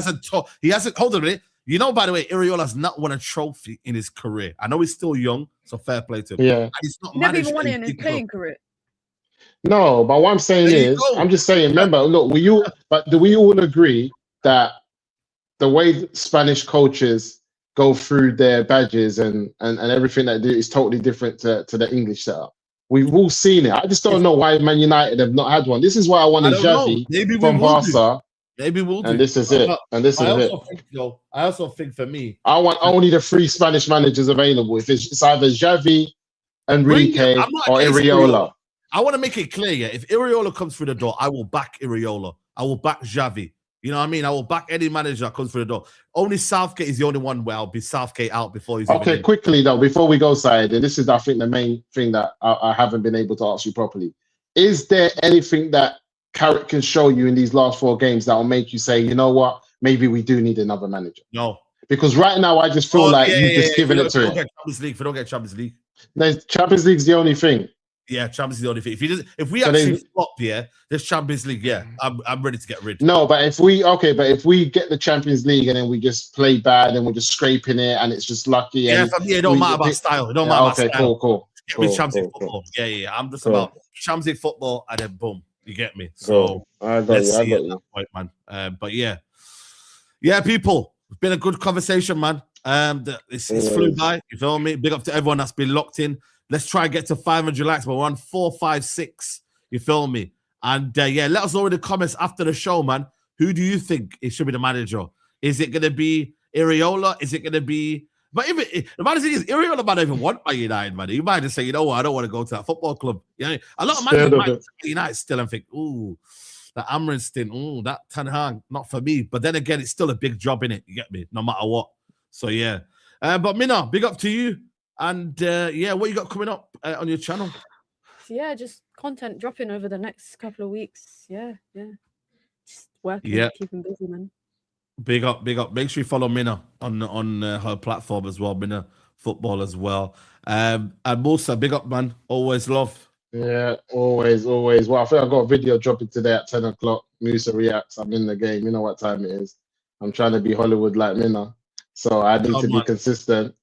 hasn't. Hold on a minute. You know, by the way, Areola's not won a trophy in his career. I know he's still young, so fair play to him. Yeah. And he's not never even won it in his playing career. No, but what I'm saying is, I'm just saying, remember, look, do we all agree that the way Spanish coaches go through their badges and everything that they do is totally different to the English setup? We've all seen it. I just don't know why Man United have not had one. This is why I wanted Xavi from Barca. Maybe we'll do. And this is it. And this is it. I also think for me, I want only the 3 Spanish managers available. If it's either Xavi, Enrique, or Areola. I want to make it clear, if Areola comes through the door, I will back Areola. I will back Xavi. You know what I mean? I will back any manager that comes through the door. Only Southgate is the only one where I'll be Southgate out before he's okay. Quickly though, before we go, Saeed, and this is I think the main thing that I haven't been able to ask you properly. Is there anything that Carrick can show you in these last 4 games that will make you say, you know what, maybe we do need another manager? No, because right now I just feel you've just given it to him. If we don't get Champions League, Champions League's the only thing. Yeah, Champions is the only thing. If we actually flop, this Champions League, I'm ready to get rid. No, but if we get the Champions League and then we just play bad and we're just scraping it and it's just lucky. For me, it don't matter about style. It don't matter about style. Cool. Get me Champions League football. Yeah. I'm just about Champions League football and then boom, you get me. So let's see at that point, man. But yeah, people, it's been a good conversation, man. It's flew by. You feel me? Big up to everyone that's been locked in. Let's try and get to 500 likes, but we're on 456. You feel me? And let us know in the comments after the show, man. Who do you think it should be the manager? Is it going to be Areola? Is it going to be... But the matter thing is, Areola might not even want my United, man. He might just say, you know what, I don't want to go to that football club. A lot of managers might say United still and think, ooh, that Amorim stint, ooh, that Ten Hag, not for me. But then again, it's still a big job, innit? You get me? No matter what. So, yeah. But Minna, big up to you. And what you got coming up on your channel? Yeah, just content dropping over the next couple of weeks. Yeah. Just working, keeping busy, man. Big up. Make sure you follow Minna on her platform as well, Minna Football as well. And Musa, big up, man. Always love. Yeah, always. Well, I think I've got a video dropping today at 10 o'clock. Musa reacts. I'm in the game. You know what time it is. I'm trying to be Hollywood like Minna. So I need to be consistent.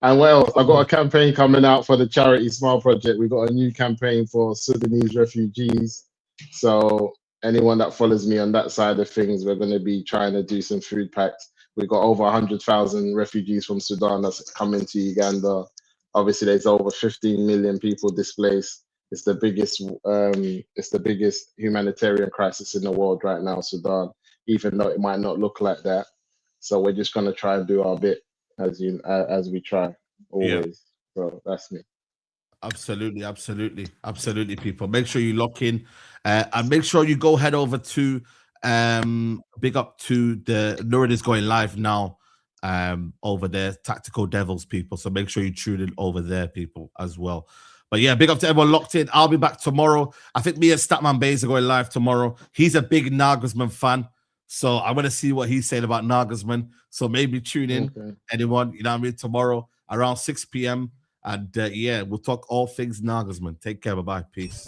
And what else? I've got a campaign coming out for the charity Smile Project. We've got a new campaign for Sudanese refugees. So anyone that follows me on that side of things, we're going to be trying to do some food packs. We've got over 100,000 refugees from Sudan that's coming to Uganda. Obviously, there's over 15 million people displaced. It's the biggest humanitarian crisis in the world right now, Sudan, even though it might not look like that. So we're just going to try and do our bit as we try. always. So that's me. Absolutely, people. Make sure you lock in, and make sure you go head over to big up to the Nurid is going live now over there, Tactical Devils, people. So make sure you tune in over there, people, as well. But yeah, big up to everyone locked in. I'll be back tomorrow. I think me and Statman Bays are going live tomorrow. He's a big Nagelsmann fan, so I want to see what he's saying about Nagelsmann. So maybe tune in, anyone, you know what I mean, tomorrow around 6 p.m. And yeah, we'll talk all things Nagelsmann. Take care. Bye-bye. Peace.